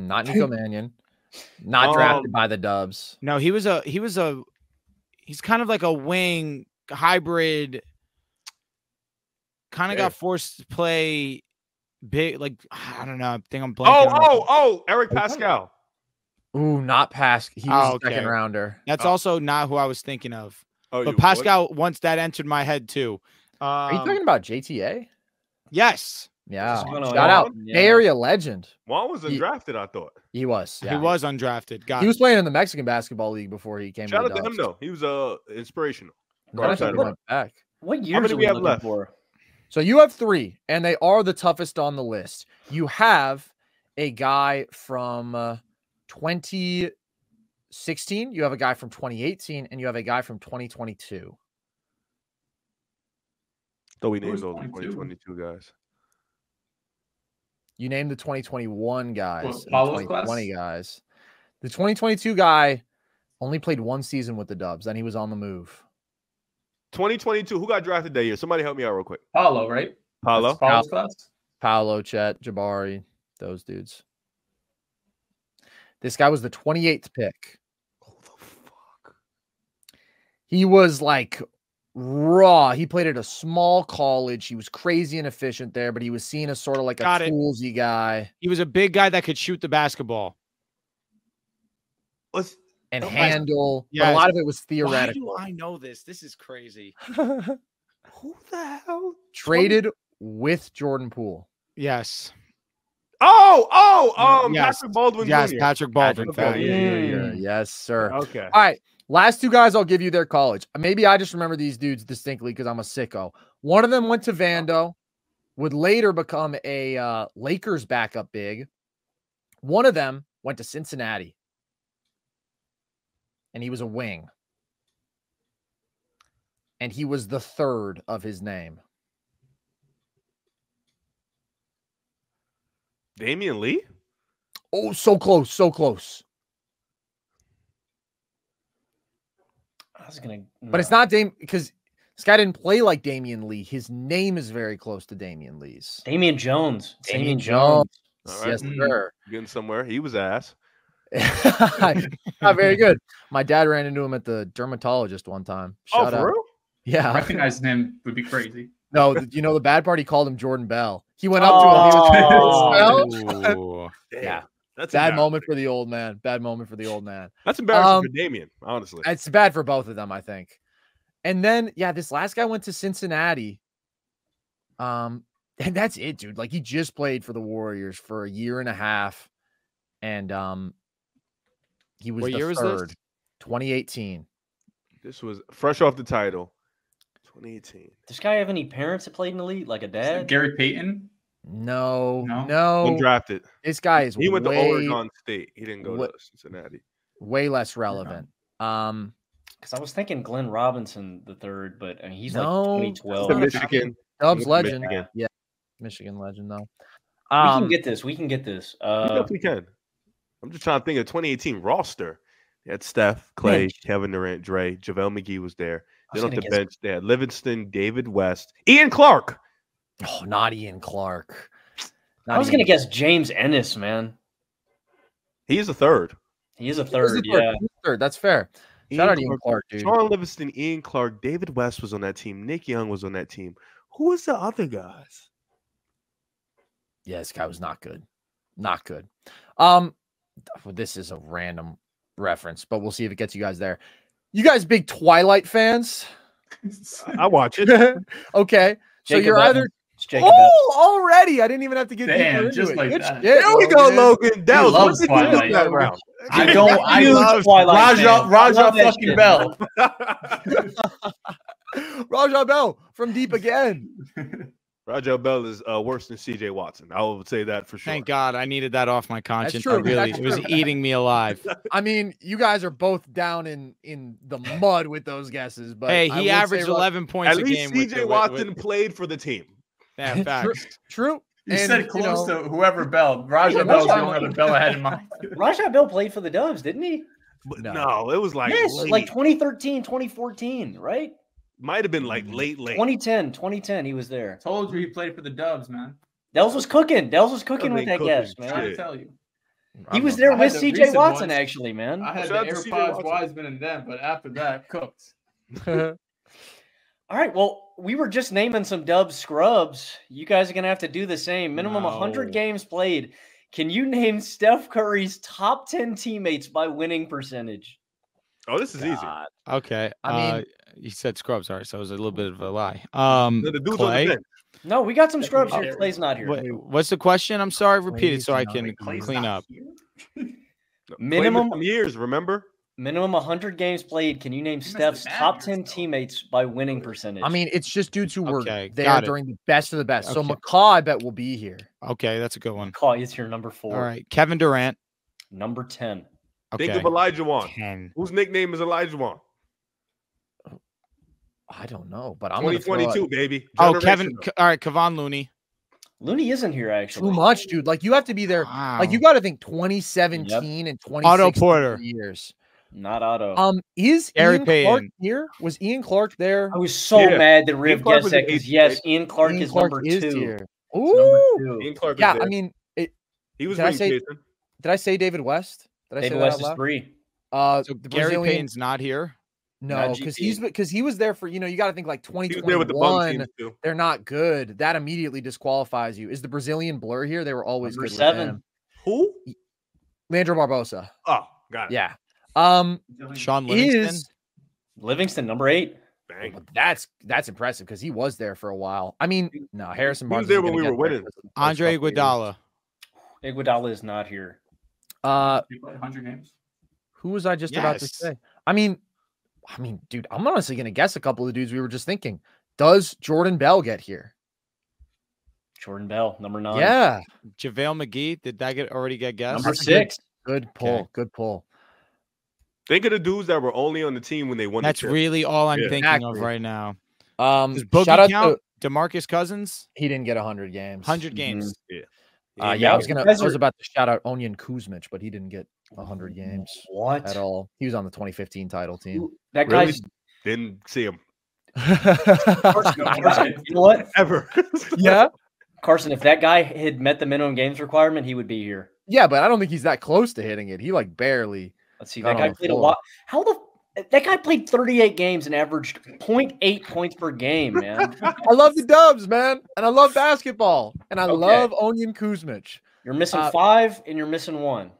not Nico Mannion. Not drafted by the Dubs. No, he's kind of like a wing hybrid. Kind of got forced to play big, like I don't know. I think I'm blanking. Eric Pascal. Ooh, not Pascal. He was a second rounder. That's also not who I was thinking of. Oh, But Pascal, once that entered my head too. Are you talking about JTA? Yes. Yeah. Juan? Shout out. Yeah. Bay Area legend. Juan was undrafted, I thought. He was. He Yeah. was undrafted. Got He it. was playing in the Mexican basketball league before he came Shout to out the to him, Dubs. though. He was inspirational. I thought he went back. What years many are we we have looking left? for? So you have 3, and they are the toughest on the list. You have a guy from 2016, you have a guy from 2018, and you have a guy from 2022. Though we Who was named all the 22? 2022 guys. You named the 2021 guys, What, and the Paulo's 2020 class? guys. The 2022 guy only played 1 season with the Dubs, then he was on the move. 2022. Who got drafted that year? Somebody help me out real quick. Paulo, right? Paulo. That's Paulo's class. Paolo, Chet, Jabari, those dudes. This guy was the 28th pick. Who the fuck? He was like raw. He played at a small college. He was crazy and efficient there, but he was seen as sort of like Got a it. toolsy guy He was a big guy that could shoot the basketball. What's and Oh, handle. But yes. a lot of it was Why theoretical. do I know this? This is crazy. who the hell? Traded with Jordan Poole. Yes. Yes. Patrick Baldwin Yes, Jr. Patrick Baldwin. Okay, fact. yeah. Yes, sir. Okay. All right. Last 2 guys, I'll give you their college. Maybe I just remember these dudes distinctly because I'm a sicko. One of them went to Vando, would later become a Lakers backup big. One of them went to Cincinnati, and he was a wing. And he was the 3rd of his name. Damian Lee? Oh, so close, so close. I was gonna, But it's not Dame because this guy didn't play like Damian Lee. His name is very close to Damian Lee's. Damian Jones. Damian Jones. All right. Yes, sir. Getting somewhere. He was ass. Not very good. My dad ran into him at the dermatologist one time. Shout for out. real? Yeah. Recognizing him would be crazy. No, you know the bad part. He called him Jordan Bell. He went up to him. He was Bell. Ooh. Yeah. That's Bad embarrassing. moment for the old man. Bad moment for the old man. That's embarrassing for Damian, honestly. It's bad for both of them, I think. And then, yeah, this last guy went to Cincinnati. And that's it, dude. Like he just played for the Warriors for a year and a half. And he was What the year was 3rd. this? 2018. This was fresh off the title. 2018. This guy have any parents that played in the league, like a dad? Gary Payton. No. Undrafted. This guy is He went to way, Oregon State. He didn't go way- to Cincinnati. way less relevant. Because I was thinking Glenn Robinson the 3rd, but I mean, he's No, like To 2012. Michigan. Dubs to legend. Michigan. Yeah. Michigan legend, though. We can get this. We can get this. We definitely can. I'm just trying to think of 2018 roster. They had Steph, Clay, Man. Kevin Durant, Dre, JaVale McGee was there. I was Then off gonna the guess- bench, they had Livingston, David West, Ian Clark. Oh, not Ian Clark. I was going to guess James Ennis, man. He's a third. He is a He was third. the third. Yeah. He was the third. That's fair. Shout out to Ian Clark, dude. Sean Livingston, Ian Clark, David West was on that team. Nick Young was on that team. Who was the other guys? Yeah, this guy was not good. Not good. This is a random reference, but we'll see if it gets you guys there. You guys big Twilight fans? I watch it. Okay. So Jacob you're Evans. either It's Jacob Evans. already. I didn't even have to get Damn, deeper into just it. like Good that. shit, There we go, Logan. Logan. That was loves what did you do Twilight. that round? I don't. I Huge love Twilight fan. Raja Love that fucking shit. Bell. Raja Bell from Deep Again. Rajah Bell is worse than CJ Watson. I will say that for sure. Thank God I needed that off my conscience. true. It was eating me alive. I mean, you guys are both down in the mud with those guesses, but Hey, I he would say averaged Ra- 11 points At a least game. CJ Watson played for the team. Yeah, facts. True. You And, said close know, to whoever Bell. Raja Yeah, Bell's the Raja- only other Bell I had in mind. Rajah Bell played for the Dubs, didn't he? But No. no, it was like Yes, late. like 2013, 2014, right? Might have been like late. 2010, he was there. Told you he played for the Dubs, man. Dels was cooking. Dels was cooking with that Cooking, guess, shit. man. I tell you. He was I there I with had the CJ recent Watson, ones. actually, man. I had Shout the out to CJ AirPods, Watson. Wiseman, and them, but after that, cooked. don't All right, well, we were just naming some Dubs scrubs. You guys are going to have to do the same. Minimum 100 No. games played. Can you name Steph Curry's top 10 teammates by winning percentage? Oh, this is easy. God. Okay. I mean- you said scrubs. All right, so it was a little bit of a lie. The dudes on the Clay. bench. No, we got some scrubs Definitely here. Terry. Clay's not here. What's the question? I'm sorry. Repeat it so I Clay's can not here. clean up. Minimum- Played with some years, remember? Minimum 100 games played. Can you name He must have Steph's been top here 10 still. teammates by winning percentage? I mean, it's just dudes who were Okay, there got it. during the best of the best. So Okay. McCaw, I bet, will be here. Okay, that's a good one. Call it's your number 4. All right, Kevin Durant. Number 10. Okay. Think of Elijah Wan. 10. Whose nickname is Elijah Wan? I don't know, but I'm going to 2022, baby. Oh, Kevin. Generational. All right, Kevon Looney. Looney isn't here, actually. too much, dude. Like you have to be there. Like you Wow. got to think 2017 and 2016 Otto Porter. years. Not Otto. Is Gary Ian Clark Payton. here? Was Ian Clark there? I was so Yeah. mad that Ian Riv Clark guessed was that an because, eighth yes, grade. Ian Clark Ian is Clark number is 2. here. It's number Ooh. 2. Ian Clark is Yeah, there. I mean, he was did I ranked say- Jason. did I say David West? Did I say David that West out is loud? 3. So The Gary Brazilian- Payton's not here. No, not because he was there for, you got to think like He was there with the bum 2021. teams too. They're not good. That immediately disqualifies you. Is the Brazilian Blur here? They were always Number good 7. with him. Who? Leandro Barbosa. Oh, got it. Yeah. Sean Livingston. Is Livingston, number 8. Bang. well, that's impressive because he was there for a while. I mean, no, Harrison He was Barnes. there isn't when gonna we were get there winning. because of the first Andre couple years. Iguodala. Iguodala is not here. He played 100 games. Who was I just about to Yes. say? I mean, dude, I'm honestly gonna guess a couple of the dudes we were just thinking. Does Jordan Bell get here? Jordan Bell, number 9. Yeah, JaVale McGee. Did that already get guessed? Number That's a good- 6. good pull. Good pull. Think of the dudes that were only on the team when they won. That's the chip. really all I'm Yeah. thinking of Exactly. right now. Shout Does out Boogie count? to DeMarcus Cousins. he didn't get 100 games. 100 games. Yeah, Yeah, I was you gonna. guys I was are- about to shout out Onion Kuzmic, but he didn't get 100 games What? at all. He was on the 2015 title team. That Really? guy's. didn't see him Carson, you know what? ever. Yeah, Carson, if that guy had met the minimum games requirement, he would be here. yeah, but I don't think he's that close to hitting it. He like barely. Let's see. Got That on guy the played a floor. lot. How the. That guy played 38 games and averaged 0.8 points per game, man. I love the Dubs, man, and I love basketball, and I Okay. love Onion Kuzmic. You're missing Uh, 5 and you're missing 1.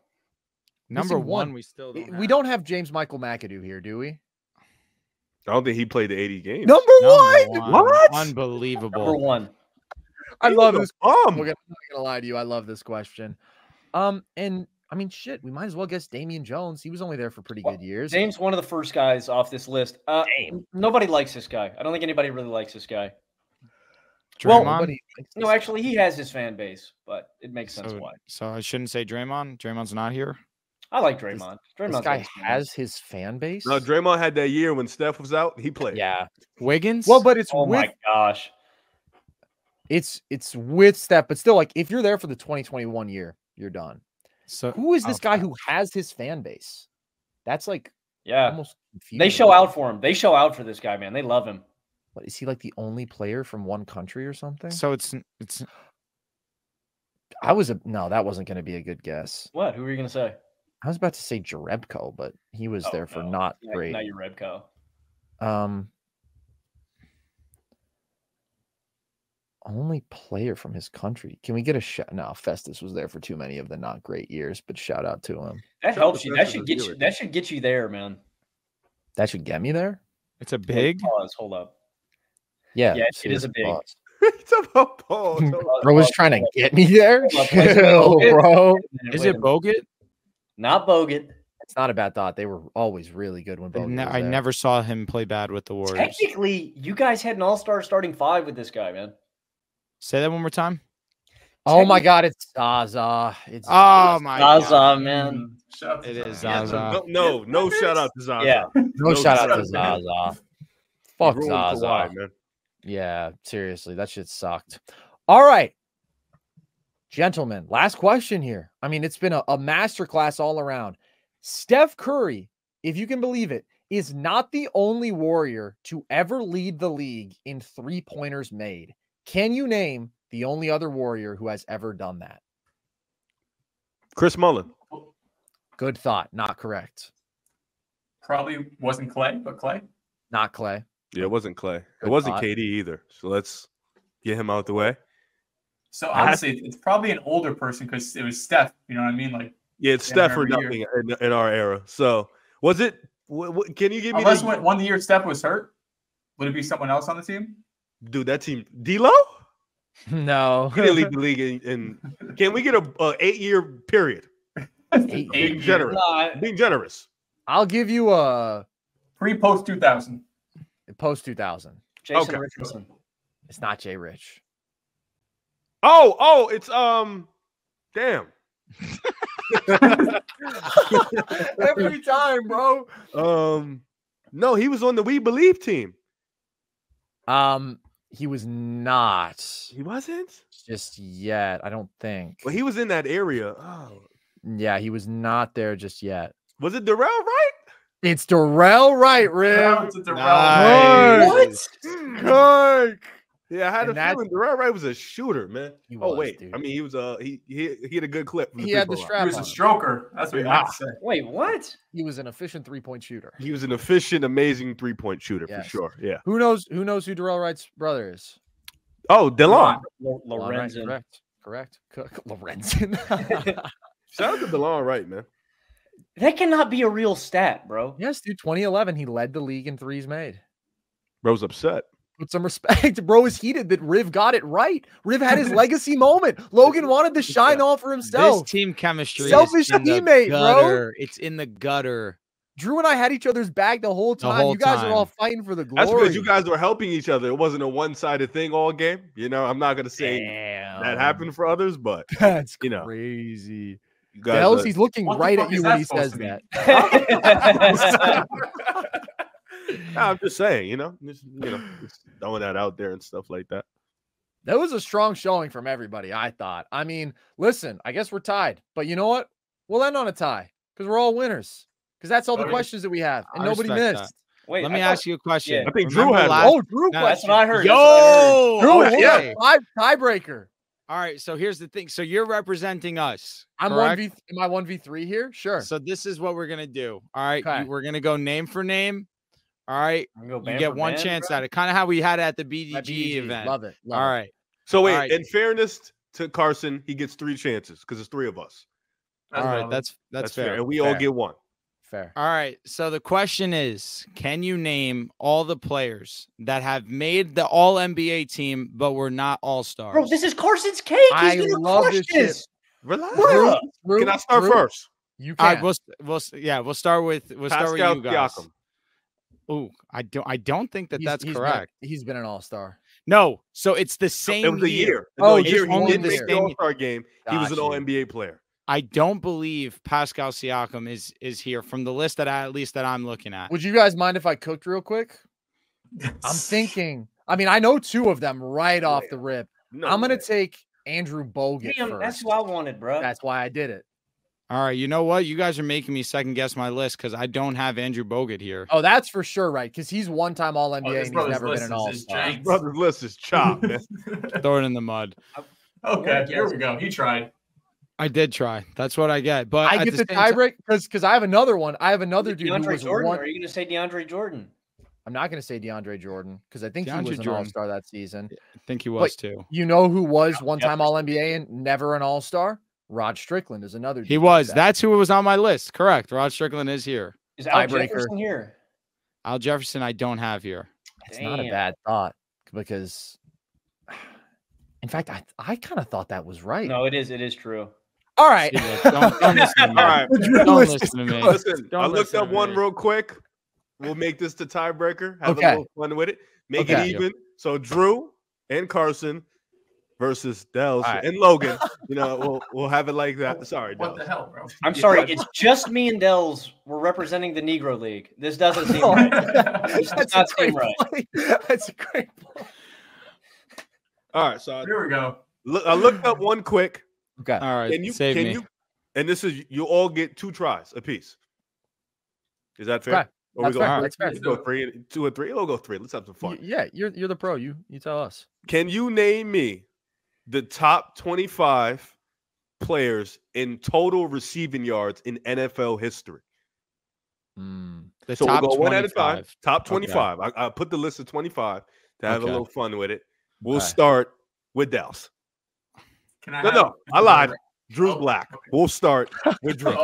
Number Missing one, one. we still don't We have. don't have James Michael McAdoo here, do we? I don't think he played the 80 games. Number Number one. one. What? Unbelievable. Number 1. I He love was this. a bum. I'm not gonna lie to you. I love this question. And I mean, shit, we might as well guess Damian Jones. He was only there for pretty good years. James, one of the first guys off this list. Nobody likes this guy. I don't think anybody really likes this guy. Draymond. Nobody likes No, this actually, he has his fan base, but it makes sense so, why. so I shouldn't say Draymond. Draymond's not here. I like Draymond. This Draymond's guy got his fan has base. his fan base. No, Draymond had that year when Steph was out. He played. Yeah. Wiggins. Well, but it's Oh with my gosh. it's with Steph, but still, like if you're there for the 2021 year, you're done. so Who is this oh, guy who has his fan base? That's like Yeah. almost confusing. They show out for him. They show out for this guy, man. They love him. What is he like the only player from one country or something? So it's That wasn't going to be a good guess. What? Who were you going to say? I was about to say Jerebko, but he was there for not great. Not Jerebko. Only player from his country. Can we get a shout? No, Festus was there for too many of the not great years, but shout out to him. That helps you. That should get you. That should get you there, man. That should get me there. It's a big. Pause. Hold up. Yeah, it is a big. It's about Paul. Bro was trying to get me there. Chill, bro. Is it Bogut? Not Bogut. It's not a bad thought. They were always really good when Bogut was I there. never saw him play bad with the Warriors. Technically, you guys had an all-star starting 5 with this guy, man. Say that one more time. Oh my God, it's Zaza. It's Oh my Zaza, God, man. It is Zaza. No shout out to Zaza. Yeah. no shout out to Zaza. Fuck Ruined Zaza. Kawhi, man. Yeah, seriously, that shit sucked. All right, gentlemen, last question here. I mean, it's been a masterclass all around. Steph Curry, if you can believe it, is not the only Warrior to ever lead the league in three-pointers made. Can you name the only other Warrior who has ever done that? Chris Mullin. Good thought. Not correct. Probably wasn't Clay, but Clay. Not Clay. Yeah, it wasn't Clay. Good It wasn't thought. KD either. So let's get him out the way. So honestly, it's probably an older person because it was Steph. You know what I mean? Like, Yeah, it's Yeah, Steph or every nothing in our era. So was it? Can you give me unless the, one year Steph was hurt, would it be someone else on the team? dude? That team, D'Lo. No. He didn't lead the league in can we get a 8-year period? 8 Being years. generous. Nah, Being generous. I'll give you a Pre-post 2000. post 2000. Jason Okay. Richardson. It's not Jay Rich. Oh, it's damn. Every time, bro. No, he was on the We Believe team. He was not He wasn't. just yet. I don't think. Well, he was in that area. Oh, Yeah, he was not there just yet. was it Darrell Wright? It's Darrell Wright, Yeah, Riv. it's a Darrell. Nice. Kirk. Yeah, I had And a that's- feeling Darrell Wright was a shooter, man. He Oh was, wait, dude. I mean he was he had a good clip. From He had the three-point line. strap He was a on. stroker. That's what you meant to say. Wait, what? He was an efficient three-point shooter. He was an efficient, amazing 3-point shooter Yes. for sure. Yeah. Who knows who Darrell Wright's brother is? Oh, DeLon. DeLon Wright, Lorenzen. Correct. Lorenzen. Shout out to DeLon Wright, man. That cannot be a real stat, bro. Yes, dude. 2011, he led the league in threes made. Bro's upset. Put some respect. Bro is heated that Riv got it right. Riv had his legacy moment. Logan wanted to shine all for This himself. team chemistry Selfish is in the teammate, bro. gutter. It's in the gutter. Drew and I had each other's back the whole time. whole You guys time. are all fighting for the glory. That's because you guys were helping each other. It wasn't a one-sided thing all game. You know, I'm not gonna say Damn. that happened for others, but That's you know. crazy. you The guys. hell is he's looking What the right fuck at you is when that he supposed says to that. I'm just saying, just throwing that out there and stuff like that. That was a strong showing from everybody, I thought. I mean, listen, I guess we're tied, but you know what? We'll end on a tie because we're all winners. Because that's all the Okay. questions that we have, and I nobody respect missed. Wait, Let me I thought- ask you a question. yeah. I think Drew Remember had last- Oh, Drew No, That's question. what I heard. Yo! That's what I heard. Drew, Oh, yeah. tiebreaker. All right, so here's the thing. So you're representing us. I'm correct? 1v. Am I 1v3 here? Sure. So this is what we're gonna do. All right, Okay. we're gonna go name for name. All right, I'm gonna go you band get for one band, chance bro. at it. Kind of how we had it at the My BDG event. Love it. Love All it. right. So wait, All right. in fairness to Carson, he gets 3 chances because it's 3 of us. All right, valid. that's fair. and we all Fair. get 1. Fair. All right. So the question is, can you name all the players that have made the All NBA team but were not All Stars? Bro, this is Carson's cake. He's I gonna love crush this shit. this. Relax. Bruh. Drew, Can I start Drew, first? You All can. right, we'll start with you guys. Siakam. Ooh, I don't think that that's correct. He's been an all-star. No, so it's the same It was a year. Oh, No, a just year he only did the make the same- All-Star game. He was an Got All you. NBA player. I don't believe Pascal Siakam is here from the list that I'm looking at. Would you guys mind if I cooked real quick? I'm thinking. I mean, I know 2 of them right off the rip. No I'm gonna way. take Andrew Bogut Damn, first. that's who I wanted, bro. That's why I did it. All right, you know what? You guys are making me second guess my list because I don't have Andrew Bogut here. Oh, that's for sure, right? Because he's one-time All NBA this and he's brother's never been list an is all-star. jank. Brother's list is chopped, man. Throw it in the mud. Okay, here we go. He tried. I did try. That's what I get. But I get the tiebreak because I have another one. I have another dude who was Jordan, one. or are you going to say DeAndre Jordan? I'm not going to say DeAndre Jordan because I think he was an all-star that season. I think he was too. You know who was one-time All-NBA and never an all-star? Rod Strickland is another dude. He was. That's who was on my list. Correct. Rod Strickland is here. Is Al Jefferson here? Al Jefferson I don't have here. It's not a bad thought because, in fact, I kind of thought that was right. No, it is. It is true. All right. Don't listen to me. All right. Don't listen to me. Listen, I looked up one real quick. We'll make this the tiebreaker. Have a little fun with it. Make it even. So Drew and Carson versus Dels and Logan. You know, we'll have it like that. Sorry, Dels. What the hell, bro? I'm sorry. It's just me and Dels. We're representing the Negro League. This doesn't seem right. This does not seem right. That's a great point. All right. So here we go. I looked up one quick. Okay. All right. Save me. And this is you all get 2 tries apiece. Is that fair? Okay. Or That's we go, fair. let's go 2 and 3. We'll go 3. Let's have some fun. Yeah, you're the pro. You tell us. Can you name me the top 25 players in total receiving yards in NFL history? So we'll go 1 at a time. Top 25. Okay. I put the list of 25 to have a little fun with it. We'll start with Dels. No, I lied. Drew's black. Okay. We'll start with Drew.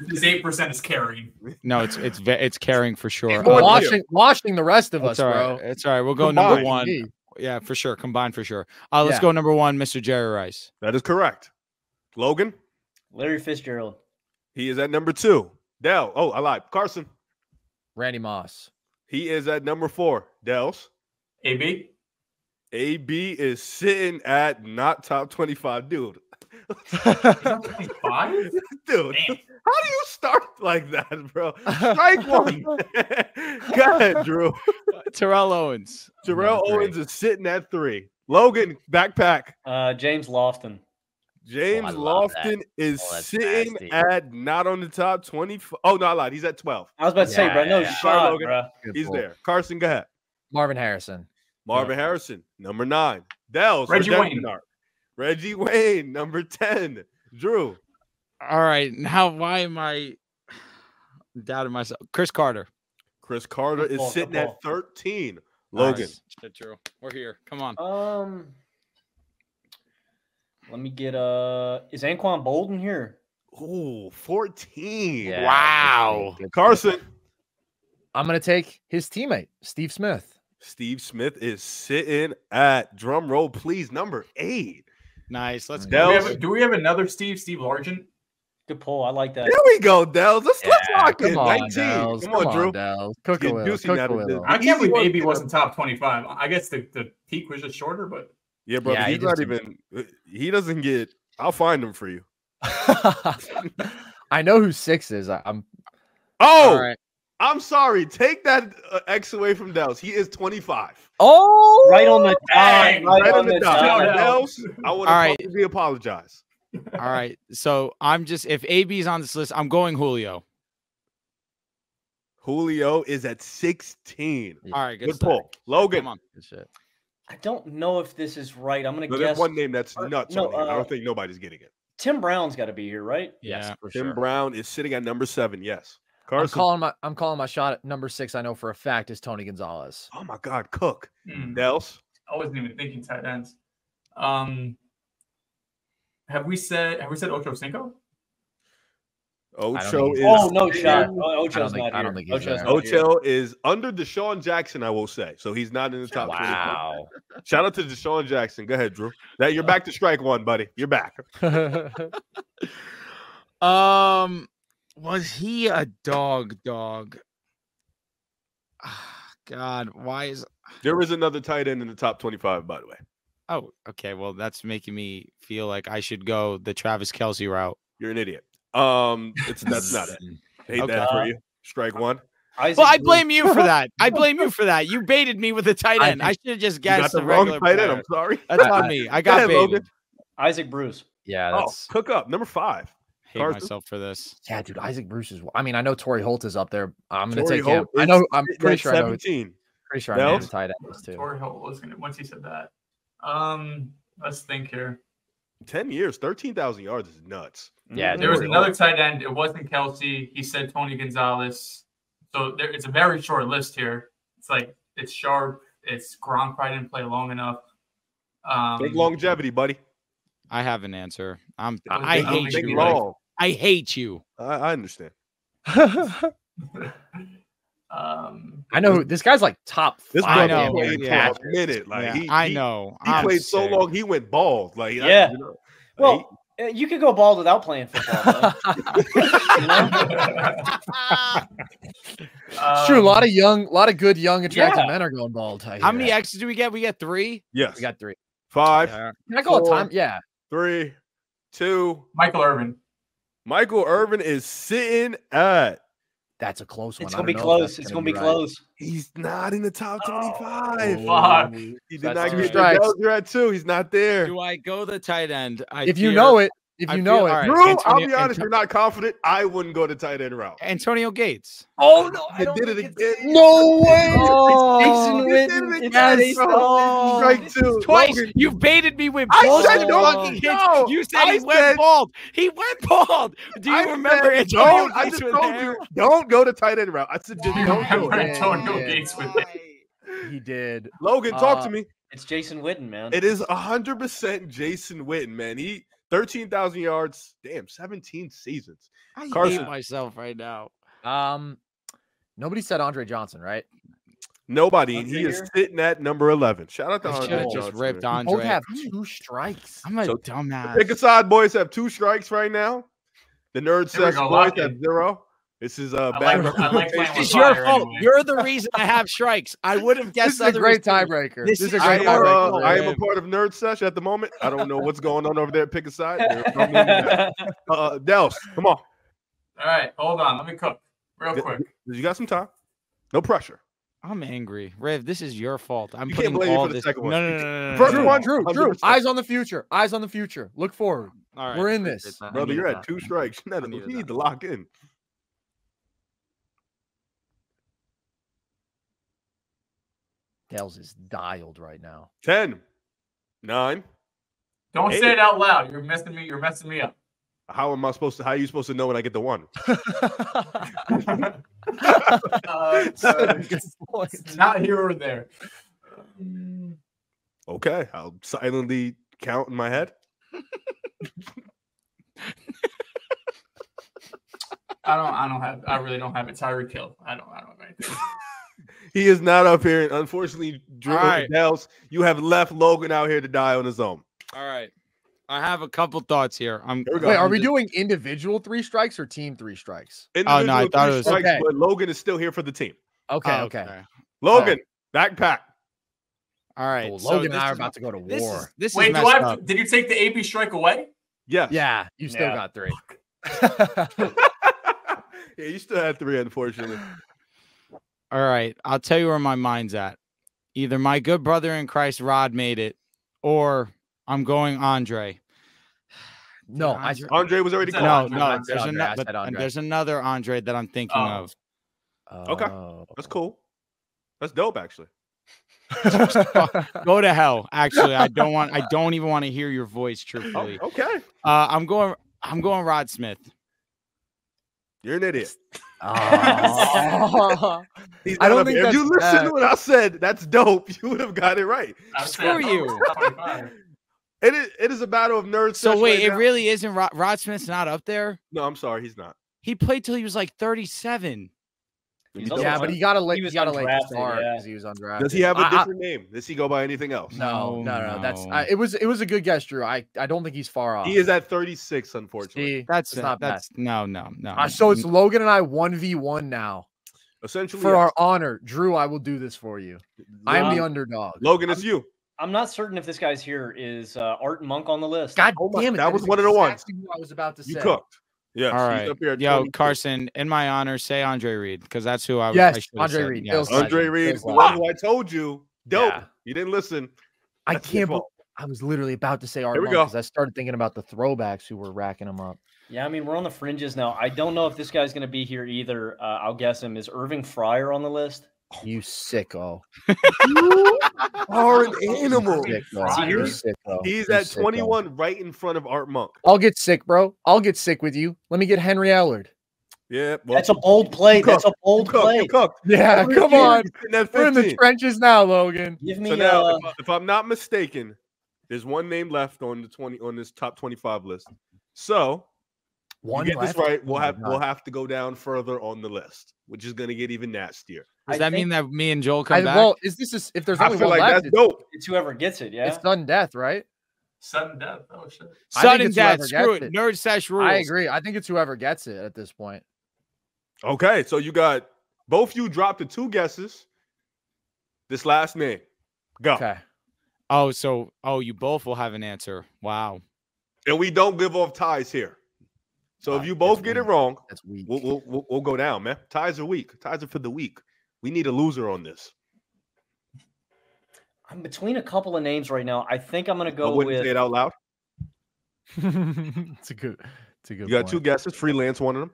This 8% is carrying. No, it's carrying for sure. Washing the rest of us, bro. It's all right. We'll go number 1. Yeah, for sure. Combined for sure. Let's go number 1, Mr. Jerry Rice. That is correct. Logan? Larry Fitzgerald. He is at number 2. Del. Oh, I lied. Carson? Randy Moss. He is at number 4. Dels? AB? AB is sitting at not top 25. Dude. 25? Dude. Damn. How do you start like that, bro? Strike 1. Go ahead, Drew. Terrell Owens. Terrell Owens is sitting at 3. Logan, backpack. James Lofton. James Lofton is sitting at not on the top 25. Oh, no, I lied. He's at 12. I was about to say, bro. No shot, Logan. Bro. He's there. Carson, go ahead. Marvin Harrison. Harrison, number 9. Dels. Reggie Wayne. Reggie Wayne, number 10. Drew. All right. Now, why am I doubting myself? Chris Carter. Chris Carter is sitting at 13. Logan. Nice. Drew. We're here. Come on. Let me get is Anquan Bolden here? Ooh, 14. Yeah, wow. Carson. I'm gonna take his teammate, Steve Smith. Steve Smith is sitting at, drum roll, please, number 8. Nice. Let's go. Do we have another Steve Largent? Good pull. I like that. There we go, Dels. Let's lock in. 19. Dels. Come on, Drew. I can't believe AB wasn't top 25. I guess the peak was just shorter, but yeah, brother. He's not even. He doesn't get. I'll find him for you. I know who 6 is. I'm. Oh, all right. I'm sorry. Take that X away from Dels. He is 25. Oh, right on the dot. Right on the dot. Dels, I want to publicly apologize. All right. So I'm just, if AB's on this list, I'm going Julio. Julio is at 16. All right. Good pull. Logan. Come on. Good shit. I don't know if this is right. I'm going to guess. There's one name that's nuts. I don't think nobody's getting it. Tim Brown's got to be here, right? Yes, for Tim sure. Brown is sitting at number 7. Yes. Carson. I'm calling my shot at number 6. I know for a fact is Tony Gonzalez. Oh my God, Cook. Dels. I wasn't even thinking tight ends. Have we said Ocho Cinco? Ocho is. Oh, no shot. Ocho's not here. I don't think he's there. Ocho is under Deshaun Jackson, I will say. So he's not in the top 25. Wow. Shout out to Deshaun Jackson. Go ahead, Drew. You're back to strike 1, buddy. You're back. Was he a dog? God, why is there is another tight end in the top 25, by the way. Oh, okay. Well, that's making me feel like I should go the Travis Kelce route. You're an idiot. That's not it. Hate that for you. Strike 1. I blame you for that. You baited me with a tight end. I should have just guessed the wrong tight end. I'm sorry. That's on me. I got baited. Logan. Isaac Bruce. Yeah. That's... Cook up number 5. Hate myself for this. Yeah, dude. Isaac Bruce is. I mean, I know Torrey Holt is up there. I'm gonna take him. I know. I'm pretty sure. 17. Pretty sure I know the tight end is too. Torrey Holt was gonna. Once he said that. Let's think here. 10 years, 13,000 yards is nuts. Yeah, There was another tight end. It wasn't Kelsey. He said Tony Gonzalez. So it's a very short list here. It's Sharp. It's Gronk probably didn't play long enough. Big longevity, buddy. I have an answer. I Big hate you. long. I hate you. I understand. I know this guy's like top This 5. brother know, played yeah. for a minute. Like Yeah, he I know. He I'm played so sick. long, he went bald. Like Yeah. you know, Well, you could go bald without playing football. It's true. A lot of good, young, attractive men are going bald. How many X's do we get? We get 3. yes, We got 3. 5, Can I call it 4. time? Yeah. 3, 2. Michael Irvin. Michael Irvin is sitting at. That's a close one. It's I gonna be don't know if close. that's It's gonna gonna be right. close. He's not in the top 25. Fuck. He did That's not two get strikes. You're at 2. He's not there. Do I go the tight end? If you know it, if I you know feel- it. all right. Drew, I'll Antonio- be honest, you're not confident. I wouldn't go to tight end route. Antonio Gates. Oh no! You did it again. No way! Oh, Jason You did Witten. it It's again, Jason bro. Witten. Strike 2. Twice. Logan, You baited me with I bullshit said no, fucking hits. no. You said I he went said- bald. He went bald. Do you I remember said Antonio don't. I Gates just with told hair? you, don't go to tight end route. I said just don't do Remember it. Antonio yeah. Gates with it. He did. Logan, talk to me. It's Jason Witten, man. It is 100% Jason Witten, man. He 13,000 yards. Damn, 17 seasons. I Carson. hate myself right now. Nobody said Andre Johnson, right? Nobody. Andre He is here? sitting at number 11. Shout out to I should Andre have just Johnson, ripped man. Both Andre. have 2 strikes. I'm a So, dumbass. Pick a side, boys have 2 strikes right now. The nerd There we says go, boys lock have in. 0. This is I bad like playing representation. with It's your fire fault. anyway. You're the reason I have strikes. I would have This guessed is a other great receivers. tiebreaker. This This is a is- great I tiebreaker. am a part of Nerd Sesh at the moment. I don't know what's going on over there. Pick a side. Throw me in the back. Dels, come on. All right, hold on. Let me cook real quick. You got some time. No pressure. I'm angry. Riv, this is your fault. I'm You can't putting blame me all for the this. second one. No, no, no, no, no, First no. one, Drew, 100%. eyes on the future. Eyes on the future. Look forward. All right. We're in this. I Brother, needed you're at that. 2 strikes. You I needed need that. to lock in. Dales is dialed right now. 10, 9. Don't Hey. say it out loud. You're messing me. You're messing me up. How am I supposed to? How are you supposed to know when I get the 1? Good point. It's not here or there. Okay, I'll silently count in my head. I really don't have it. Tyreek Hill. I don't have anything. He is not up here. Unfortunately, Drew All right. Dels, you have left Logan out here to die on his own. All right. I have a couple thoughts here. Here we go. Wait, are we doing individual 3 strikes or team 3 strikes? Oh, no, I Individual thought it 3 was- strikes, Okay. but Logan is still here for the team. Okay, Oh, okay. Logan, backpack. All right. Oh, so Logan and this I are is- about to go to This war. is this Wait, is do messed I have up. to, did you take the AB strike away? Yes. Yeah, you still Yeah. got 3. Yeah, you still had 3, unfortunately. All right. I'll tell you where my mind's at. Either my good brother in Christ, Rod, made it, or I'm going Andre. No, Andre- Andre was already No, called. No, I no. said There's Andre, I another, said Andre. there's another Andre that I'm thinking Oh. of. Okay. Oh. That's cool. That's dope, actually. Go to hell. Actually, I don't even want to hear your voice. Truthfully, Okay. I'm going Rod Smith. You're an idiot. Oh. He's I not don't up think here. If you that's listened bad. to what I said, that's dope. You would have got it right. I Screw said, you. 25. It is a battle of nerds. So wait, right it now. really isn't Rod Smith's not up there? No, I'm sorry, he's not. He played till he was like 37. He's Does also Yeah, but he got to He was he got to undrafted, start yeah. because he was undrafted. he have a I- different name? Does he go by anything else? No, That's No. it was a good guess, Drew. I don't think he's far off. He is at 36, unfortunately. See, That's it's not bad. no. So it's Logan and I 1v1 now. Essentially, For yes. our honor, Drew, I will do this for you. I'm the underdog. Logan, it's you. I'm not certain if this guy's here. Is Art Monk on the list? God Oh my- damn it! that was is one of the ones. exactly who I was about to You say. cooked. Yes. All he's right. up here at Yo, 22. Carson, in my honor, say Andre Reed because that's who I was. Yes, I should've Andre said. Reed. Yes. Bills Andre legend. Reed, Bills the legend. one who I told you. Dope. Yeah. You didn't listen. I That's your can't. fault. I was literally about to say Art Here we Monk go. because I started thinking about the throwbacks who were racking them up. Yeah, I mean we're on the fringes now. I don't know if this guy's going to be here either. I'll guess him. Is Irving Fryer on the list? You sicko. You are an animal. Sicko. You sicko. He's You at sicko. 21, right in front of Art Monk. I'll get sick, bro. I'll get sick with you. Let me get Henry Allard. Yeah, well, That's a bold play. That's a bold play. You cooked. Yeah, Over come here, on. he's sitting at We're in the 15. trenches now, Logan. Give me So now, if I'm not mistaken, there's one name left on this top 25 list. So One you get left? this right, Oh my we'll God. have to go down further on the list, which is going to get even nastier. Does I that mean think that me and Joel come back? Well, is this if there's I only feel one like left? that's dope. it's whoever gets it. Yeah. It's sudden death, right? Sudden death. Oh shit. I think Sudden it's death. whoever Screw gets it. it. Nerd Sesh rules. I agree. I think it's whoever gets it at this point. Okay, so you got both you dropped the 2 guesses. This last name. Go. Okay. Oh, you both will have an answer. Wow. And we don't give off ties here. So if you both That's get it weak. wrong, That's weak. we'll go down, man. Ties are weak. Ties are for the weak. We need a loser on this. I'm between a couple of names right now. I think I'm gonna I go wouldn't with. say it out loud. It's a good You got 2 guesses. Freelance one of them.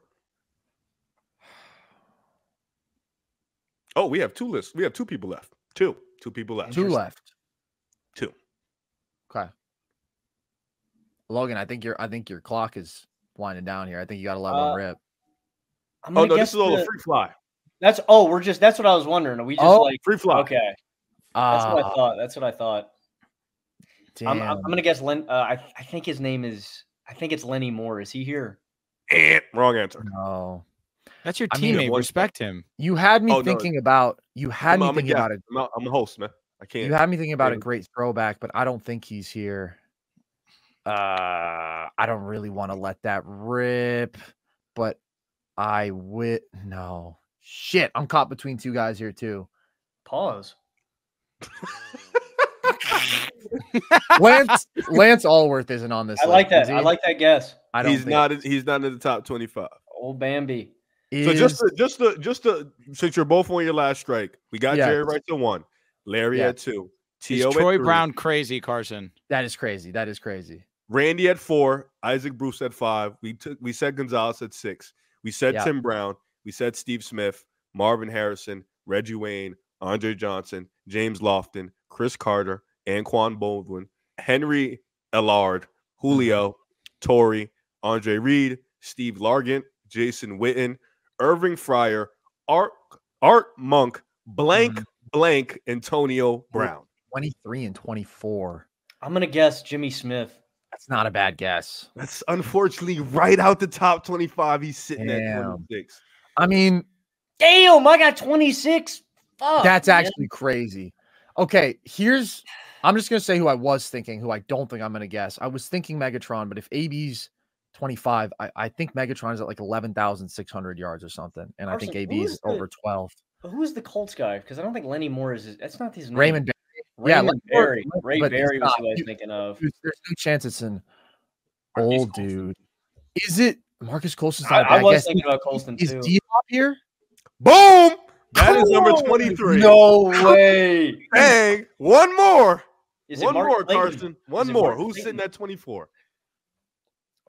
Oh, we have 2 lists. We have 2 people left. 2 people left. 2 left. 2. Okay. Logan, I think your clock is winding down here. I think you got to let one rip. I'm Oh gonna no, guess this is all the- a free fly. That's that's what I was wondering. Are we just like Free fly. okay? That's what I thought. That's what I thought. Damn. I'm gonna guess Len. I think his name is. I think it's Lenny Moore. Is he here? Wrong answer. No. That's your I mean, teammate. one- Respect him. You had me Oh, no. thinking about you had I'm me a thinking guest. about it. I'm a host, man. I can't. You had me thinking about a Yeah. great throwback, but I don't think he's here. I don't really want to let that rip, but I would. No. Shit, I'm caught between 2 guys here too. Pause. Lance Allworth isn't on this I list. like that. is he? I like that guess. I don't He's think He's not in the top 25. Old Bambi. So just to since you're both on your last strike, we got Yeah. Jerry Rice at 1, Larry Yeah. at 2, Is T.O. Troy at 3, Brown crazy, Carson? that is crazy. That is crazy. Randy at 4, Isaac Bruce at 5. We said Gonzalez at 6. We said Yeah. Tim Brown. We said Steve Smith, Marvin Harrison, Reggie Wayne, Andre Johnson, James Lofton, Chris Carter, Anquan Baldwin, Henry Allard, Julio, Torrey, Andre Reed, Steve Largent, Jason Witten, Irving Fryer, Art Monk, blank Antonio Brown. 23 and 24. I'm gonna guess Jimmy Smith. That's not a bad guess. That's unfortunately right out the top 25. He's sitting at Damn. 26. I mean, Damn, I got 26. Fuck, that's man. actually crazy. Okay, I'm just gonna say who I was thinking, who I don't think I'm gonna guess. I was thinking Megatron, but if AB's 25, I think Megatron is at like 11,600 yards or something, and I think Carson, AB who is is the- over 12. Who is the Colts guy? Because I don't think Lenny Moore is. That's not his name. Raymond Berry. Yeah, Raymond Lenny Moore- Berry. Ray but Berry he's was not. who I was You- thinking of. There's no chance it's an Marquise old Colston. dude. Is it Marcus Colston's I, not a I bad was guess. thinking about Colston Is too. D-Hop here? Boom! That is number 23. No way. Bang! One more. Is it One Mark more, Clayton? Carson. One Is it more. Mark Who's Clayton? sitting at 24?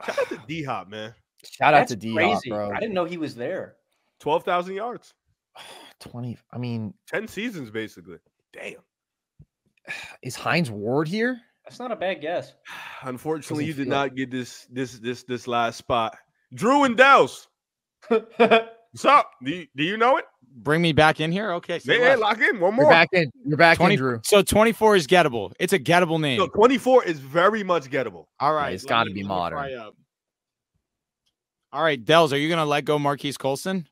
Shout out to D-Hop, man. Shout out That's to D-Hop, crazy. bro. I didn't know he was there. 12,000 yards. 20. I mean, 10 seasons, basically. Damn. is Hines Ward here? That's not a bad guess. Unfortunately, you Doesn't did feel- not get this last spot. Drew and Douse. What's up? Do you know it? Bring me back in here. Okay. So, Yeah, left. lock in. One You're more. back in. You're back 20 in, Drew. So 24 is gettable. It's a gettable name. So 24 is very much gettable. All right. it's let gotta me- be let me modern. fry up. All right, Dells, are you gonna let go Marquise Colston?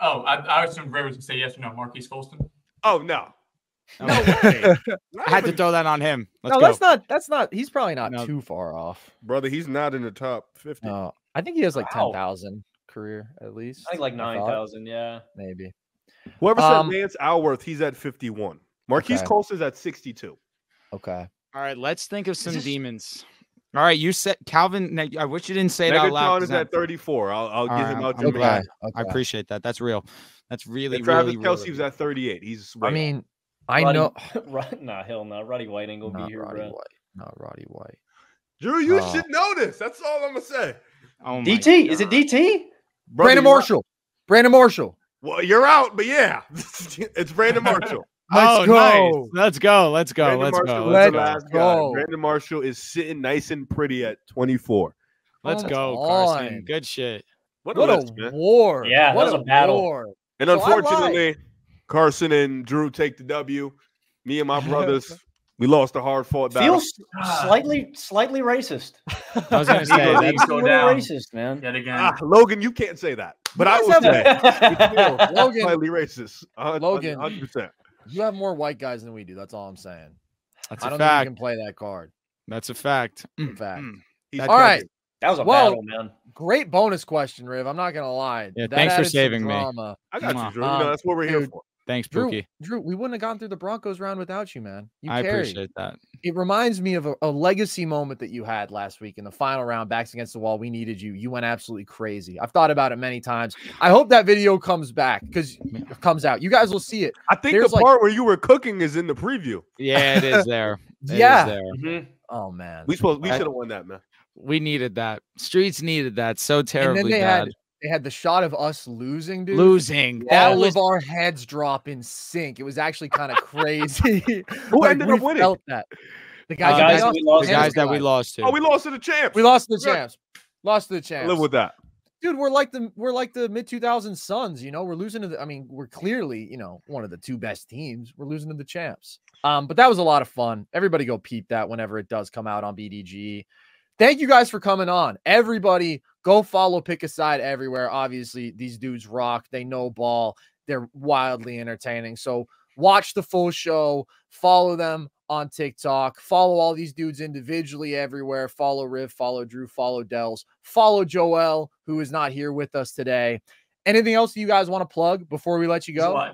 Oh, I assumed Ray was gonna say yes or no. Marquise Colston. Oh, no. No. way. I had to throw that on him. Let's No, go. that's not. He's probably not No. too far off. Brother, he's not in the top 50. No, I think he has like Wow. 10,000 career at least. I think like thought. 9,000. Yeah. maybe. Whoever said Um, Lance Alworth, he's at 51. Marquise Okay. Colston's at 62. Okay. All right, let's think of some this- demons. All right, you said Calvin. I wish you didn't say it out loud. Megatron 'cause is that- at 34. I'll All get right, him out I'm your glad. man. I appreciate that. That's real. That's really, And Travis really, Kelsey really was at 38. He's way I off. mean, I Roddy- know. Nah, hell no. Roddy White ain't gonna be Not here, Roddy bro. White. Not Roddy White. Drew, you Oh. should know this. That's all I'm gonna say. Oh my DT? Is it God. DT? Brother, Brandon you're not- Marshall. Brandon Marshall. Well, you're out, but yeah, it's Brandon Marshall. Oh, go. nice. Let's go. Brandon Marshall was Let's the last go. guy. Brandon Marshall is sitting nice and pretty at 24. Let's Come go, on. Carson. Good shit. What list, a man. war. Yeah, what that was a battle. war. And So I lied. unfortunately, Carson and Drew take the W. Me and my brothers, we lost a hard-fought battle. Feels slightly racist. I was gonna say Eagles that's A go little down racist, man. yet again. Logan, you can't say that. But I guys will say have Logan, Logan, slightly racist. Logan. 100%. you have more white guys than we do. That's all I'm saying. that's I a don't think you fact. can play that card. That's a fact. In fact. He's All right. dead. That was a Well, battle, man. Great bonus question, Riv. I'm not gonna lie. Yeah, That thanks for added some saving me. drama. I got you, Mwah. Drew. You know, that's what we're here dude, for. Thanks, Drew, Pookie. we wouldn't have gone through the Broncos round without you, man. You I carried. appreciate that. It reminds me of a legacy moment that you had last week in the final round, backs against the wall. We needed you. You went absolutely crazy. I've thought about it many times. I hope that video comes back because it comes out. You guys will see it. I think There's the like- part where you were cooking is in the preview. Yeah, it is there. It is Yeah. there. Mhm. Oh man. We should have won that, man. We needed that. Streets needed that so And terribly then bad. they had the shot of us losing, dude. Losing. That All was of our heads drop in sync. It was actually kind of crazy. Who Like, ended we up winning? felt that. The guys, guys that that we lost the guys that we lost to. Oh, we lost to the champs. We lost to the Good. champs. Lost to the I champs. live with that. Dude, we're like the mid 2000s Suns, you know. We're losing to the, I mean, we're clearly, you know, one of the two best teams. We're losing to the champs. But that was a lot of fun. Everybody go peep that whenever it does come out on BDG. Thank you guys for coming on. Everybody go follow Pick a Side everywhere. Obviously, these dudes rock. They know ball. They're wildly entertaining. So watch the full show. Follow them on TikTok. Follow all these dudes individually everywhere. Follow Riv, follow Drew, follow Dels, follow Joel, who is not here with us today. Anything else you guys want to plug before we let you He's go? alive.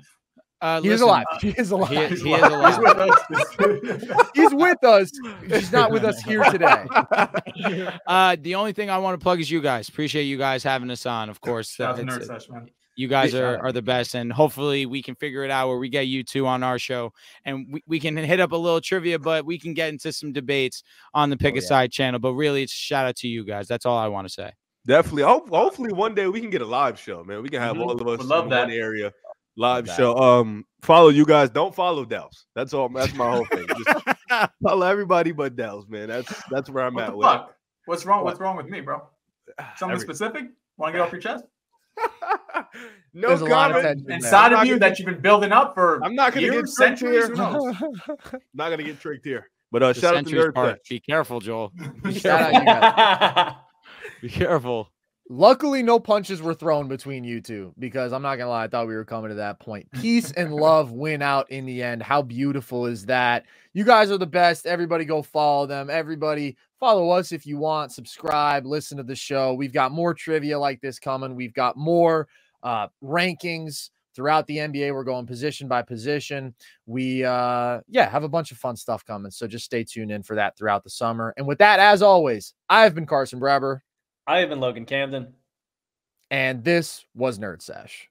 He is Listen, alive. He is alive. He is He's alive. with us. He's with us. He's not with us here today. The only thing I want to plug is you guys. Appreciate you guys having us on. Of course, Shout out to it's- Nerd Sesh, man. you guys Big shout are the best, and hopefully we can figure it out where we get you two on our show, and we can hit up a little trivia, but we can get into some debates on the Pick a Side channel. But really, it's shout out to you guys. That's all I want to say. Definitely. Hopefully one day we can get a live show, man. We can have all of us Would love in that. one area. Live show. Follow you guys. Don't follow Dels. That's all. That's my whole thing. Just follow everybody but Dels, man. That's where I'm What at the with it. fuck? What's wrong? What's wrong with me, bro? Something Every- specific? Want to get off your chest? No There's a lot of comment. tension Inside I'm of not you gonna that you've been building up for I'm not gonna get years, tricked centuries. here. Who knows? Not gonna get tricked here. But The shout out to centuries Nerd part. Sesh. Be careful, Joel. Be Shout out careful. you guys. Be careful. Luckily, no punches were thrown between you two because I'm not gonna lie, I thought we were coming to that point. Peace and love win out in the end. How beautiful is that? You guys are the best. Everybody go follow them. Everybody follow us if you want. Subscribe, listen to the show. We've got more trivia like this coming. We've got more rankings throughout the NBA. We're going position by position. We have a bunch of fun stuff coming. So just stay tuned in for that throughout the summer. And with that, as always, I've been Carson Brabber. I have been Logan Camden. And this was Nerd Sesh.